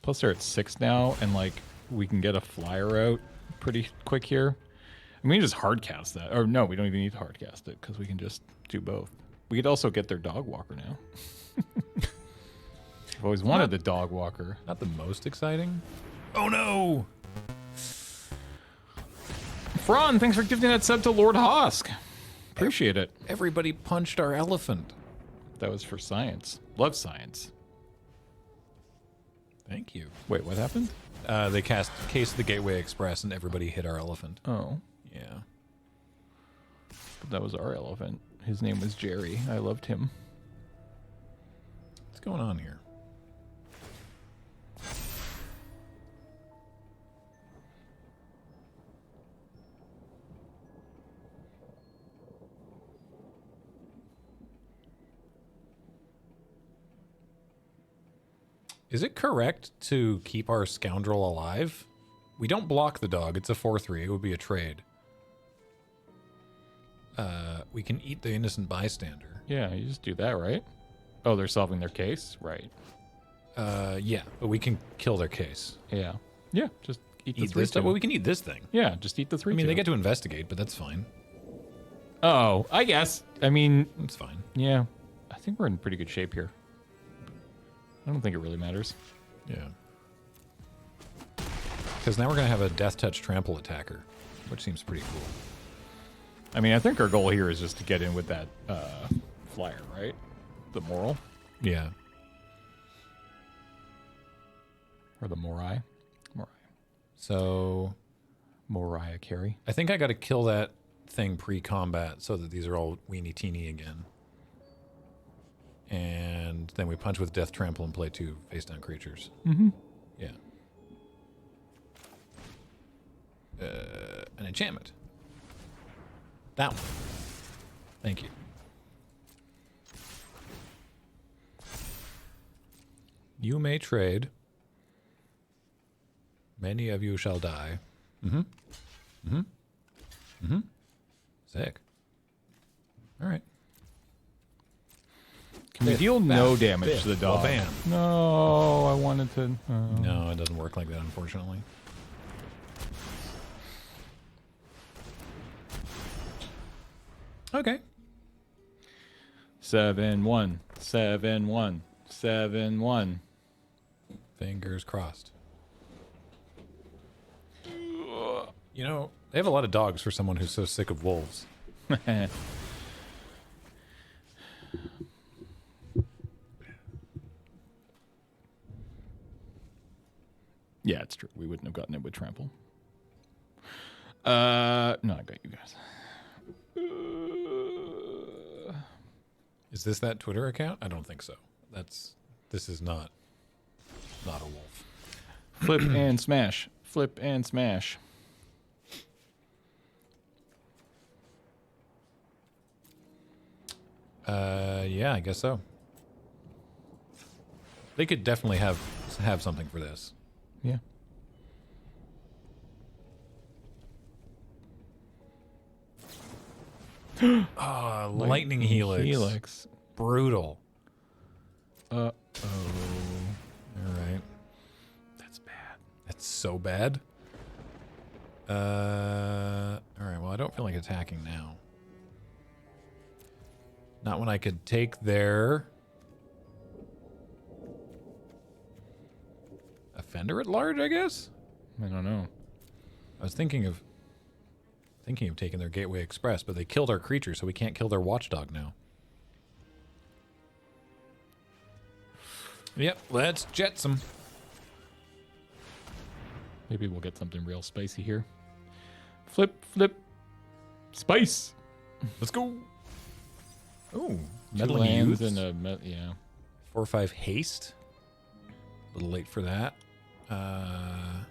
Plus they're at 6 now, and like we can get a flyer out pretty quick here. I mean, we can just hardcast that. Or no, we don't even need to hardcast it because we can just do both. We could also get their dog walker now. I've always wanted the dog walker. Not the most exciting. Oh no! Fron, thanks for gifting that sub to Lord Hosk. Appreciate it. Everybody punched our elephant. That was for science. Love science. Thank you. Wait, what happened? They cast Case of the Gateway Express and everybody hit our elephant. Oh. Yeah. But that was our elephant. His name was Jerry. I loved him. What's going on here? Is it correct to keep our scoundrel alive? We don't block the dog. It's a 4/3. It would be a trade. we can eat the innocent bystander. Yeah, you just do that, right? Oh, they're solving their case? Right. Yeah, but we can kill their case. Yeah. Yeah, just eat the Eat three this stuff. two. Well, we can eat this thing. Yeah, just eat the three I mean, two. they get to investigate, but that's fine. Oh, I guess. I mean, It's fine. yeah. I think we're in pretty good shape here. I don't think it really matters. Yeah. Because now we're going to have a death touch trample attacker, which seems pretty cool. I mean, I think our goal here is just to get in with that flyer, right? The moral? Yeah. Or the Morai? So Moriah Carey. I think I got to kill that thing pre-combat so that these are all weenie teeny again. And then we punch with death trample and play 2 face-down creatures. Mm-hmm. Yeah. An enchantment. That one. Thank you. You may trade. Many of you shall die. Mm-hmm. Mm-hmm. Mm-hmm. Sick. All right. Can we deal no damage to the dog? Well, bam. No, I wanted to. No, it doesn't work like that, unfortunately. Okay. 7-1. 7-1. 7-1. Fingers crossed. You know, they have a lot of dogs for someone who's so sick of wolves. Yeah, it's true. We wouldn't have gotten it with trample. No, I got you guys. Is this that Twitter account? I don't think so. This is not a wolf. Flip and smash. Flip and smash. Yeah, I guess so. They could definitely have something for this. Yeah. Lightning helix. Helix. Brutal. Uh-oh. All right. That's bad. That's so bad. All right. Well, I don't feel like attacking now. Not when I could take their offender at large, I guess. I don't know. I was thinking of taking their Gateway Express, but they killed our creature, so we can't kill their watchdog now. Yep, let's jet some. Maybe we'll get something real spicy here. Flip, flip. Spice. Let's go. Ooh, 2 meddling lands youths. and a yeah. 4/5 haste. A little late for that. I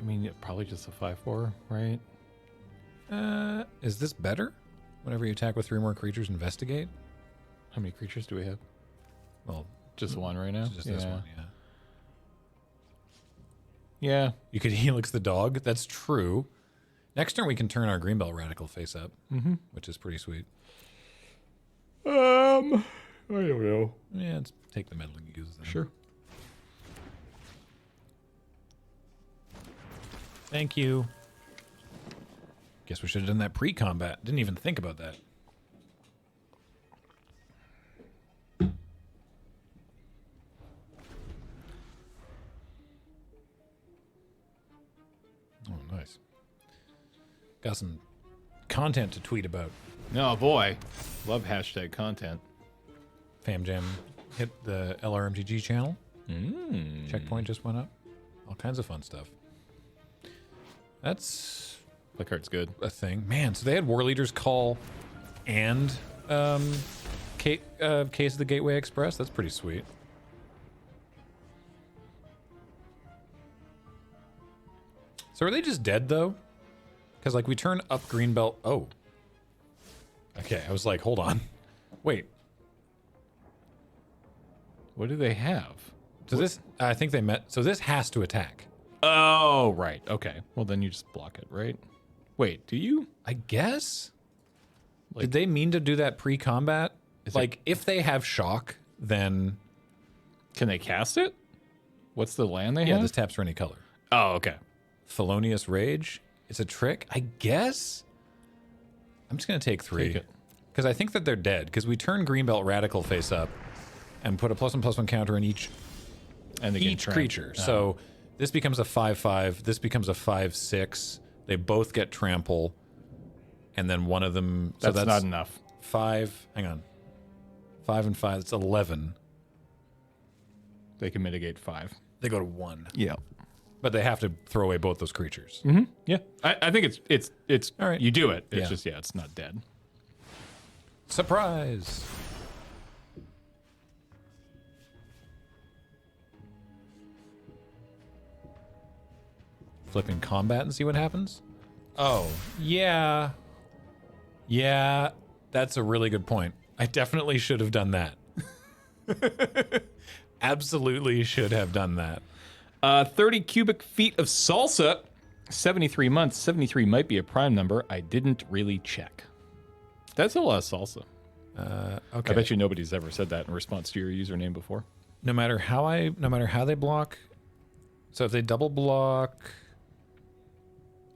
mean, probably just a 5/4, right? Is this better? Whenever you attack with 3 more creatures, investigate. How many creatures do we have? Well, Just one right now? just this one. Yeah. Yeah. You could helix the dog. That's true. Next turn, we can turn our Greenbelt Radical face up, which is pretty sweet. I don't know. Yeah, let's take the meddling youths then. Sure. Thank you. Guess we should have done that pre-combat. Didn't even think about that. Oh, nice. Got some content to tweet about. Oh, boy. Love hashtag content. Fam Jam hit the LRRMTG channel. Mm. Checkpoint just went up. All kinds of fun stuff. That's That card's good. a thing. Man, so they had War Leaders call and Case of the Gateway Express. That's pretty sweet. So are they just dead, though? Because, like, we turn up Greenbelt. Oh. Okay, I was like, hold on. Wait. What do they have? So this, I think they met. So this has to attack. Oh, right. Okay. Well, then you just block it, right? Wait, do you? I guess. Like- Did they mean to do that pre-combat? Is Like, if they have shock, then Can they cast it? What's the land they yeah, have? this taps for any color. Oh, okay. Felonious Rage. It's a trick, I guess. I'm just gonna take 3 Take it. because I think that they're dead. Because we turn Greenbelt Radical face up and put a +1/+1 counter in each And they get each tramped. creature. Oh. So this becomes a 5/5. This becomes a 5/6. They both get trample, and then one of them. So That's not enough. 5. Hang on. 5 and 5. It's 11. They can mitigate 5. They go to 1, Yeah. but they have to throw away both those creatures. Mm-hmm. Yeah. I think it's All right. You do it. It's Yeah. just it's not dead. Surprise! Flipping combat and see what happens? Oh, yeah. Yeah, that's a really good point. I definitely should have done that. Absolutely should have done that. 30 cubic feet of salsa. 73 months. 73 might be a prime number. I didn't really check. That's a lot of salsa. Okay. I bet you nobody's ever said that in response to your username before. no matter how they block. So if they double block,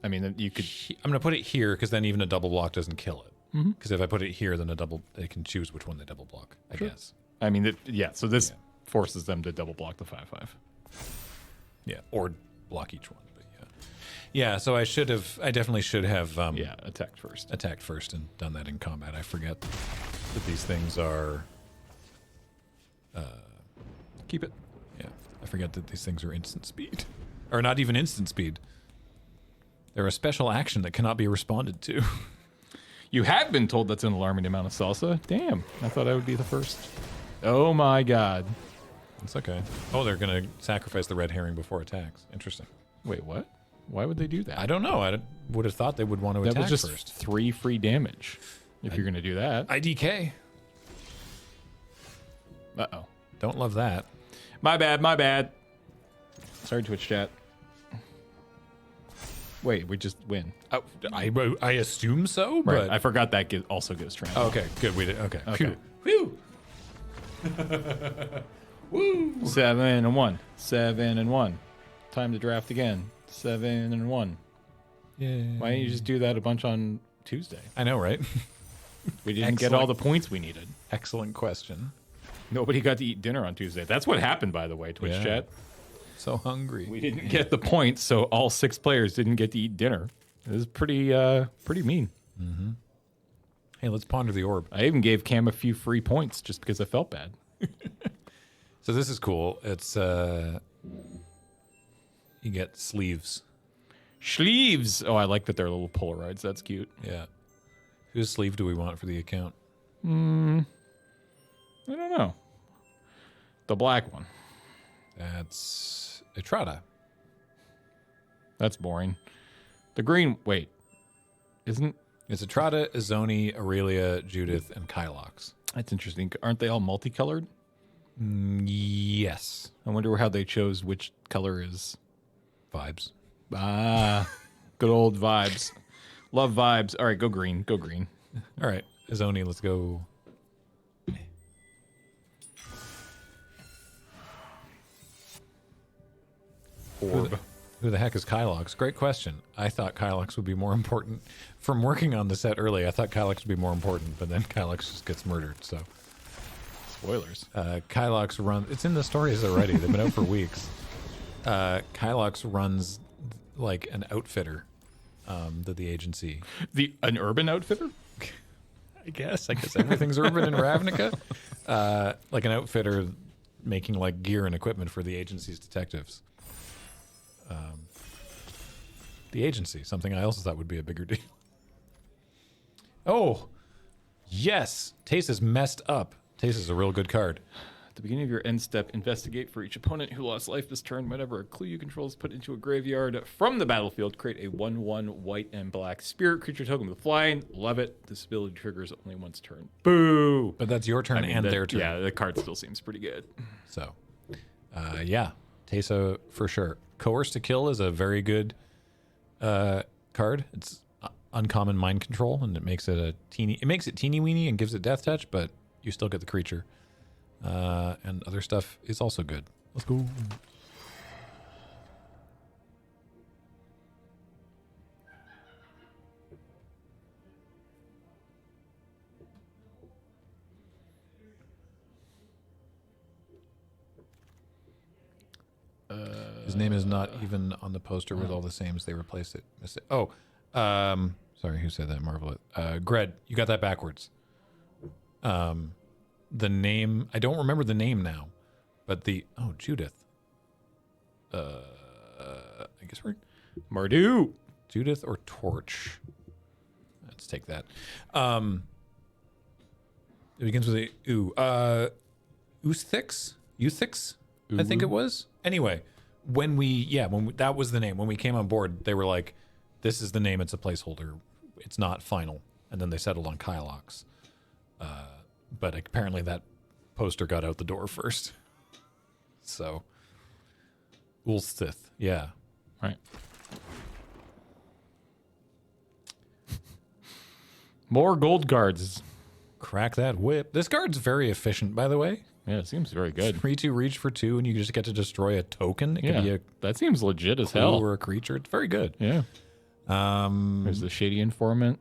I mean, you could. I'm gonna put it here because then even a double block doesn't kill it. Mhm. Because if I put it here, then they can choose which one they double block. I guess. I mean, yeah. So this Yeah. forces them to double block the 5/5. Yeah, or block each one. But yeah. So I definitely should have. Yeah, attacked first. Attacked first and done that in combat. I forget that these things are. Keep it. Yeah, I forget that these things are instant speed, or not even instant speed. They're a special action that cannot be responded to. You have been told that's an alarming amount of salsa. Damn, I thought I would be the first. Oh my god. It's okay. Oh, they're gonna sacrifice the red herring before attacks. Interesting. Wait, what? Why would they do that? I don't know. I would have thought they would want to That attack was just first. 3 free damage. If you're gonna do that. IDK. Uh-oh. Don't love that. My bad, my bad. Sorry, Twitch chat. Wait, we just win. Oh, I assume so, Right. but I forgot that also gives trample. okay, good. We did. Okay. Okay. Phew. Woo! 7-1. 7-1. Time to draft again. 7-1. Yeah. Why didn't you just do that a bunch on Tuesday? I know, right? We didn't get all the points we needed. Excellent question. Nobody got to eat dinner on Tuesday. That's what happened, by the way, Twitch Yeah. chat. So hungry. We didn't get the points, so all 6 players didn't get to eat dinner. It was pretty mean. Hey, let's ponder the orb. I even gave Cam a few free points just because I felt bad. So this is cool. It's you get sleeves. Sleeves. Oh, I like that they're little Polaroids. That's cute. Yeah. Whose sleeve do we want for the account? I don't know. The black one. That's Etrata. That's boring. The green. Wait. Isn't. It's Etrata, Izoni, Aurelia, Judith, and Kylox. That's interesting. Aren't they all multicolored? Yes. I wonder how they chose which color is. Vibes. Ah, good old vibes. Love vibes. All right, go green. Go green. All right, Izoni, let's go. Orb. Who the heck is Kylox? Great question. I thought Kylox would be more important. From working on the set early, I thought Kylox would be more important, but then Kylox just gets murdered, so. Spoilers. Kylox runs. It's in the stories already. They've been out for weeks. Kylox runs like an outfitter that the agency. An urban outfitter? I guess everything's urban in Ravnica. Like an outfitter making like gear and equipment for the agency's detectives. The agency, something I also thought would be a bigger deal. Oh, yes. Tace is messed up. Tace is a real good card. At the beginning of your end step, investigate for each opponent who lost life this turn. Whenever a clue you control is put into a graveyard from the battlefield, create a 1/1 white and black spirit creature token with flying. Love it. This ability triggers only once turn. Boo! But that's your turn and their turn. Yeah, the card still seems pretty good. So, yeah. Tesa for sure. Coerce to Kill is a very good card. It's uncommon mind control, and it makes it teeny weeny and gives it death touch, but you still get the creature. And other stuff is also good. Let's go. His name is not even on the poster with all the sames. They replaced it. Oh, sorry, who said that? Marvel. Gred, you got that backwards. The name, I don't remember the name now, but Judith. I guess we're Mardu. Judith or Torch. Let's take that. It begins with a Euthix, I think it was. Anyway, when that was the name. When we came on board, they were like, "This is the name. It's a placeholder. It's not final." And then they settled on Kylox. But apparently that poster got out the door first. So, Ulstith, yeah, Right. More gold guards. crack that whip. This guard's very efficient, by the way. Yeah, it seems very good. 3/2 reach for 2, and you just get to destroy a token. It could be a that seems legit as clue hell. or a creature. It's very good. Yeah. There's the Shady Informant.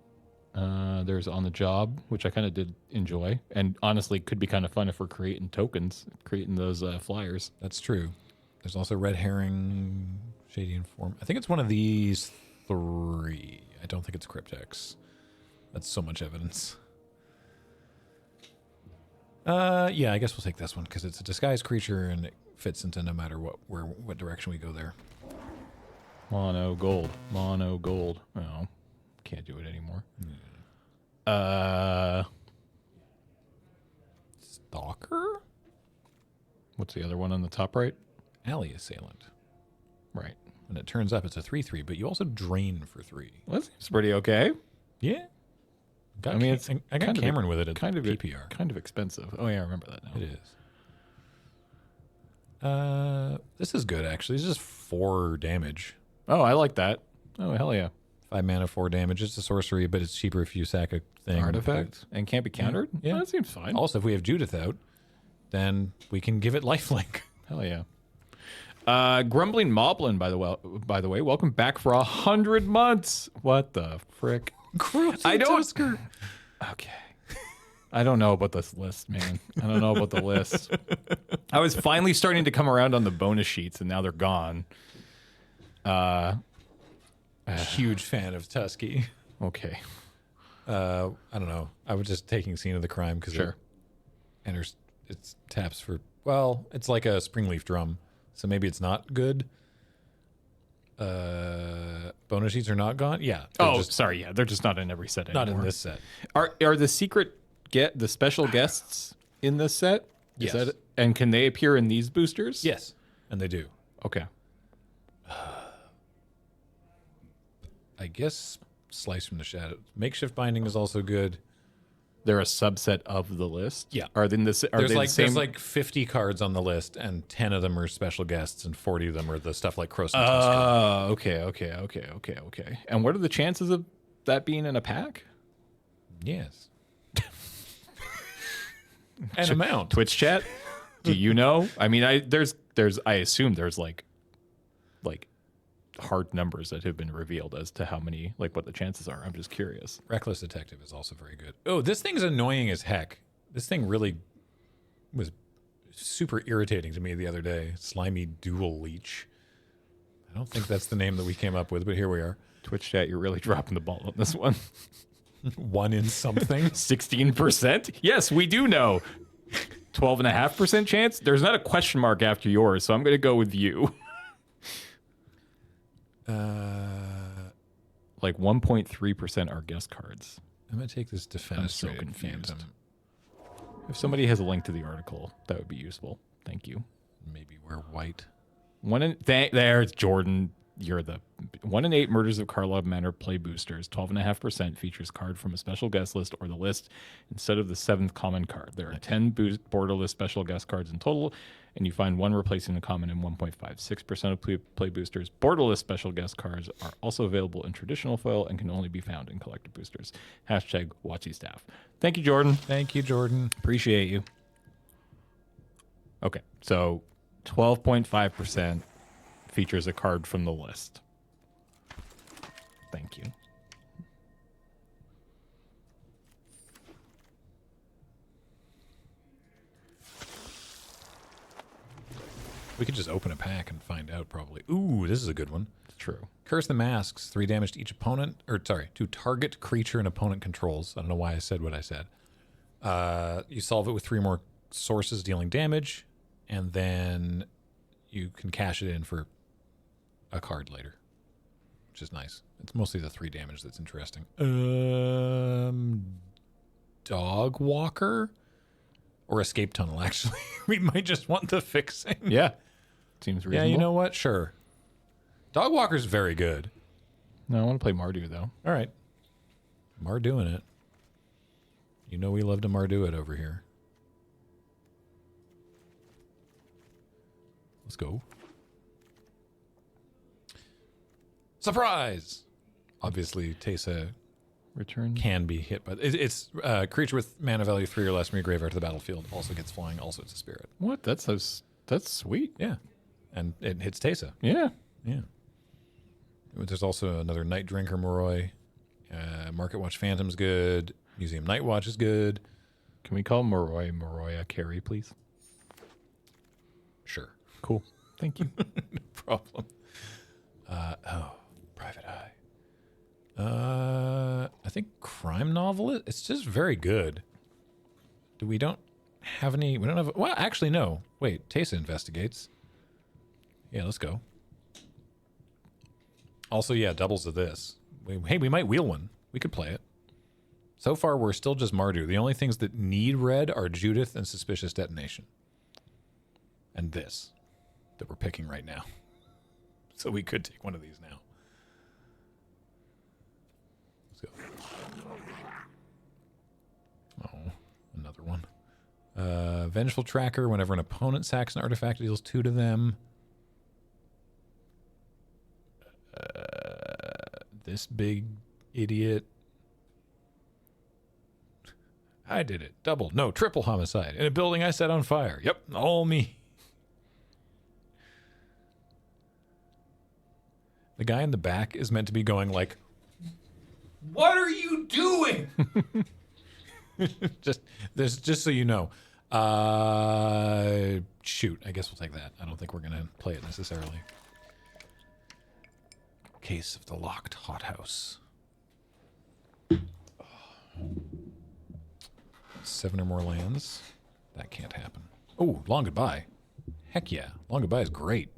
There's On the Job, which I kind of did enjoy, and honestly could be kind of fun if we're creating tokens, creating those flyers. That's true. There's also Red Herring, Shady Inform. I think it's one of these 3. I don't think it's Cryptex. That's so much evidence. Yeah, I guess we'll take this one because it's a disguised creature and it fits into no matter what direction we go there. Mono gold. Oh, can't do it anymore. Stalker? What's the other one on the top right? Alley Assailant. Right. When it turns up, it's a 3/3, but you also drain for 3. Well, that seems pretty okay. Yeah. I mean, it's I got kind of Cameron with it at kind of PPR. kind of expensive. Oh yeah, I remember that now. It is. This is good actually. It's just 4 damage. Oh, I like that. Oh hell yeah. 5 mana, 4 damage. It's a sorcery, but it's cheaper if you sack a thing. Artifact and can't be countered. Yeah. Oh, that seems fine. Also, if we have Judith out, then we can give it lifelink. Hell yeah. Grumbling Moblin, by the way, welcome back for 100 months. What the frick? I don't. Okay. I don't know about this list, man. I don't know about the list. I was finally starting to come around on the bonus sheets, and now they're gone. Huge fan of Tusky. Okay. I don't know. I was just taking Scene of the Crime because Sure. It's taps for, well, it's like a Springleaf Drum, so maybe it's not good. Bonus sheets are not gone. Yeah. Sorry. Yeah, they're just not in every set anymore. Not in this set. Are the special guests in this set? Is Yes. And can they appear in these boosters? Yes, and they do. Okay. I guess Slice from the Shadows. Makeshift Binding is also good. They're a subset of the list. Yeah. Are they in this? Are There's they like the same? there's like 50 cards on the list, and 10 of them are special guests, and 40 of them are the stuff like Cross and Tusker. Okay. And what are the chances of that being in a pack? Yes. An amount. Twitch chat. Do you know? I mean, I assume there's like hard numbers that have been revealed as to how many, like what the chances are. I'm just curious. Reckless Detective is also very good. Oh, this thing's annoying as heck. This thing really was super irritating to me the other day. Slimy Dual Leech. I don't think that's the name that we came up with, but here we are. Twitch chat, you're really dropping the ball on this one. 1 in something. 16%? Yes, we do know. 12.5% chance? There's not a question mark after yours, so I'm going to go with you. Like 1.3% are guest cards. I'm going to take this I'm so Defenestrated confused. Phantom. If somebody has a link to the article, that would be useful. Thank you. Maybe wear white. There's Jordan. You're the 1 in 8 Murders of Karlov Manor play boosters. 12.5% features card from a special guest list or the list instead of the 7th common card. There are 10 borderless special guest cards in total, and you find one replacing the common in 1.56% of play boosters. Borderless special guest cards are also available in traditional foil and can only be found in collector boosters. Hashtag Watchy Staff. Thank you, Jordan. Thank you, Jordan. Appreciate you. Okay, so 12.5% features a card from the list. Thank you. We could just open a pack and find out, probably. Ooh, this is a good one. It's true. Curse the Masks. 3 damage to each opponent. To target creature an opponent controls. I don't know why I said what I said. You solve it with 3 more sources dealing damage, and then you can cash it in for a card later, which is nice. It's mostly the 3 damage that's interesting. Dog Walker or Escape Tunnel, actually. We might just want the fixing. Yeah. Seems reasonable. Yeah, you know what? Sure. Dog Walker's very good. No, I want to play Mardu, though. All right. Marduing it. You know we love to Mardu it over here. Let's go. Surprise! Obviously, Teysa Return. can be hit, but it's creature with mana value 3 or less from your graveyard to the battlefield. Also gets flying. Also, it's a spirit. What? That's sweet. Yeah, and it hits Teysa. Yeah. Yeah. There's also another Night Drinker Moroi. Market Watch Phantom's good. Museum Night Watch is good. Can we call Moroya Carry, please? Sure. Cool. Thank you. No problem. Private Eye. I think Crime Novelist. It's just very good. We don't have any. We don't have. Well, actually, no. Wait. Teysa investigates. Yeah, let's go. Also, yeah, doubles of this. Hey, we might wheel one. We could play it. So far, we're still just Mardu. The only things that need red are Judith and Suspicious Detonation. And this that we're picking right now. So we could take one of these now. Let's go. Oh, another one. Vengeful Tracker. Whenever an opponent sacks an artifact, it deals 2 to them. This big idiot. I did it. Double. No, triple homicide. In a building I set on fire. Yep, all me. The guy in the back is meant to be going like, "What are you doing?" just so you know. Shoot, I guess we'll take that. I don't think we're gonna play it necessarily. Case of the Locked Hothouse. 7 or more lands. That can't happen. Oh, Long Goodbye. Heck yeah. Long Goodbye is great.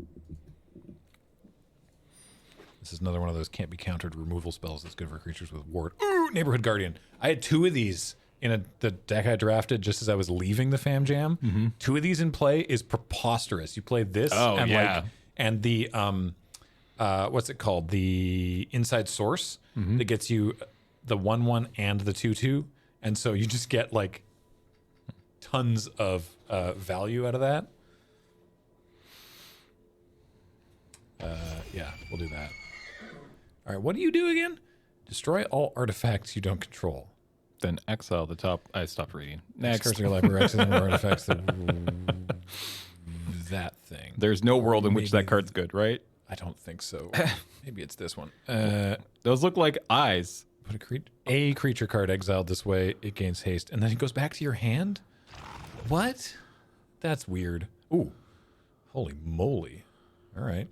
This is another one of those can't be countered removal spells that's good for creatures with ward. Ooh, Neighborhood Guardian. I had 2 of these in the deck I drafted just as I was leaving the Fam Jam. Mm-hmm. 2 of these in play is preposterous. You play this and the what's it called? The Inside Source that gets you the 1/1 and the 2/2. And so you just get like tons of value out of that. Yeah, we'll do that. All right, what do you do again? Destroy all artifacts you don't control. Then exile the top. I stopped reading. Next. Curse your library access more artifacts that thing. There's no world in which that card's good, right? I don't think so. Maybe it's this one. Those look like eyes. Put a creature card exiled this way. It gains haste, and then it goes back to your hand. What? That's weird. Ooh, holy moly! All right.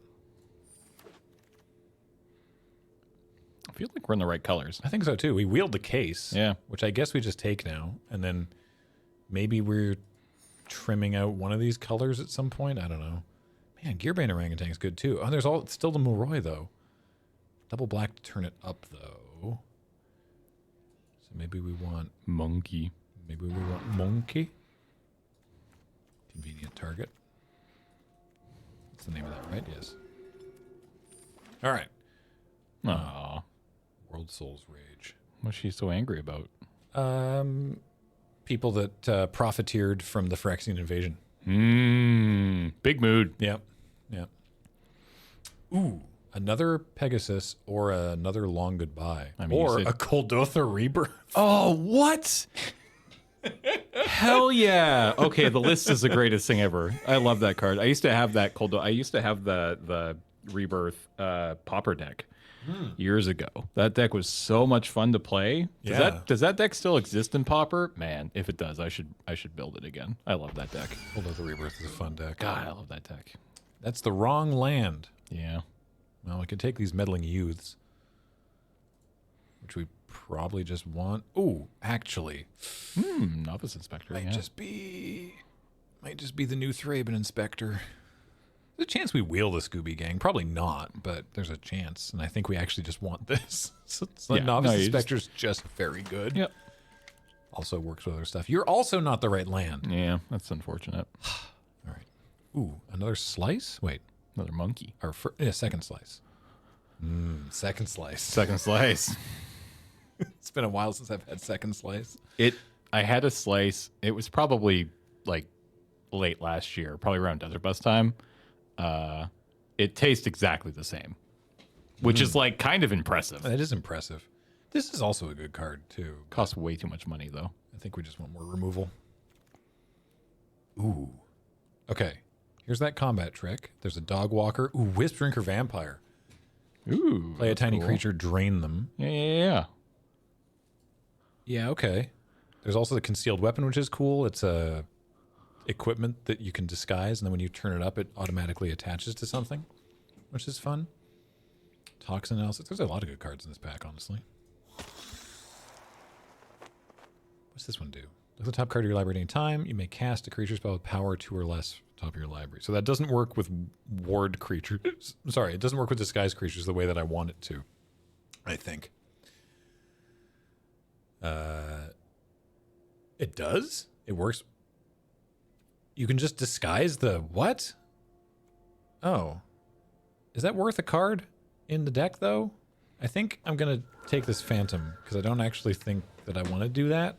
I feel like we're in the right colors. I think so too. We wheeled the case. Yeah. Which I guess we just take now, and then maybe we're trimming out one of these colors at some point. I don't know. Man, Gearbane Orangutan is good too. Oh, there's still the Moroi though. Double black to turn it up though. So maybe we want monkey. Maybe we want monkey. Convenient target. That's the name of that, right? Yes. All right. Aw. World Souls Rage. What's she so angry about? People that profiteered from the Phyrexian invasion. Big mood. Yep. Yep. Ooh, another Pegasus or another Long Goodbye. I mean, you or said- a Koldotha Rebirth. Oh, what? Hell yeah. Okay, the list is the greatest thing ever. I love that card. I used to have that I used to have the Rebirth Pauper deck years ago. That deck was so much fun to play. Does that deck still exist in Pauper? Man, if it does, I should build it again. I love that deck. Koldotha Rebirth is a fun deck. God, I love that deck. That's the wrong land. Yeah. Well, we can take these meddling youths, which we probably just want. Ooh, actually, Novice Inspector. might Yeah. just be the new Thraben Inspector. There's a chance we wheel the Scooby Gang. Probably not, but there's a chance, and I think we actually just want this. So the Yeah, Novice no, you Inspector's just very good. Yep. Also works with other stuff. You're also not the right land. Yeah, that's unfortunate. All right. Ooh, another slice? Wait, Another monkey. our second slice. Second slice. Second slice. It's been a while since I've had second slice. I had a slice. It was probably like late last year, probably around Desert Bus time. It tastes exactly the same, which is like kind of impressive. That is impressive. This is also a good card, too. Costs way too much money though. I think we just want more removal. Ooh. Okay. Here's that combat trick. There's a dog walker. Ooh, Wisp Drinker Vampire. Ooh. Play a that's tiny cool. creature, drain them. Yeah. Yeah, okay. There's also the concealed weapon, which is cool. It's a equipment that you can disguise, and then when you turn it up, it automatically attaches to something, which is fun. Toxin analysis. There's a lot of good cards in this pack, honestly. What's this one do? Look at the top card of your library at any time. You may cast a creature spell with power 2 or less top of your library. So that doesn't work with ward creatures. Sorry, it doesn't work with disguise creatures the way that I want it to, I think. It does? It works? You can just disguise the what? Oh. Is that worth a card in the deck, though? I think I'm going to take this Phantom, because I don't actually think that I want to do that.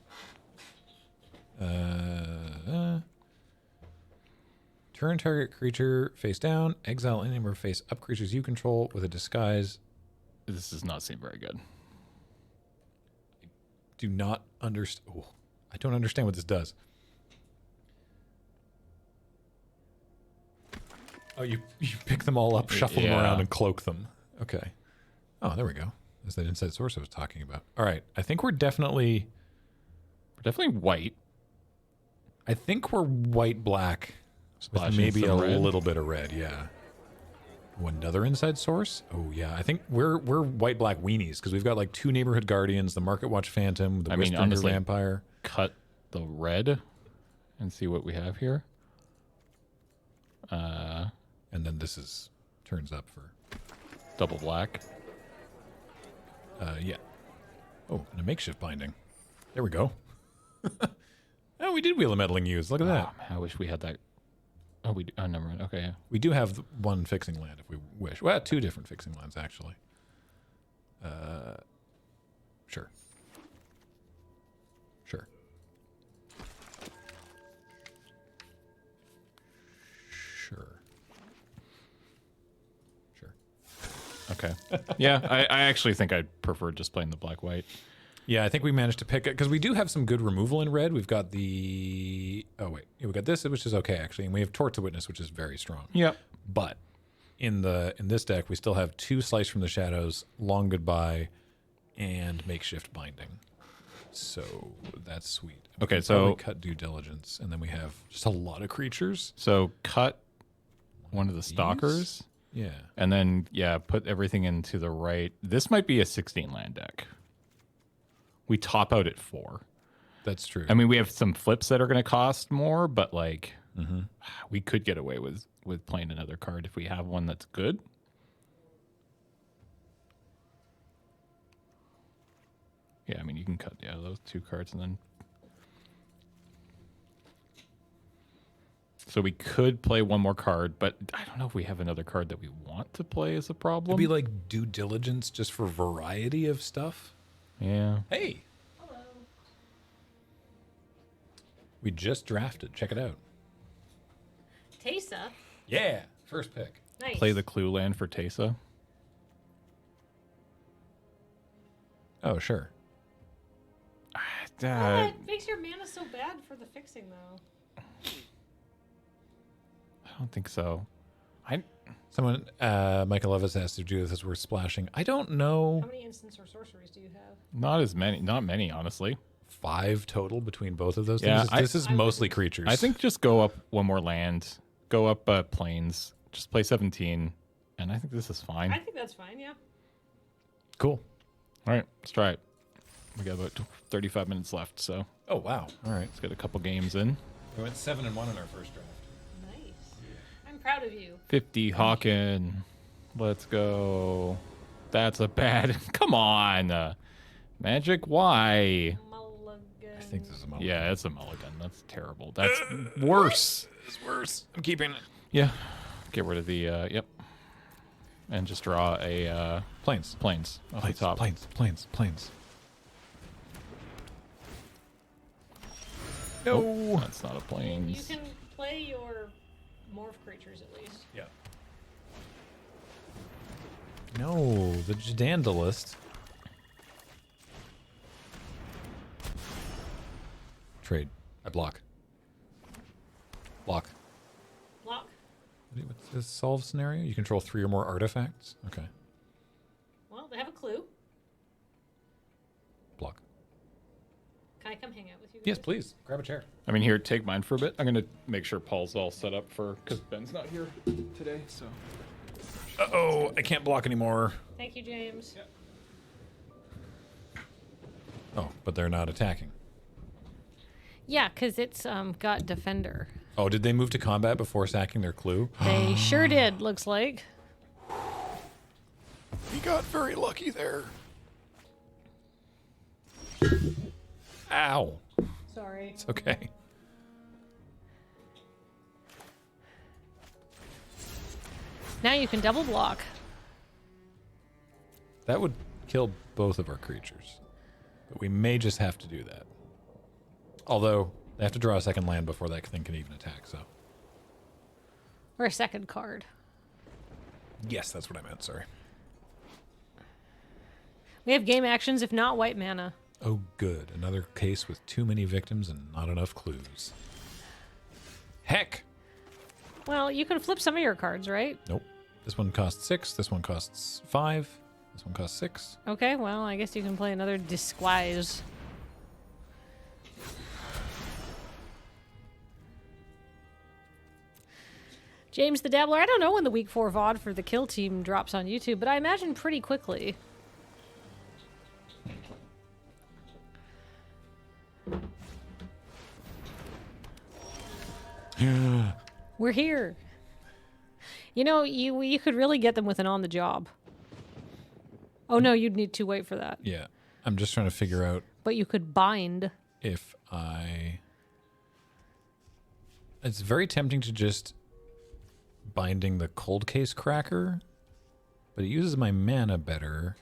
Turn target creature face down. Exile any number of face up creatures you control with a disguise. This does not seem very good. Do not understand. Oh, I don't understand what this does. Oh, you pick them all up, shuffle them Yeah. around, and cloak them. Okay. Oh, there we go. That's that inside source I was talking about. All right. I think we're definitely White. I think we're white-black with Splashing maybe some a red. little bit of red, yeah. Oh, another inside source? Oh, yeah. I think we're white-black weenies because we've got like 2 Neighborhood Guardians, the Market Watch Phantom, the I mean, Whisper honestly- Vampire. Cut the red and see what we have here. And then this is turns up for, Double black. yeah. Oh, and a makeshift binding. There we go. Oh, we did wheel a meddling use. Look at that. Oh, man, I wish we had that. Oh, we. Oh, never mind. Okay, yeah. We do have one fixing land if we wish. Well, 2 different fixing lands, actually. Sure. Sure. Sure. Sure. Okay. Yeah, I actually think I'd prefer just playing the black-white. Yeah, I think we managed to pick it because we do have some good removal in red. We've got the we got this, which is okay actually, and we have Torch the Witness, which is very strong. Yep. But in this deck, we still have 2 Slice from the Shadows, Long Goodbye, and Makeshift Binding. So that's sweet. We Okay, can so- probably cut Due Diligence, and then we have just a lot of creatures. So cut one of the stalkers, Yeah. and then put everything into the right. This might be a 16 land deck. We top out at 4. That's true. I mean, we have some flips that are going to cost more, but like we could get away with playing another card if we have one that's good. Yeah, I mean, you can cut those 2 cards and then So we could play one more card, but I don't know if we have another card that we want to play is a problem. It'd be like due diligence just for variety of stuff. Yeah. Hey, Hello. we just drafted. Check it out. Tesa. Yeah, first pick. Nice. Play the clue land for Tesa. Oh, sure. Oh, that makes your mana so bad for the fixing, though. I don't think so. Someone, Michael Levis asked if Judith is worth splashing. I don't know. How many instants or sorceries do you have? Not as many. Not many, honestly. 5 total between both of those Yeah, things. This is I mostly wouldn't- creatures. I think just go up one more land. Go up plains. Just play 17. And I think this is fine. I think that's fine, yeah. Cool. All right, let's try it. We got about 35 minutes left, so Oh, wow. All right. let's get a couple games in. We went 7-1 in our first draft. Nice. I'm proud of you. 50 Hawken. Let's go. That's a bad. Come on. Magic, why? Mulligan. I think this is a mulligan. Yeah, it's a mulligan. That's terrible. That's worse. It's worse. I'm keeping it. Yeah. Get rid of the, yep. And just draw a Planes. plains off the top. Planes. No. No. That's not a You plains. can play your morph creatures at least. Yeah. No, the Jadandalist. Trade. I block. Block. Lock. What's this solve scenario? You control 3 or more artifacts? Okay. Well, they have a clue. Block. Can I come hang out with you guys? Yes, please. Grab a chair. I mean, here, take mine for a bit. I'm going to make sure Paul's all set up for, because Ben's not here today, so. Uh-oh, I can't block anymore. Thank you, James. Oh, but they're not attacking. Yeah, because it's got defender. Oh, did they move to combat before sacking their clue? They sure did, looks like. He got very lucky there. Ow. Sorry. It's okay. Now you can double block. That would kill both of our creatures. But we may just have to do that. Although, they have to draw a second land before that thing can even attack, so. Or a second card. Yes, that's what I meant, sorry. We have game actions, if not white mana. Oh, good. Another case with too many victims and not enough clues. Heck! Well, you can flip some of your cards, right? Nope. This one costs 6, this one costs 5, this one costs 6. Okay, well, I guess you can play another Disguise. James the Dabbler, I don't know when the week 4 VOD for the kill team drops on YouTube, but I imagine pretty quickly. We're here. You know, you could really get them with an on the job. Oh no, you'd need to wait for that. Yeah. I'm just trying to figure out But you could bind. if I... It's very tempting to just binding the cold case cracker, but it uses my mana better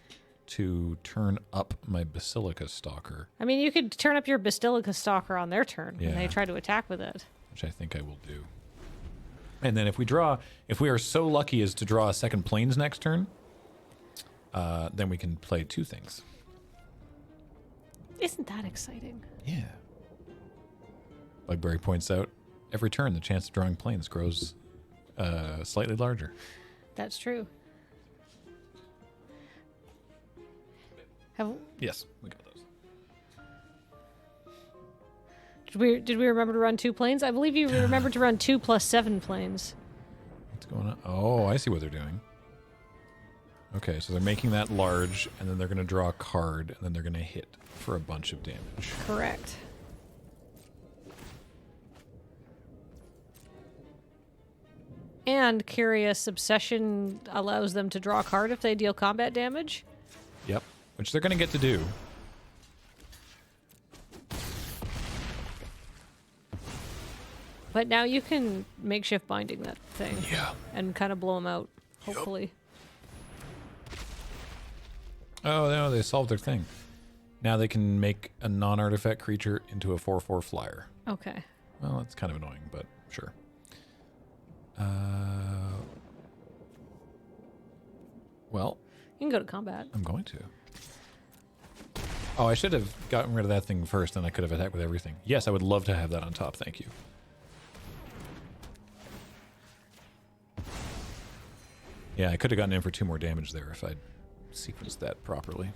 to turn up my Basilica Stalker, I mean, you could turn up your Basilica Stalker on their turn when they Yeah. try to attack with it. which I think I will do. And then if we are so lucky as to draw a second plains next turn, then we can play 2 things. Isn't that exciting? Yeah. Bugberry points out, every turn the chance of drawing plains grows slightly larger. That's true. Have Yes, we got those. did we remember to run 2 planes? I believe you remembered to run 2 plus 7 planes. What's going on? Oh, I see what they're doing. Okay, so they're making that large, and then they're going to draw a card, and then they're going to hit for a bunch of damage. Correct. And Curious Obsession allows them to draw a card if they deal combat damage. Yep, which they're going to get to do. But now you can makeshift binding that thing. Yeah. And kind of blow them out, hopefully. Oh, no, they solved their thing. Now they can make a non-artifact creature into a 4/4 flyer. Okay. Well, that's kind of annoying, but sure. Well, You can go to combat. I'm going to. Oh, I should have gotten rid of that thing first, and I could have attacked with everything. Yes, I would love to have that on top. Thank you. Yeah, I could have gotten in for 2 more damage there if I'd sequenced that properly.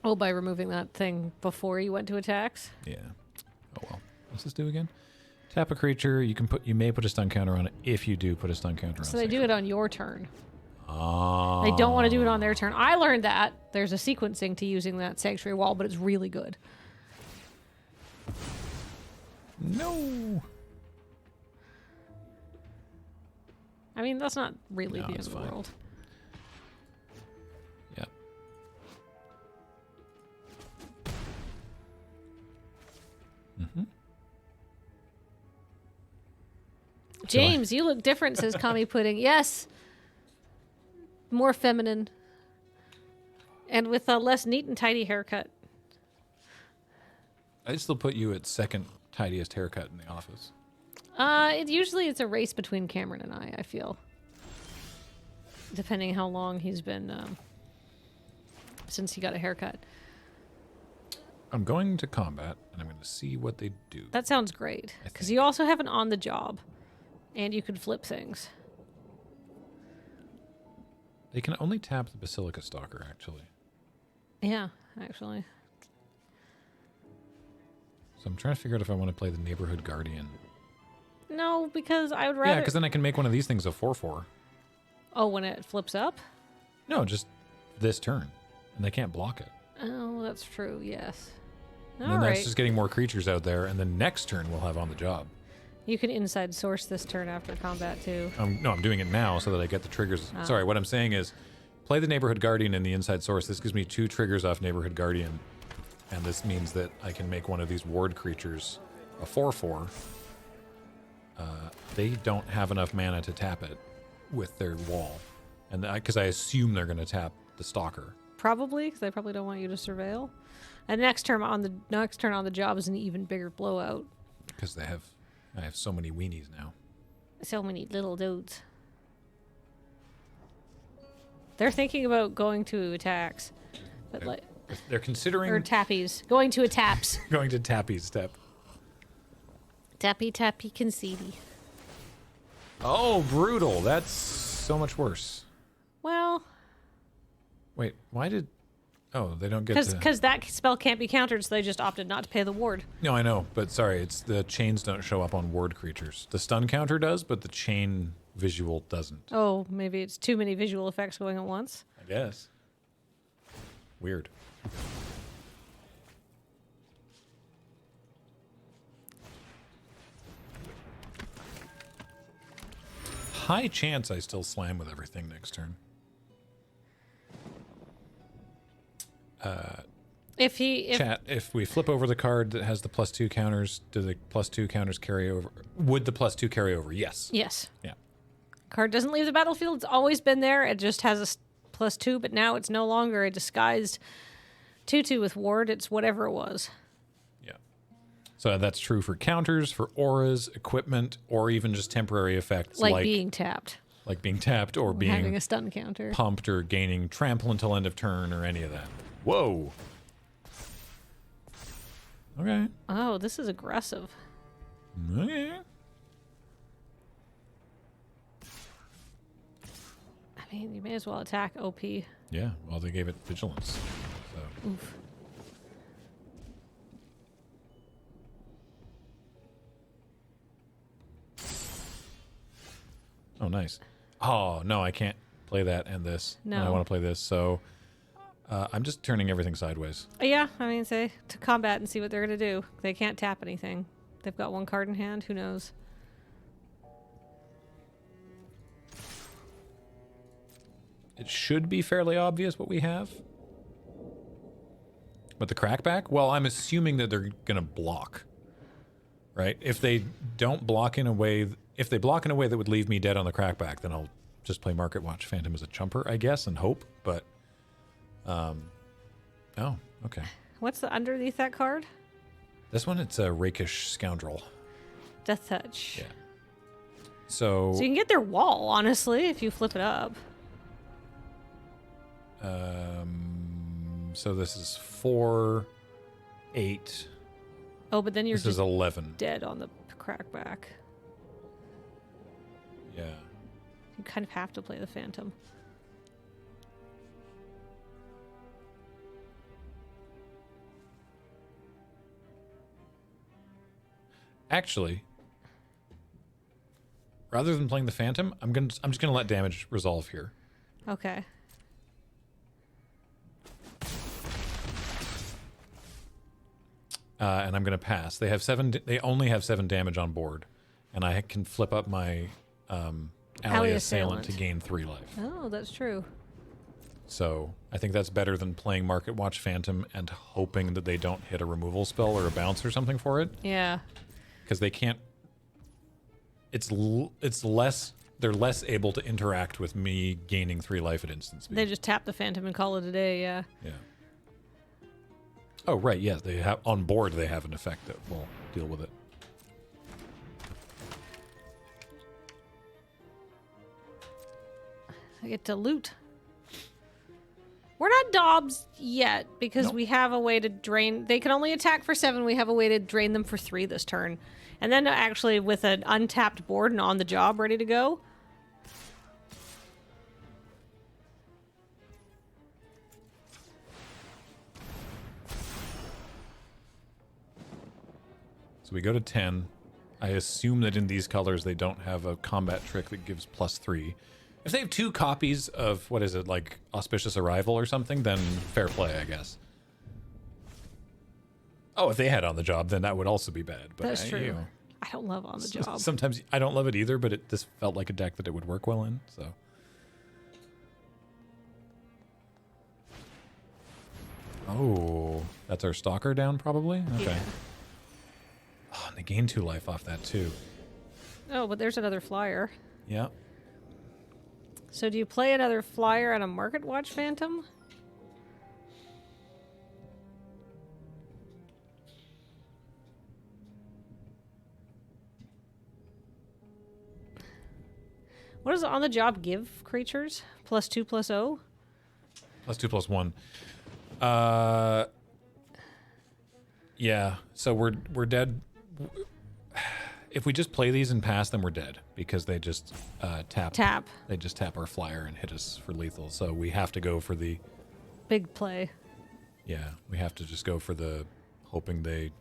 Oh, by removing that thing before you went to attacks? Yeah. Oh well. What's this do again? Tap a creature. You may put a stun counter on it if you do put a stun counter on it. So they do it on your turn. Oh. They don't want to do it on their turn. I learned that. There's a sequencing to using that Sanctuary Wall, but it's really good. No. I mean, that's not really No, the end it's of the fine. world. Yeah. Mm-hmm. James, you look different, says Kami Pudding. Yes. More feminine. And with a less neat and tidy haircut. I'd still put you at second tidiest haircut in the office. Usually it's a race between Cameron and I feel. Depending how long he's been, since he got a haircut. I'm going to combat, and I'm going to see what they do. That sounds great. Because you also have an on the job. And you can flip things. They can only tap the Basilica Stalker, actually. Yeah, actually. So I'm trying to figure out if I want to play the Neighborhood Guardian. No, because I would rather... Yeah, because then I can make one of these things a 4/4. Oh, when it flips up? No, just this turn. And they can't block it. Oh, that's true, yes. And then that's just getting more creatures out there, and then next turn we'll have on the job. You can inside source this turn after combat, too. No, I'm doing it now so that I get the triggers. Sorry, what I'm saying is play the Neighborhood Guardian in the inside source. This gives me 2 triggers off Neighborhood Guardian. And this means that I can make one of these ward creatures a 4/4. They don't have enough mana to tap it with their wall. And because I assume they're going to tap the Stalker. Probably, because they probably don't want you to surveil. And next turn on the job is an even bigger blowout. Because I have so many weenies now. So many little dudes. They're thinking about going to attacks. But like... They're considering... Or tappies. Going to a taps. going to Tappy's step. Tappy, tappy, concedey. Oh, brutal. That's so much worse. Well... Wait, why did... Oh, they don't get to... Because that spell can't be countered, so they just opted not to pay the ward. No, I know, but sorry, it's the chains don't show up on ward creatures. The stun counter does, but the chain visual doesn't. Oh, maybe it's too many visual effects going at once. I guess. Weird. High chance I still slam with everything next turn. Chat, if we flip over the card that has the +2 counters, do the +2 counters carry over? Would the +2 carry over? Yes. Yes. Yeah. Card doesn't leave the battlefield. It's always been there. It just has a +2, but now it's no longer a disguised 2/2 with ward. It's whatever it was. Yeah. So that's true for counters, for auras, equipment, or even just temporary effects Like being tapped. Like being tapped or being having a stun counter. pumped or gaining trample until end of turn or any of that. Whoa. Okay. Oh, this is aggressive. Okay. I mean, you may as well attack OP. Yeah, well, they gave it vigilance. So. Oof. Oh, nice. Oh, no, I can't play that and this. No. And I want to play this, so I'm just turning everything sideways. Yeah, I mean, say to combat and see what they're going to do. They can't tap anything. They've got 1 card in hand. Who knows? It should be fairly obvious what we have. But the crackback? Well, I'm assuming that they're going to block. right? If they don't block in a way, if they block in a way that would leave me dead on the crackback, then I'll just play Market Watch Phantom as a chumper, I guess, and hope. But, oh, okay. What's the underneath that card? This one, it's a Rakish Scoundrel. Death Touch. Yeah. So So you can get their wall, honestly, if you flip it up. So this is 4, 8. Oh, but then you're This is just 11. dead on the crackback. Yeah. You kind of have to play the Phantom. Actually, rather than playing the Phantom, I'm just gonna let damage resolve here. Okay. And I'm gonna pass. They have 7. They only have 7 damage on board, and I can flip up my ally assailant to gain 3 life. Oh, that's true. So I think that's better than playing Market Watch Phantom and hoping that they don't hit a removal spell or a bounce or something for it, Yeah. because they can't. It's less. They're less able to interact with me gaining 3 life at instant speed. They just tap the Phantom and call it a day, yeah. Yeah. Oh right, yeah. They have on board. They have an effect that will deal with it. I get to loot. We're not Dobbs yet because Nope. we have a way to drain. They can only attack for 7. We have a way to drain them for 3 this turn. And then actually with an untapped board and on the job ready to go. So we go to 10. I assume that in these colors they don't have a combat trick that gives +3. If they have 2 copies of, what is it, like Auspicious Arrival or something, then fair play, I guess. Oh, if they had On the Job, then that would also be bad. But That's true. You know, I don't love on the job. sometimes I don't love it either, but this felt like a deck that it would work well in, so. Oh, that's our Stalker down probably? Okay. Yeah. Oh, and they gain 2 life off that too. Oh, but there's another flyer. Yeah. So do you play another flyer on a Market Watch Phantom? What does on the job give creatures? +2/+0? +2/+1. Yeah. So we're dead. If we just play these and pass them, we're dead because they just tap. Tap. They just tap our flyer and hit us for lethal. So we have to go for the. Big play. Yeah, we have to just go for the hoping they.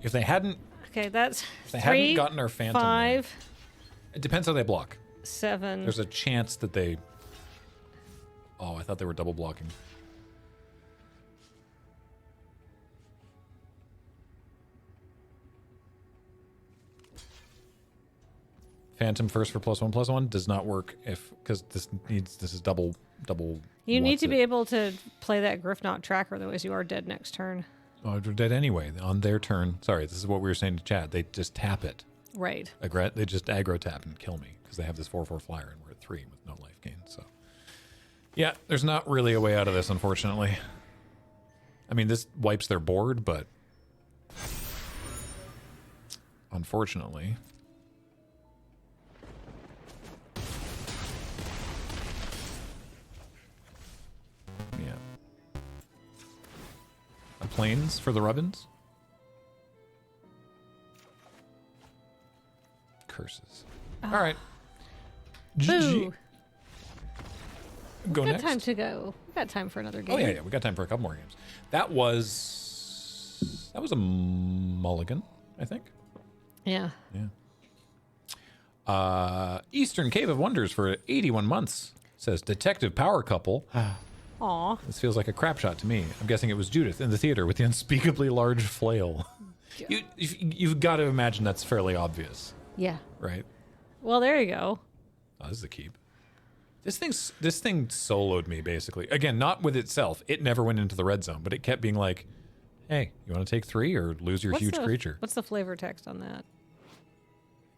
If they hadn't, Okay, that's if they 3, hadn't gotten our Phantom, 5, it depends how they block. 7. There's a chance that they. Oh, I thought they were double blocking. Phantom first for +1/+1 does not work because this is double. You need what's to it? be able to play that Griffknot tracker, otherwise you are dead next turn. Oh, they're dead anyway on their turn. Sorry, this is what we were saying to Chad. They just tap it. Right. They just aggro tap and kill me because they have this 4/4 flyer and we're at 3 with no life gain. So, yeah, there's not really a way out of this, unfortunately. I mean, this wipes their board, but unfortunately. Yeah. A planes for the Rubbins? Curses. All right. GG. Boo. Go We got next. time to go. We got time for another game. Oh yeah, we got time for a couple more games. That was a mulligan, I think. Yeah. Yeah. Eastern Cave of Wonders for 81 months says Detective Power Couple. Aw. This feels like a crap shot to me. I'm guessing it was Judith in the theater with the unspeakably large flail. You've got to imagine that's fairly obvious, Yeah. right? Well, there you go. Oh, this is a keep. This thing soloed me basically. Again, not with itself. It never went into the red zone, but it kept being like, Hey, you want to take 3 or lose your huge creature? What's the flavor text on that?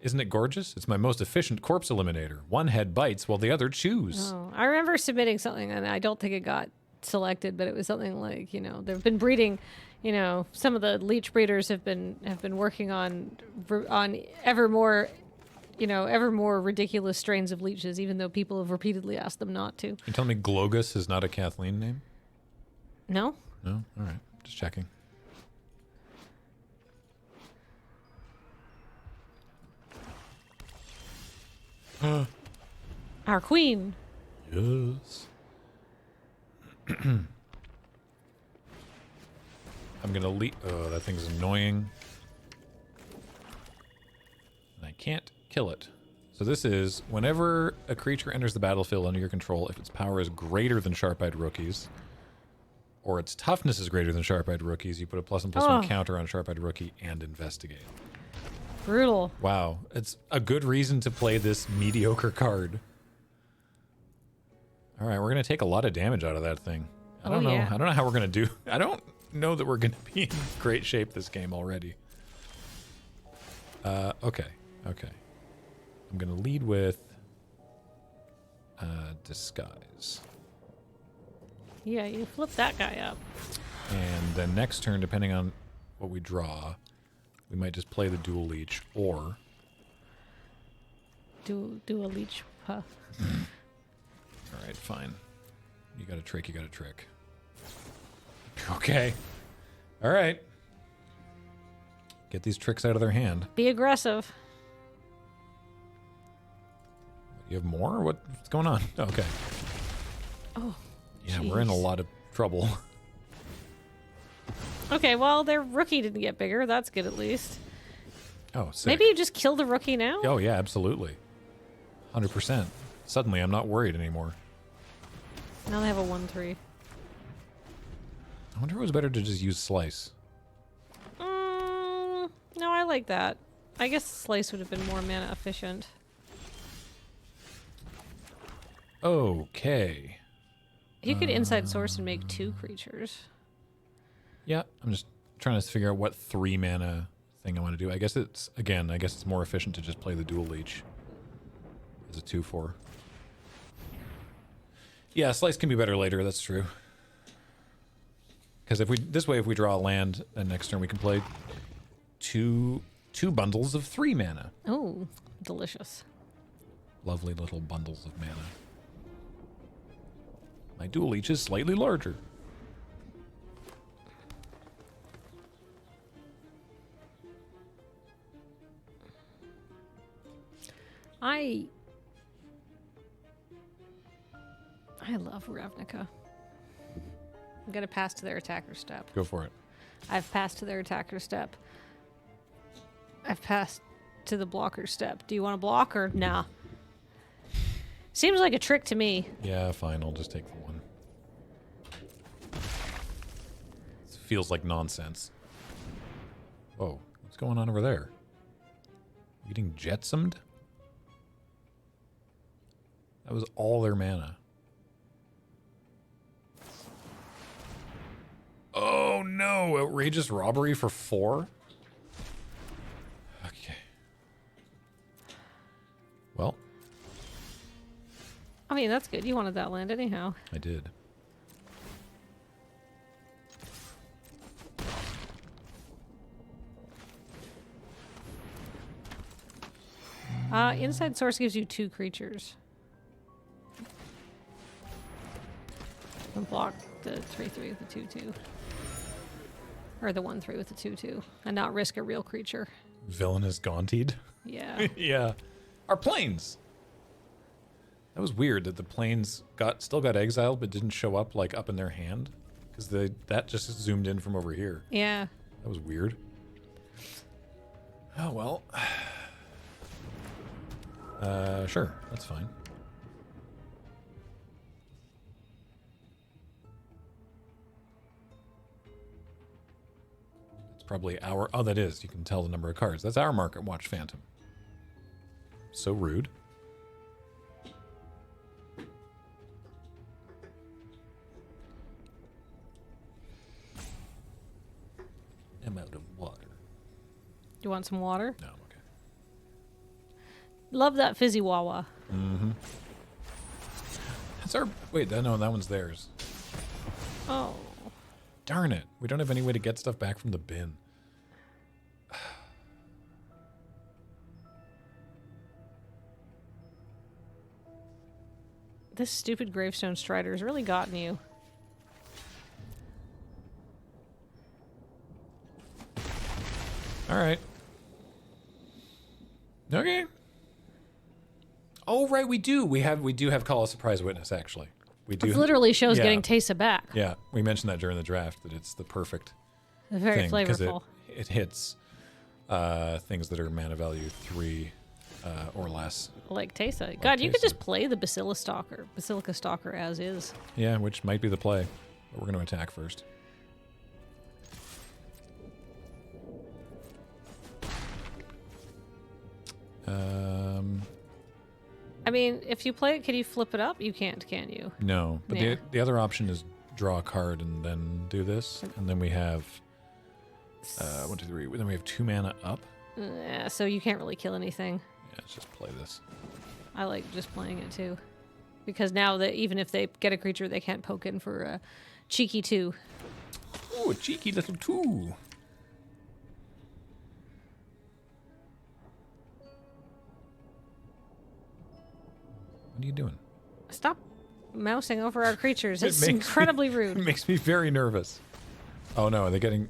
Isn't it gorgeous? It's my most efficient corpse eliminator. One head bites while the other chews. Oh, I remember submitting something, and I don't think it got selected, but it was something like, they've been breeding, some of the leech breeders have been working on ever more ridiculous strains of leeches, even though people have repeatedly asked them not to. You telling me Glogus is not a Kathleen name? No? No? All right. Just checking. Our queen. Yes. I'm gonna leap. Oh, that thing's annoying. And I can't kill it. So this is whenever a creature enters the battlefield under your control, if its power is greater than Sharp-Eyed Rookies, or its toughness is greater than Sharp-Eyed Rookies, you put a +1/+1 counter on Sharp-Eyed Rookie and investigate. Brutal. Wow, it's a good reason to play this mediocre card. All right, we're gonna take a lot of damage out of that thing. I don't know. Yeah. I don't know how we're gonna do. I don't know that we're gonna be in great shape this game already. Okay. I'm gonna lead with disguise, Yeah, you flip that guy up. and then next turn, depending on what we draw, we might just play the dual leech or Do a leech puff. All right, fine. You got a trick, you got a trick. Okay. All right. Get these tricks out of their hand. Be aggressive. You have more? What's going on? Okay. Oh. Yeah, we're in a jeez. lot of trouble. Okay, well, their rookie didn't get bigger. That's good at least. Oh, sick. Maybe you just kill the rookie now? Oh, yeah, absolutely. 100%. Suddenly, I'm not worried anymore. Now they have a 1/3. I wonder if it was better to just use Slice. No, I like that. I guess Slice would have been more mana efficient. Okay. You could Inside Source and make 2 creatures. Yeah, I'm just trying to figure out what 3 mana thing I want to do. I guess it's more efficient to just play the dual leech as a 2/4. Yeah, Slice can be better later, that's true. Because if we draw a land, then next turn we can play two bundles of 3 mana. Oh, delicious. Lovely little bundles of mana. My dual leech is slightly larger. I love Ravnica. I'm gonna pass to their attacker step. Go for it. I've passed to their attacker step. I've passed to the blocker step. Do you want to block or nah? Seems like a trick to me. Yeah, fine. I'll just take the 1. This feels like nonsense. Whoa, what's going on over there? Getting jetsomed? That was all their mana. Oh no! Outrageous robbery for 4? Okay. Well, I mean, that's good. You wanted that land anyhow. I did. Inside Source gives you 2 creatures. And block the 3/3 with the 2/2. Or the 1/3 with the 2/2. And not risk a real creature. Villainous Gauntied? Yeah. Yeah. Our planes! That was weird that the planes still got exiled but didn't show up like up in their hand. Because that just zoomed in from over here. Yeah. That was weird. Oh well. Sure, that's fine. It's probably our... Oh, that is. You can tell the number of cards. That's our Market Watch Phantom. So rude. you want some water? No, I'm okay. Love that fizzy wawa. That's our... Wait, no, that one's theirs. Oh. Darn it. We don't have any way to get stuff back from the bin. This stupid gravestone strider's really gotten you. All right. Okay. Oh, right, we do. We do have call a surprise witness, actually. We do. It literally shows yeah. getting Tesa back. Yeah, we mentioned that during the draft, that it's the perfect Very thing, 'cause flavorful. it hits things that are mana value 3 or less. Like Tesa. God, you could Tesa. just play the Basilica Stalker as is. Yeah, which might be the play. But we're going to attack first. I mean, if you play it, can you flip it up? You can't, can you? No, but Yeah. the other option is draw a card and then do this, and then we have 1, 2, 3. Then we have 2 mana up. Yeah, so you can't really kill anything. Yeah, let's just play this. I like just playing it too. Because now that even if they get a creature, they can't poke in for a cheeky 2. Oh, a cheeky little 2. What are you doing? Stop mousing over our creatures. It It's makes me- incredibly It rude. makes me very nervous. Oh no, are they getting...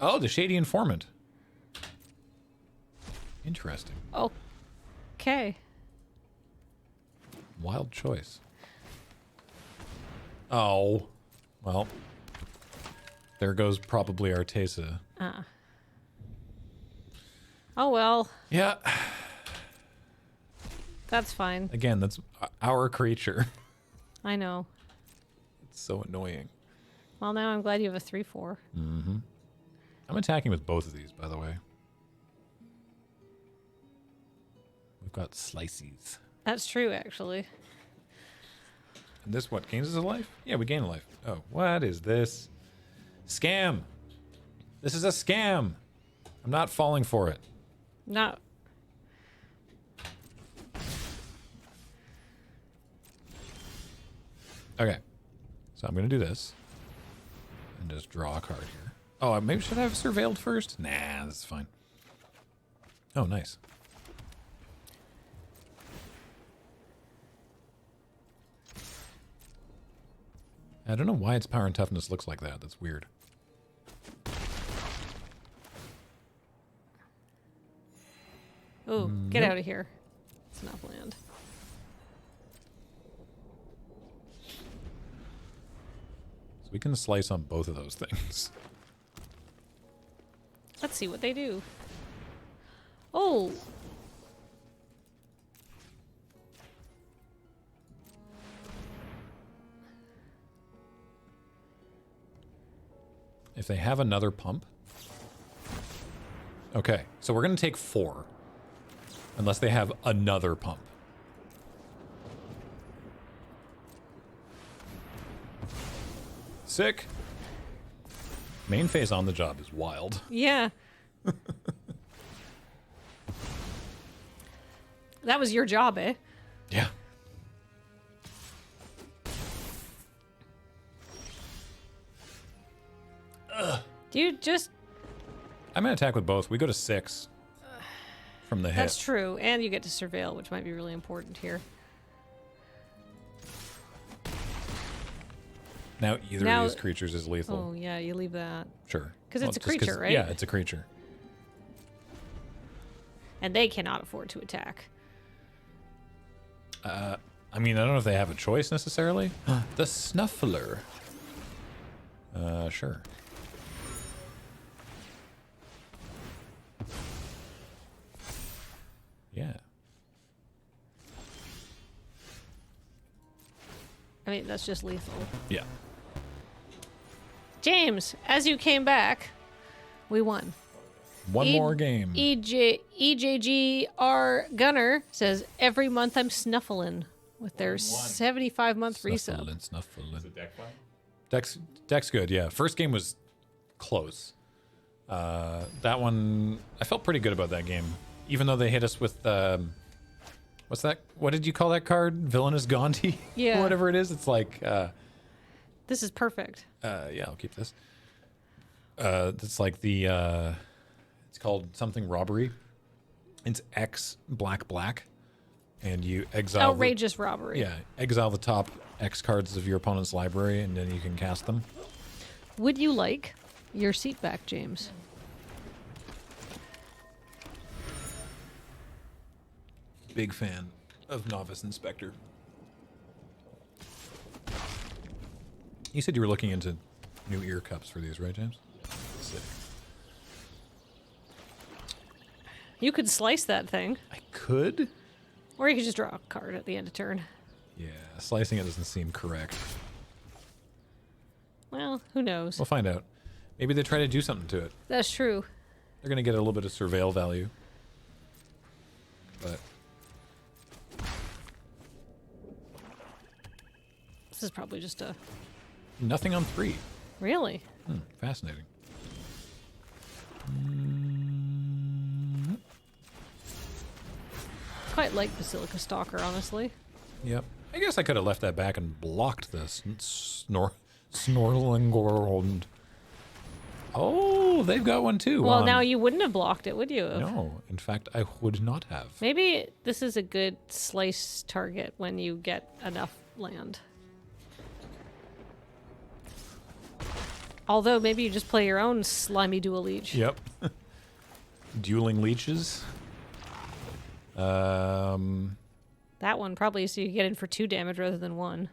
Oh, the Shady Informant. Interesting. Okay. Wild choice. Oh. Well. There goes probably Artesa. Oh well, Yeah. that's fine. Again, that's our creature. I know. It's so annoying. Well, now I'm glad you have a 3/4. I'm attacking with both of these, by the way. We've got slices. That's true, actually. And this what? Gains us a life? Yeah, we gain a life. Oh, what is this? Scam. This is a scam. I'm not falling for it. Not. Okay. So I'm going to do this. And just draw a card here. Oh, maybe should I have surveilled first? Nah, this is fine. Oh, nice. I don't know why its power and toughness looks like that. That's weird. Oh, get out of here. It's enough land. So we can slice on both of those things. Let's see what they do. Oh. If they have another pump. Okay, so we're going to take 4. Unless they have another pump. Sick. Main phase on the job is wild. Yeah. That was your job, eh? Yeah. Do you just... I'm going to attack with both. We go to 6 from the hit. That's true. And you get to surveil, which might be really important here. Now either Now- of these creatures is lethal. Oh, yeah, you leave that. Sure. 'Cause it's a just creature, right? Yeah, it's a creature. And they cannot afford to attack. I mean, I don't know if they have a choice necessarily. The Snuffler. Sure. Yeah. I mean, that's just lethal. Yeah. James, as you came back, we won. One more game. EJGR Gunner says, every month I'm snuffling with their 75-month resub. Snuffling. Is it deck fight? Deck's good, yeah. First game was close. That one, I felt pretty good about that game. Even though they hit us with, what's that? What did you call that card? Villainous Gandhi? Yeah. Or whatever it is. It's like, This is perfect. yeah, I'll keep this. It's like it's called something robbery. It's X black black. And you exile. Outrageous robbery. Yeah, exile the top X cards of your opponent's library, and then you can cast them. Would you like your seat back, James? Big fan of Novice Inspector. You said you were looking into new ear cups for these, right, James? Sick. You could slice that thing, I could? or you could just draw a card at the end of turn. Yeah, slicing it doesn't seem correct. Well, who knows? We'll find out. Maybe they try to do something to it. That's true. They're going to get a little bit of surveil value. But This is probably just a... nothing on 3. Really? Fascinating. Quite like Basilica Stalker, honestly. Yep. I guess I could have left that back and blocked this. Snorlingorld. Oh, they've got one too. Well, now you wouldn't have blocked it, would you? No, in fact, I would not have. Maybe this is a good slice target when you get enough land. Although, maybe you just play your own slimy dual leech. Yep. Dueling leeches. That one probably so you get in for 2 damage rather than 1.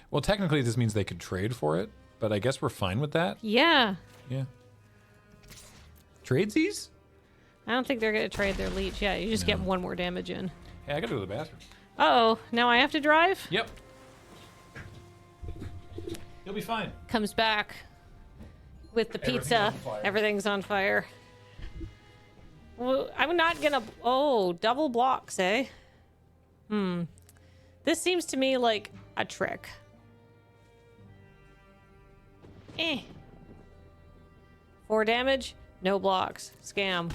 Well, technically, this means they could trade for it, but I guess we're fine with that. Yeah. Yeah. Tradesies? I don't think they're going to trade their leech. Yeah, you just get 1 more damage in. Hey, I gotta go to the bathroom. Uh-oh, now I have to drive? Yep. You'll be fine. Comes back with the Everything's pizza. on fire. Everything's on fire. Well, I'm not gonna... Oh, double blocks, eh? This seems to me like a trick. 4 damage, no blocks. Scam.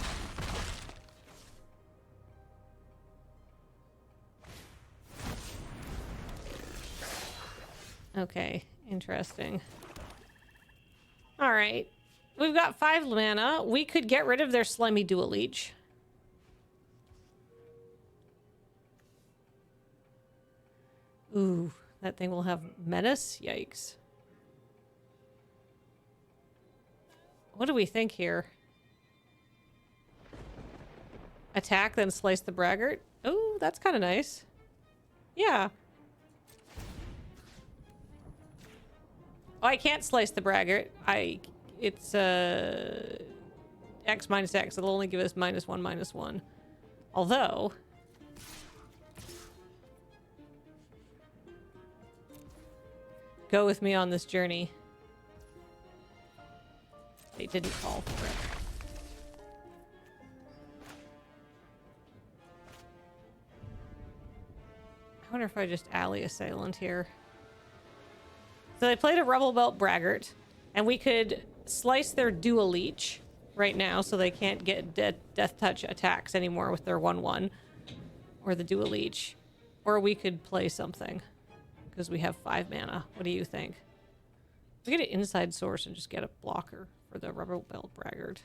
Okay, interesting. All right. We've got 5 mana. We could get rid of their slimy dual leech. Ooh, that thing will have menace? Yikes. What do we think here? Attack, then slice the braggart? Ooh, that's kind of nice. Yeah. Oh, I can't slice the braggart. It's X minus X. It'll only give us -1/-1. Although go with me on this journey. They didn't fall for it. I wonder if I just alley assailant here. So they played a Rubble Belt Braggart, and we could slice their dual leech right now so they can't get death touch attacks anymore with their 1/1 or the dual leech. Or we could play something because we have 5 mana. What do you think? We get an inside source and just get a blocker for the Rubble Belt Braggart.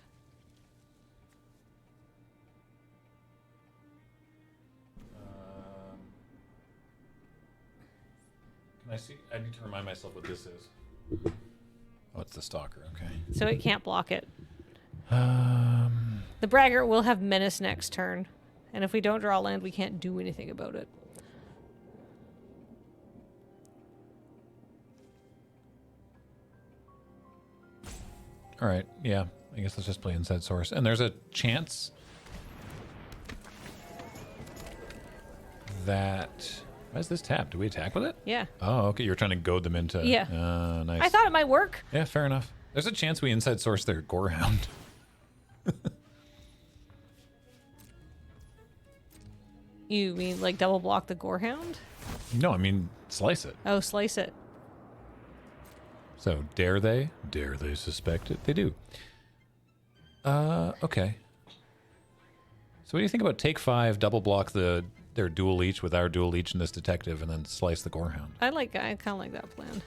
Can I see? I need to remind myself what this is. Oh, it's the stalker. Okay. So it can't block it. The Braggart will have menace next turn. And if we don't draw land, we can't do anything about it. All right. Yeah. I guess let's just play inside source. And there's a chance that... Why is this tapped? Do we attack with it? Yeah. Oh, okay. You're trying to goad them into... Yeah. Nice. I thought it might work. Yeah, fair enough. There's a chance we inside source their Gorehound. You mean like double block the Gorehound? No, I mean slice it. Oh, slice it. So dare they? Dare they suspect it? They do. Okay. So what do you think about take 5, double block their dual leech with our dual leech and this detective, and then slice the Gorehound? I kind of like that plan.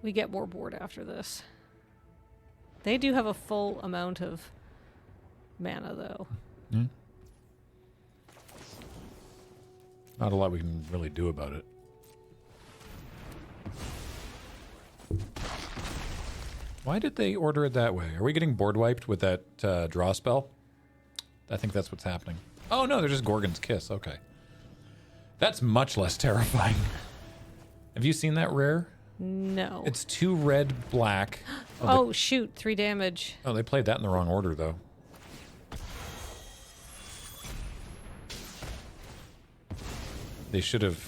We get more bored after this. They do have a full amount of mana, though. Yeah. Not a lot we can really do about it. Why did they order it that way? Are we getting board wiped with that draw spell? I think that's what's happening. Oh no, they're just Gorgon's Kiss. Okay. That's much less terrifying. Have you seen that rare? No. It's 2 red, black. Oh, shoot. 3 damage. Oh, they played that in the wrong order, though. They should have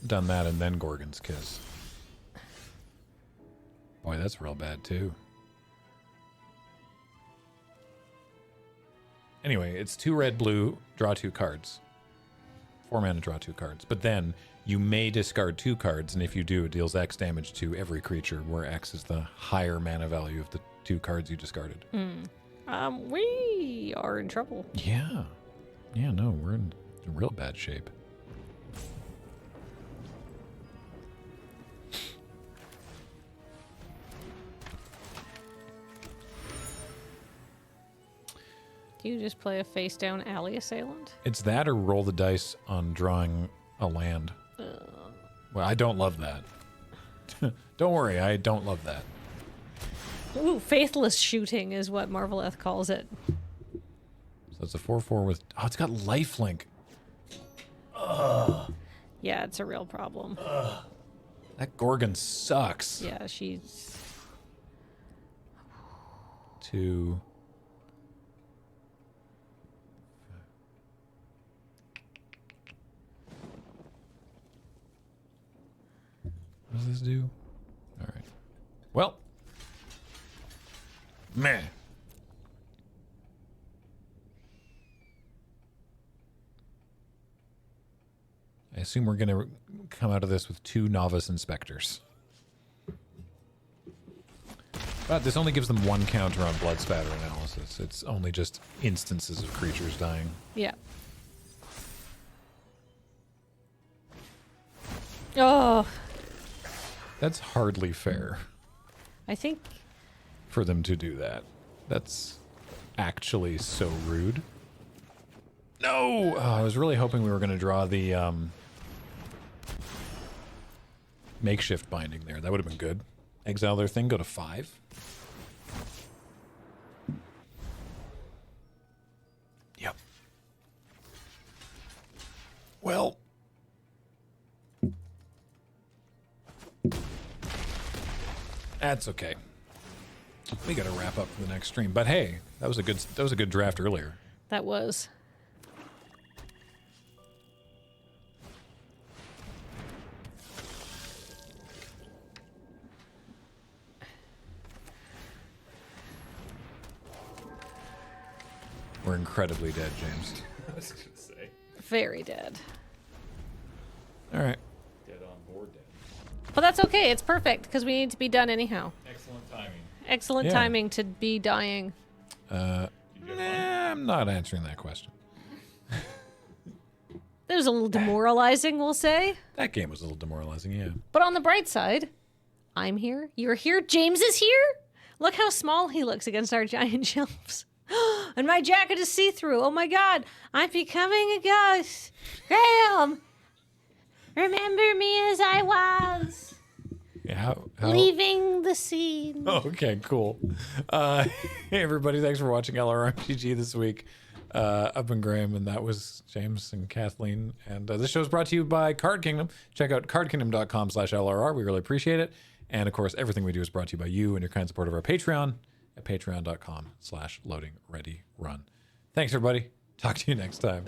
done that and then Gorgon's Kiss. Boy, that's real bad, too. Anyway, it's 2 red, blue, draw 2 cards. 4 mana, draw 2 cards. But then you may discard 2 cards, and if you do, it deals X damage to every creature, where X is the higher mana value of the 2 cards you discarded. We are in trouble. Yeah. Yeah, no, we're in real bad shape. Do you just play a face down alley assailant? It's that or roll the dice on drawing a land. Well, I don't love that. Don't worry, I don't love that. Ooh, faithless shooting is what Marveleth calls it. So it's a 4/4 with... Oh, it's got lifelink. Yeah, it's a real problem. That Gorgon sucks. Yeah, she's... 2... What does this do? All right. Well. Meh. I assume we're going to come out of this with 2 novice inspectors. But this only gives them 1 counter on blood spatter analysis. It's only just instances of creatures dying. Yeah. Oh, That's hardly fair I think... for them to do that. That's actually so rude. No! Oh, I was really hoping we were going to draw the makeshift binding there. That would have been good. Exile their thing, go to 5. Yep. Well... That's okay. We got to wrap up for the next stream. But hey, that was a good draft earlier. That was. We're incredibly dead, James. I was gonna say. Very dead. All right. Dead on board dead. But that's okay. It's perfect because we need to be done anyhow. Excellent timing. Excellent Yeah. timing to be dying. I'm not answering that question. It was a little demoralizing, we'll say. That game was a little demoralizing, yeah. But on the bright side, I'm here. You're here. James is here. Look how small he looks against our giant shelves. And my jacket is see-through. Oh my God. I'm becoming a ghost. Graham, remember me as I was. Yeah, how... Leaving the scene. Oh, okay, cool. Hey, everybody, thanks for watching LRRMTG this week. I've been Graham, and that was James and Kathleen. And this show is brought to you by Card Kingdom. Check out cardkingdom.com/LRR. We really appreciate it. And, of course, everything we do is brought to you by you and your kind support of our Patreon at patreon.com/loadingreadyrun. Thanks, everybody. Talk to you next time.